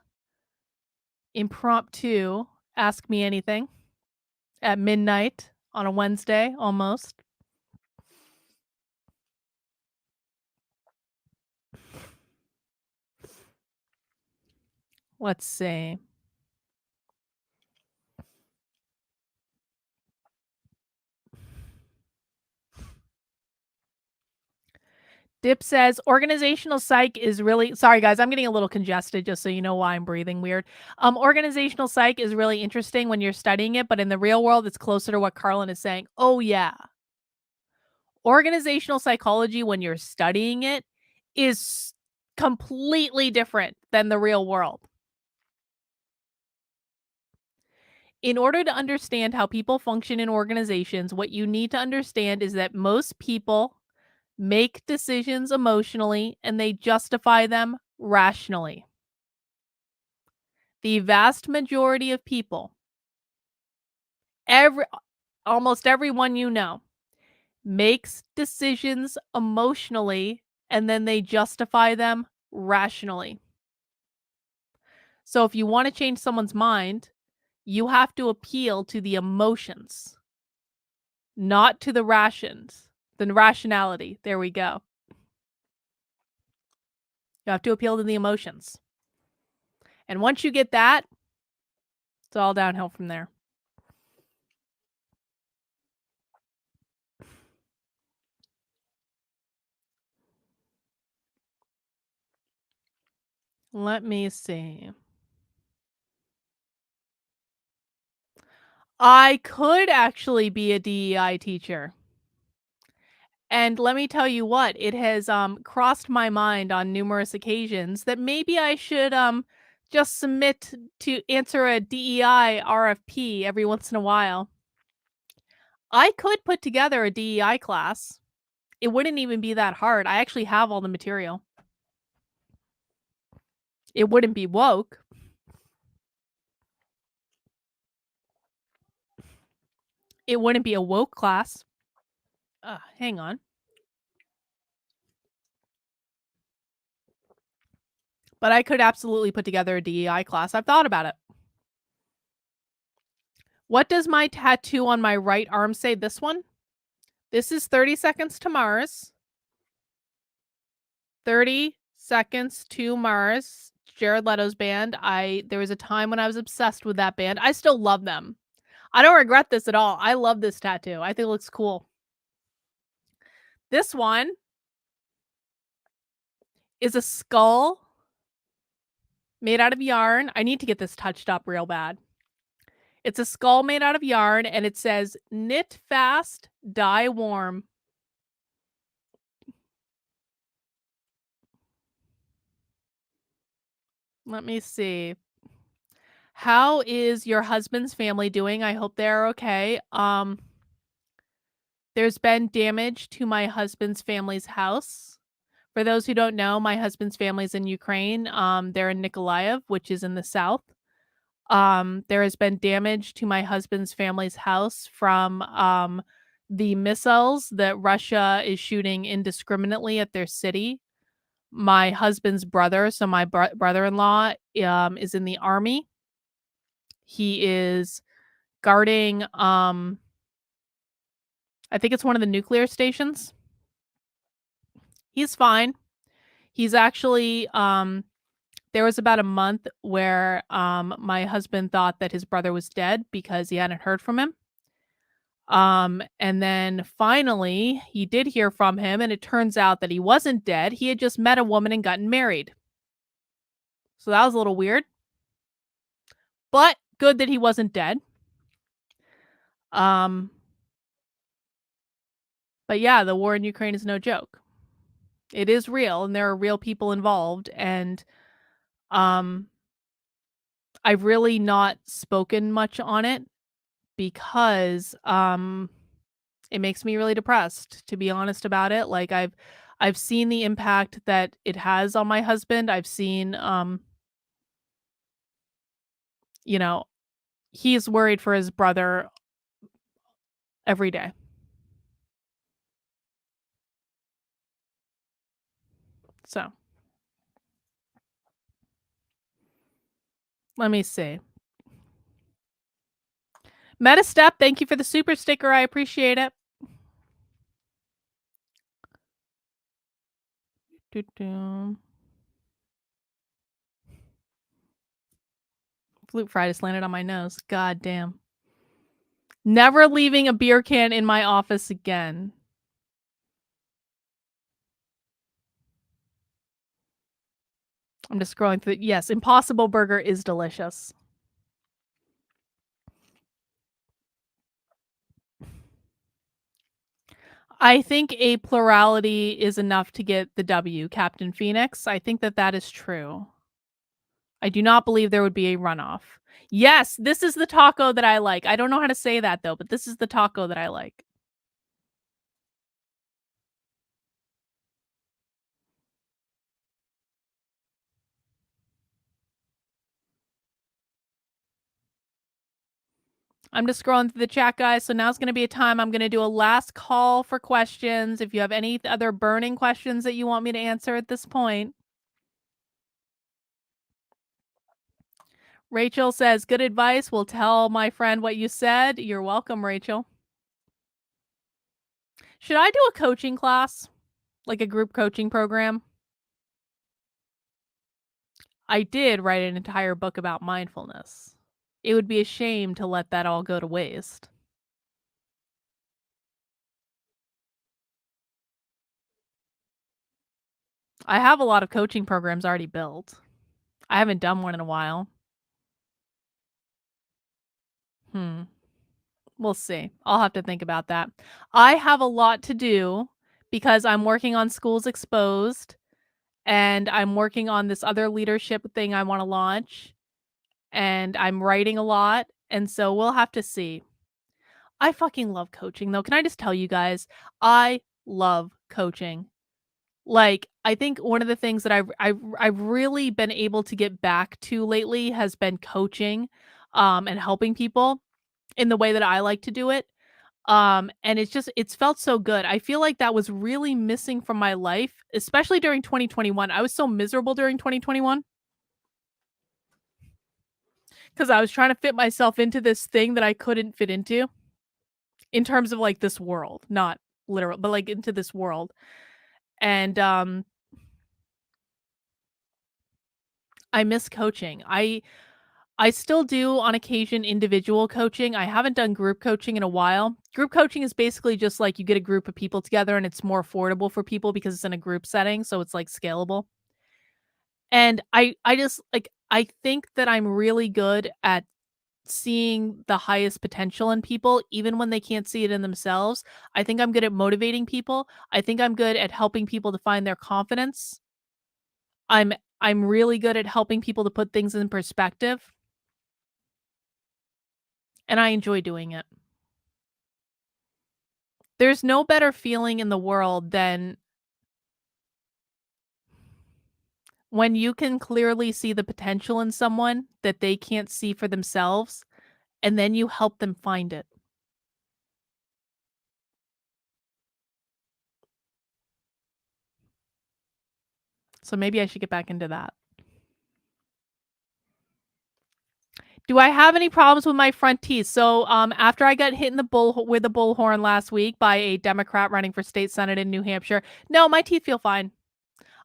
impromptu Ask Me Anything at midnight on a Wednesday, almost. Let's see. Dip says organizational psych is really sorry guys, I'm getting a little congested just so you know why I'm breathing weird. Organizational psych is really interesting when you're studying it, but in the real world it's closer to what Carlin is saying. Oh yeah. Organizational psychology when you're studying it is completely different than the real world. In order to understand how people function in organizations, what you need to understand is that most people make decisions emotionally and they justify them rationally. The vast majority of people, almost everyone you know, makes decisions emotionally, and then they justify them rationally. So if you want to change someone's mind, you have to appeal to the emotions, not to the rationality. There we go. You have to appeal to the emotions. And once you get that, it's all downhill from there. Let me see. I could actually be a DEI teacher. And let me tell you what, it has crossed my mind on numerous occasions that maybe I should just submit to answer a DEI RFP every once in a while. I could put together a DEI class. It wouldn't even be that hard. I actually have all the material. It wouldn't be woke. It wouldn't be a woke class. Hang on. But I could absolutely put together a DEI class. I've thought about it. What does my tattoo on my right arm say? This one? This is 30 Seconds to Mars. 30 Seconds to Mars. Jared Leto's band. There was a time when I was obsessed with that band. I still love them. I don't regret this at all. I love this tattoo. I think it looks cool. This one is a skull made out of yarn. I need to get this touched up real bad. It's a skull made out of yarn, and it says, knit fast, dye warm. Let me see. How is your husband's family doing? I hope they're okay. There's been damage to my husband's family's house. For those who don't know, my husband's family's in Ukraine. They're in Nikolaev, which is in the south. There has been damage to my husband's family's house from the missiles that Russia is shooting indiscriminately at their city. My husband's brother, so my brother-in-law, is in the army. He is guarding, I think it's one of the nuclear stations. He's fine. He's actually, there was about a month where my husband thought that his brother was dead because he hadn't heard from him. And then finally he did hear from him, and it turns out that he wasn't dead. He had just met a woman and gotten married. So that was a little weird. But good that he wasn't dead. But yeah, the war in Ukraine is no joke. It is real, and there are real people involved, and I've really not spoken much on it because it makes me really depressed, to be honest about it. Like I've seen the impact that it has on my husband. I've seen you know, he's worried for his brother every day. So, let me see. Metastep, thank you for the super sticker. I appreciate it. Flute fry just landed on my nose. God damn. Never leaving a beer can in my office again. I'm just scrolling through. Yes, Impossible Burger is delicious. I think a plurality is enough to get the W, Captain Phoenix. I think that that is true. I do not believe there would be a runoff. Yes, this is the taco that I like. I don't know how to say that, though, but this is the taco that I like. I'm just scrolling through the chat, guys. So now's going to be a time I'm going to do a last call for questions. If you have any other burning questions that you want me to answer at this point. Rachel says, good advice. We'll tell my friend what you said. You're welcome, Rachel. Should I do a coaching class? Like a group coaching program? I did write an entire book about mindfulness. It would be a shame to let that all go to waste. I have a lot of coaching programs already built. I haven't done one in a while. We'll see. I'll have to think about that. I have a lot to do because I'm working on Schools Exposed and I'm working on this other leadership thing I want to launch and I'm writing a lot. And so we'll have to see. I fucking love coaching though. Can I just tell you guys? I love coaching. Like, I think one of the things that I've really been able to get back to lately has been coaching, and helping people in the way that I like to do it. And it's felt so good. I feel like that was really missing from my life, especially during 2021. I was so miserable during 2021 because I was trying to fit myself into this thing that I couldn't fit into in terms of like this world, not literal, but like into this world. And I miss coaching. I still do on occasion individual coaching. I haven't done group coaching in a while. Group coaching is basically just like you get a group of people together and it's more affordable for people because it's in a group setting, so it's like scalable. And I just like I think that I'm really good at seeing the highest potential in people even when they can't see it in themselves. I think I'm good at motivating people. I think I'm good at helping people to find their confidence. I'm I'm really good at helping people to put things in perspective, and I enjoy doing it. There's no better feeling in the world than when you can clearly see the potential in someone that they can't see for themselves, and then you help them find it. So maybe I should get back into that. Do I have any problems with my front teeth? So, after I got hit in the with a bullhorn last week by a Democrat running for state senate in New Hampshire, no, my teeth feel fine.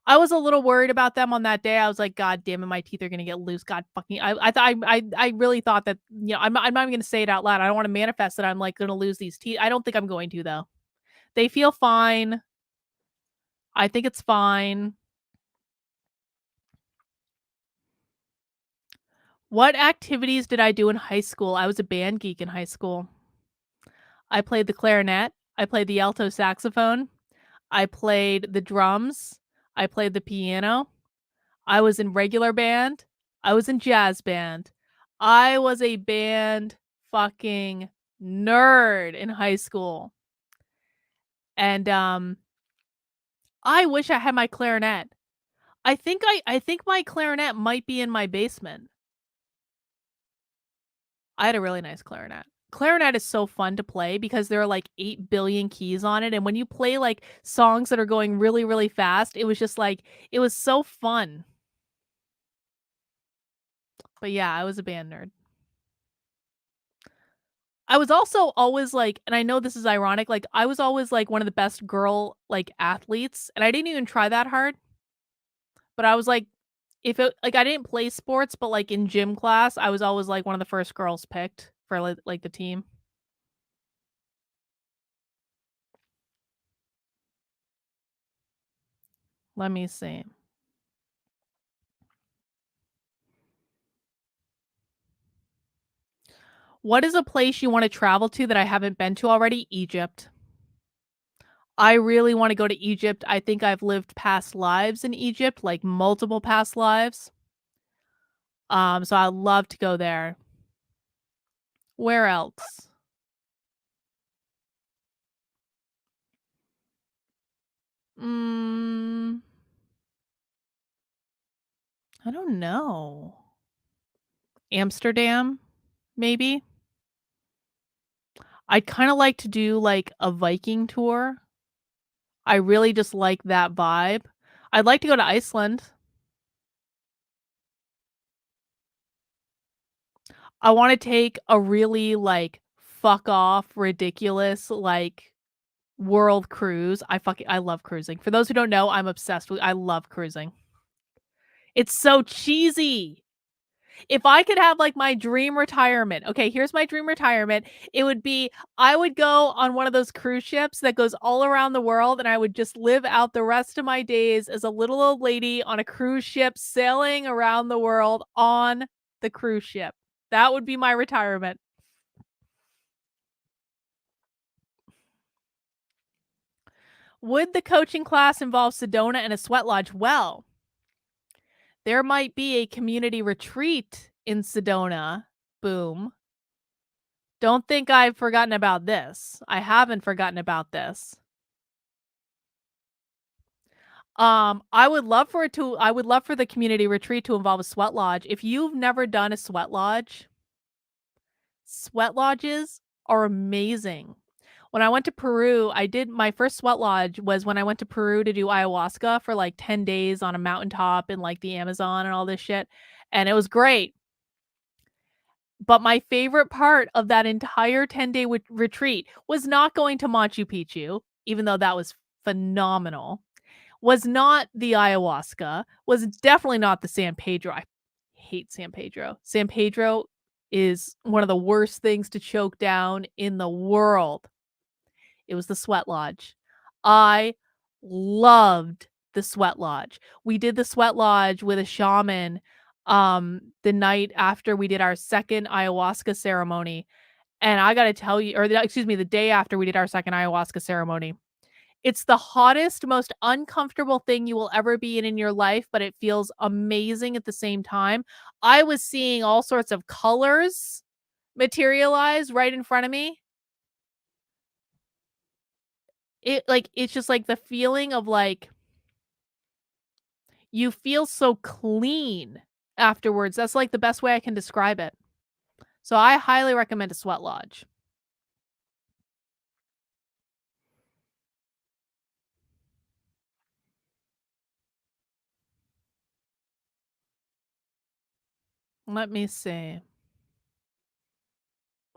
I was a little worried about them on that day. I was like, God damn it, my teeth are gonna get loose. God fucking, I really thought that, I'm not even gonna say it out loud. I don't want to manifest that I'm like gonna lose these teeth. I don't think I'm going to though. They feel fine. I think it's fine. What activities did I do in high school? I was a band geek in high school. I played the clarinet. I played the alto saxophone. I played the drums. I played the piano. I was in regular band. I was in jazz band. I was a band fucking nerd in high school. And I wish I had my clarinet. I think my clarinet might be in my basement. I had a really nice clarinet. Clarinet is so fun to play because there are like 8 billion keys on it. And when you play like songs that are going really, really fast, it was just like, it was so fun. But yeah, I was a band nerd. I was also always like, and I know this is ironic, like I was always like one of the best girl like athletes. And I didn't even try that hard. But I was like, if it like I didn't play sports, but like in gym class, I was always like one of the first girls picked for like the team. Let me see. What is a place you want to travel to that I haven't been to already? Egypt. I really want to go to Egypt. I think I've lived past lives in Egypt, like multiple past lives. So I'd love to go there. Where else? Mm, I don't know. Amsterdam, maybe? I'd kinda like to do, like, a Viking tour. I really just like that vibe. I'd like to go to Iceland. I wanna take a really, like, fuck off, ridiculous, like, world cruise. I love cruising. For those who don't know, I love cruising. It's so cheesy. If I could have, like, my dream retirement, okay, here's my dream retirement. It would be I would go on one of those cruise ships that goes all around the world, and I would just live out the rest of my days as a little old lady on a cruise ship sailing around the world on the cruise ship. That would be my retirement. Would the coaching class involve Sedona and a sweat lodge? Well, there might be a community retreat in Sedona. Boom. Don't think I've forgotten about this. I haven't forgotten about this. I would love for the community retreat to involve a sweat lodge. If you've never done a sweat lodges are amazing. When I went to Peru, I did my first sweat lodge was when I went to Peru to do ayahuasca for like 10 days on a mountaintop in like the Amazon and all this shit. And it was great. But my favorite part of that entire 10-day retreat was not going to Machu Picchu, even though that was phenomenal, was not the ayahuasca, was definitely not the San Pedro. I hate San Pedro. San Pedro is one of the worst things to choke down in the world. It was the sweat lodge. I loved the sweat lodge. We did the sweat lodge with a shaman, the night after we did our second ayahuasca ceremony, and I gotta tell you or the excuse me, the day after we did our second ayahuasca ceremony. It's the hottest, most uncomfortable thing you will ever be in your life, but it feels amazing at the same time. I was seeing all sorts of colors materialize right in front of me. It's just, like, the feeling of, like, you feel so clean afterwards. That's, like, the best way I can describe it. So I highly recommend a sweat lodge. Let me see.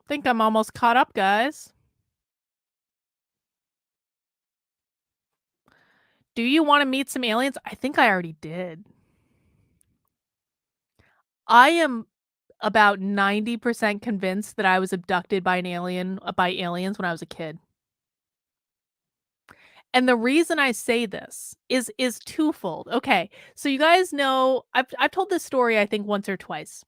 Think I'm almost caught up, guys. Do you wanna meet some aliens? I think I already did. I am about 90% convinced that I was abducted by an alien by aliens when I was a kid. And the reason I say this is twofold. Okay, so you guys know I've told this story I think once or twice.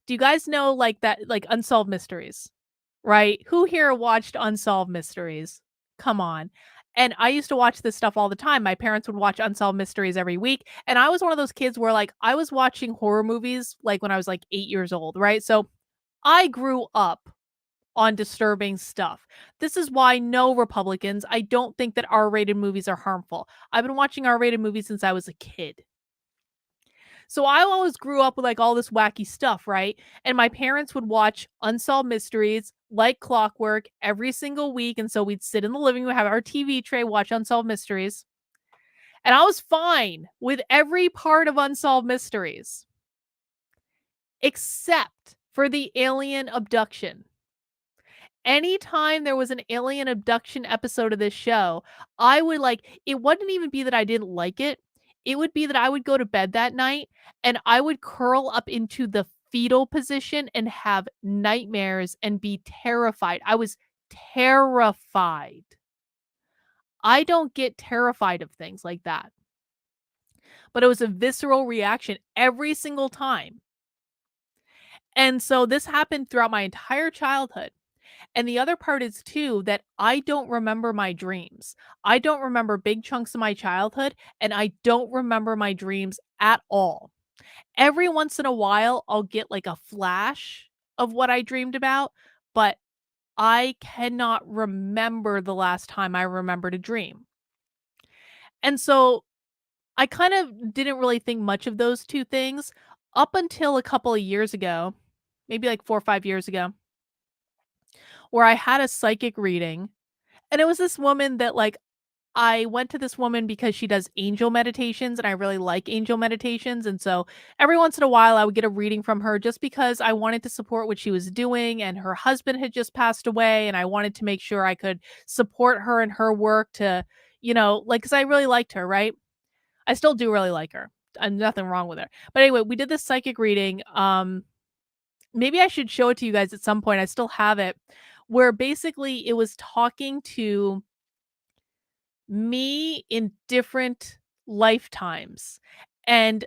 Do you guys know like that like Unsolved Mysteries? Right? Who here watched Unsolved Mysteries? Come on. And I used to watch this stuff all the time. My parents would watch Unsolved Mysteries every week, and I was one of those kids where like I was watching horror movies like when I was like 8 years old, right? So I grew up on disturbing stuff. This is why no Republicans, I don't think that R-rated movies are harmful. I've been watching R-rated movies since I was a kid. So I always grew up with like all this wacky stuff, right? And my parents would watch Unsolved Mysteries like clockwork every single week. And so we'd sit in the living room, have our TV tray, watch Unsolved Mysteries. And I was fine with every part of Unsolved Mysteries, except for the alien abduction. Anytime there was an alien abduction episode of this show, I would like it wouldn't even be that I didn't like it. It would be that I would go to bed that night and I would curl up into the fetal position and have nightmares and be terrified. I was terrified. I don't get terrified of things like that. But it was a visceral reaction every single time. And so this happened throughout my entire childhood. And the other part is too that I don't remember my dreams. I don't remember big chunks of my childhood, and I don't remember my dreams at all. Every once in a while, I'll get like a flash of what I dreamed about, but I cannot remember the last time I remembered a dream. And so I kind of didn't really think much of those two things up until a couple of years ago, maybe like 4 or 5 years ago where I had a psychic reading, and it was this woman that, like, I went to this woman because she does angel meditations, and I really like angel meditations, and so every once in a while, I would get a reading from her just because I wanted to support what she was doing, and her husband had just passed away, and I wanted to make sure I could support her in her work to, like, because I really liked her, right? I still do really like her. Nothing wrong with her. But anyway, we did this psychic reading. Maybe I should show it to you guys at some point. I still have it, where basically it was talking to me in different lifetimes. And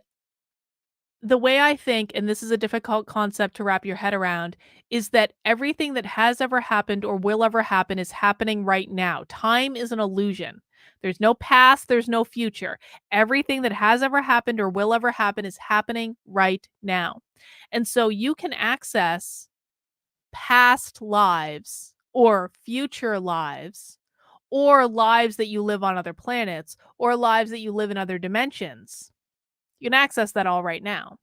the way I think, and this is a difficult concept to wrap your head around, is that everything that has ever happened or will ever happen is happening right now. Time is an illusion. There's no past, there's no future. Everything that has ever happened or will ever happen is happening right now. And so you can access past lives or future lives or lives that you live on other planets or lives that you live in other dimensions. You can access that all right now.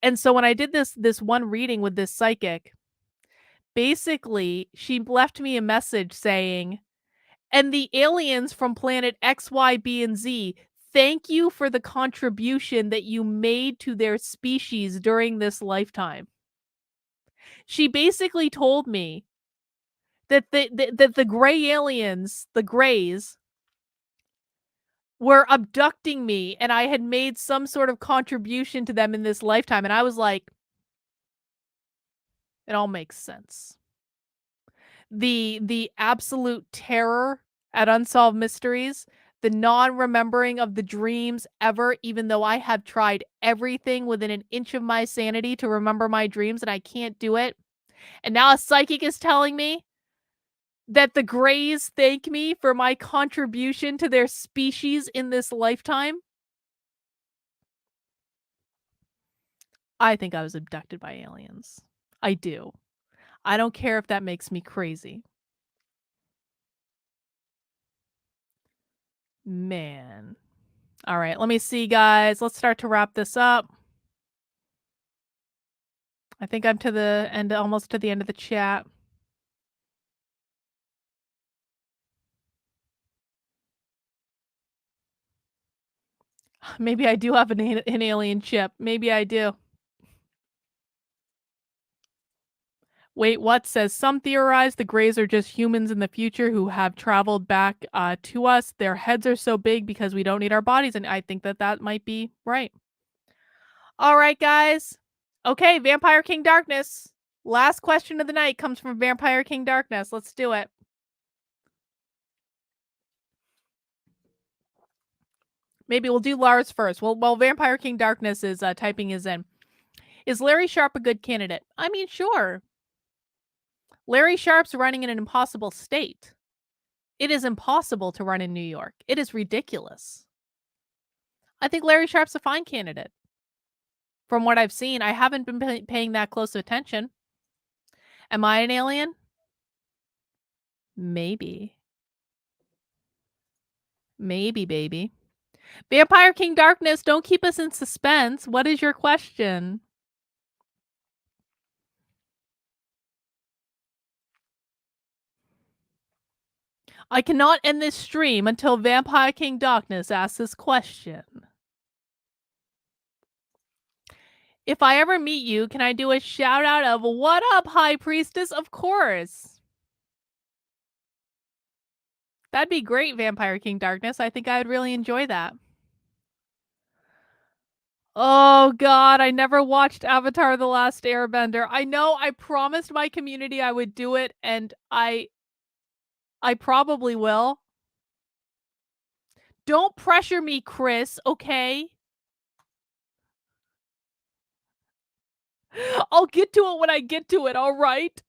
And so when I did this one reading with this psychic, basically she left me a message saying, "And the aliens from planet X, Y, B, and Z, thank you for the contribution that you made to their species during this lifetime." She basically told me that the gray aliens, the grays, were abducting me and I had made some sort of contribution to them in this lifetime, and I was like, "It all makes sense." The absolute terror at Unsolved Mysteries, the non-remembering of the dreams ever, even though I have tried everything within an inch of my sanity to remember my dreams and I can't do it. And now a psychic is telling me that the Greys thank me for my contribution to their species in this lifetime. I think I was abducted by aliens. I do. I don't care if that makes me crazy. Man. All right, let me see, guys. Let's start to wrap this up. I think I'm to the end, almost to the end of the chat. Maybe I do have an alien chip. Maybe I do. Wait, what? Says some theorize the Greys are just humans in the future who have traveled back to us. Their heads are so big because we don't need our bodies, and I think that that might be right. All right, guys. Okay, Vampire King Darkness. Last question of the night comes from Vampire King Darkness. Let's do it. Maybe we'll do Lars first. Well, while Vampire King Darkness is typing his in. Is Larry Sharpe a good candidate? I mean, sure. Larry Sharpe's running in an impossible state. It is impossible to run in New York. It is ridiculous. I think Larry Sharpe's a fine candidate. From what I've seen, I haven't been paying that close attention. Am I an alien? Maybe. Maybe, baby. Vampire King Darkness, don't keep us in suspense. What is your question? I cannot end this stream until Vampire King Darkness asks this question. If I ever meet you, can I do a shout out of "What up, High Priestess"? Of course. That'd be great, Vampire King Darkness. I think I would really enjoy that. Oh god, I never watched Avatar: The Last Airbender. I know I promised my community I would do it, and I probably will. Don't pressure me, Chris, okay? I'll get to it when I get to it, all right?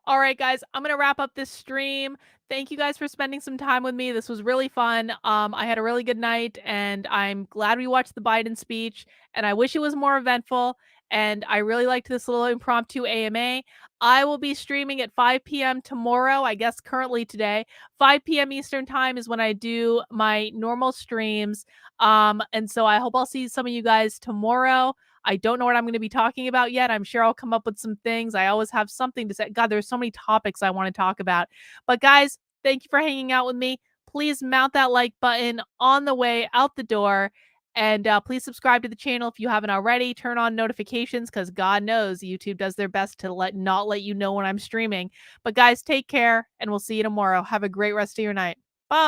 All right, guys, I'm going to wrap up this stream. Thank you guys for spending some time with me. This was really fun. I had a really good night, and I'm glad we watched the Biden speech, and I wish it was more eventful, and I really liked this little impromptu AMA. I will be streaming at 5 p.m. tomorrow, I guess currently today. 5 p.m. Eastern time is when I do my normal streams, and so I hope I'll see some of you guys tomorrow. I don't know what I'm going to be talking about yet. I'm sure I'll come up with some things. I always have something to say. God, there's so many topics I want to talk about. But guys, thank you for hanging out with me. Please mount that like button on the way out the door. And please subscribe to the channel if you haven't already. Turn on notifications because God knows YouTube does their best to not let you know when I'm streaming. But guys, take care and we'll see you tomorrow. Have a great rest of your night. Bye.